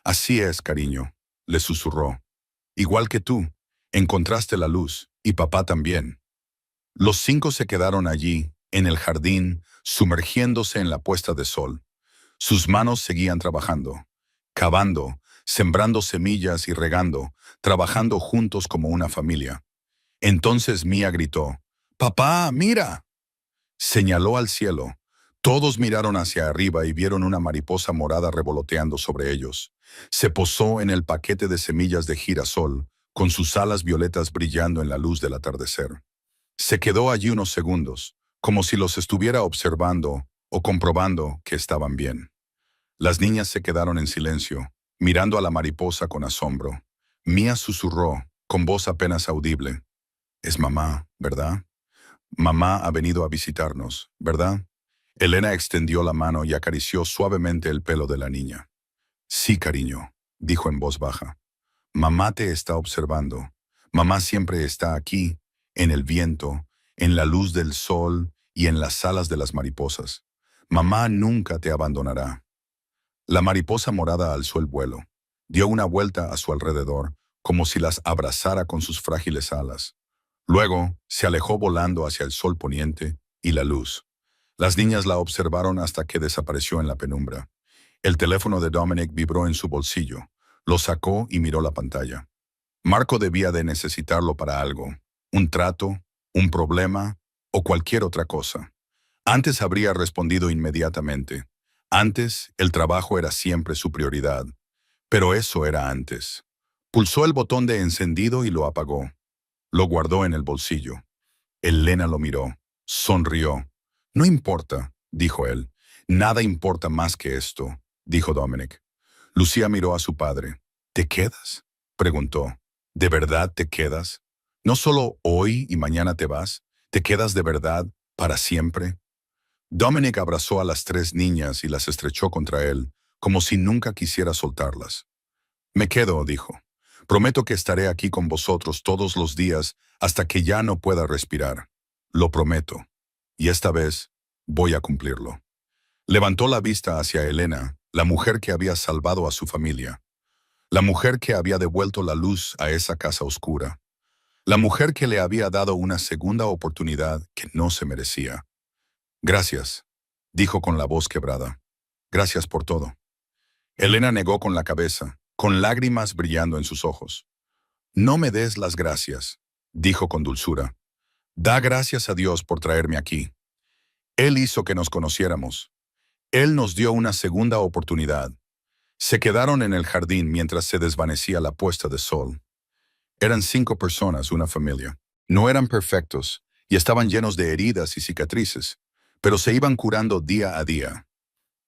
Así es, cariño, le susurró. Igual que tú, encontraste la luz, y papá también. Los 5 se quedaron allí, en el jardín, sumergiéndose en la puesta de sol. Sus manos seguían trabajando, cavando, sembrando semillas y regando, trabajando juntos como una familia. Entonces Mía gritó, «¡Papá, mira!». Señaló al cielo. Todos miraron hacia arriba y vieron una mariposa morada revoloteando sobre ellos. Se posó en el paquete de semillas de girasol, con sus alas violetas brillando en la luz del atardecer. Se quedó allí unos segundos, como si los estuviera observando o comprobando que estaban bien. Las niñas se quedaron en silencio, mirando a la mariposa con asombro. Mía susurró, con voz apenas audible. «Es mamá, ¿verdad? Mamá ha venido a visitarnos, ¿verdad?». Elena extendió la mano y acarició suavemente el pelo de la niña. «Sí, cariño», dijo en voz baja. «Mamá te está observando. Mamá siempre está aquí, en el viento, en la luz del sol y en las alas de las mariposas. Mamá nunca te abandonará». La mariposa morada alzó el vuelo. Dio una vuelta a su alrededor, como si las abrazara con sus frágiles alas. Luego se alejó volando hacia el sol poniente y la luz. Las niñas la observaron hasta que desapareció en la penumbra. El teléfono de Dominic vibró en su bolsillo. Lo sacó y miró la pantalla. Marco debía de necesitarlo para algo, un trato, un problema o cualquier otra cosa. Antes habría respondido inmediatamente. Antes, el trabajo era siempre su prioridad. Pero eso era antes. Pulsó el botón de encendido y lo apagó. Lo guardó en el bolsillo. Elena lo miró. Sonrió. «No importa», dijo él. «Nada importa más que esto», dijo Dominic. Lucía miró a su padre. «¿Te quedas?», preguntó. «¿De verdad te quedas? ¿No solo hoy y mañana te vas? ¿Te quedas de verdad para siempre?». Dominic abrazó a las 3 niñas y las estrechó contra él, como si nunca quisiera soltarlas. Me quedo, dijo. Prometo que estaré aquí con vosotros todos los días hasta que ya no pueda respirar. Lo prometo. Y esta vez voy a cumplirlo. Levantó la vista hacia Elena, la mujer que había salvado a su familia. La mujer que había devuelto la luz a esa casa oscura. La mujer que le había dado una segunda oportunidad que no se merecía. Gracias, dijo con la voz quebrada. Gracias por todo. Elena negó con la cabeza, con lágrimas brillando en sus ojos. No me des las gracias, dijo con dulzura. Da gracias a Dios por traerme aquí. Él hizo que nos conociéramos. Él nos dio una segunda oportunidad. Se quedaron en el jardín mientras se desvanecía la puesta de sol. Eran 5 personas, una familia. No eran perfectos y estaban llenos de heridas y cicatrices, pero se iban curando día a día.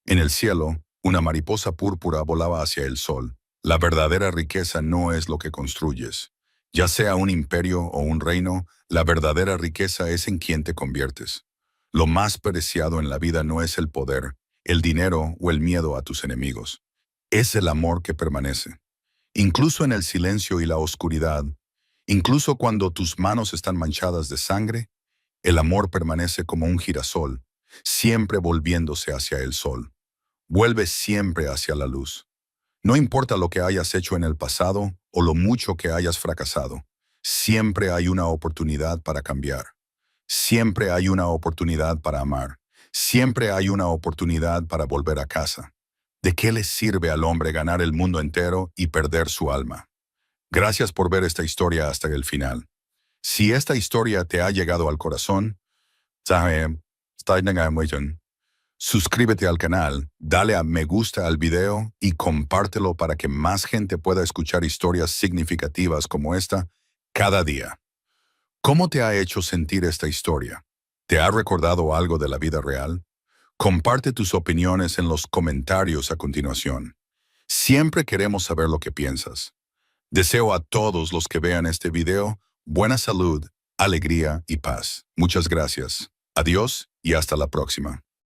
En el cielo, una mariposa púrpura volaba hacia el sol. La verdadera riqueza no es lo que construyes. Ya sea un imperio o un reino, la verdadera riqueza es en quien te conviertes. Lo más preciado en la vida no es el poder, el dinero o el miedo a tus enemigos. Es el amor que permanece. Incluso en el silencio y la oscuridad, incluso cuando tus manos están manchadas de sangre, el amor permanece como un girasol, siempre volviéndose hacia el sol. Vuelve siempre hacia la luz. No importa lo que hayas hecho en el pasado o lo mucho que hayas fracasado, siempre hay una oportunidad para cambiar. Siempre hay una oportunidad para amar. Siempre hay una oportunidad para volver a casa. ¿De qué le sirve al hombre ganar el mundo entero y perder su alma? Gracias por ver esta historia hasta el final. Si esta historia te ha llegado al corazón, suscríbete al canal, dale a me gusta al video y compártelo para que más gente pueda escuchar historias significativas como esta cada día. ¿Cómo te ha hecho sentir esta historia? ¿Te ha recordado algo de la vida real? Comparte tus opiniones en los comentarios a continuación. Siempre queremos saber lo que piensas. Deseo a todos los que vean este video buena salud, alegría y paz. Muchas gracias. Adiós y hasta la próxima.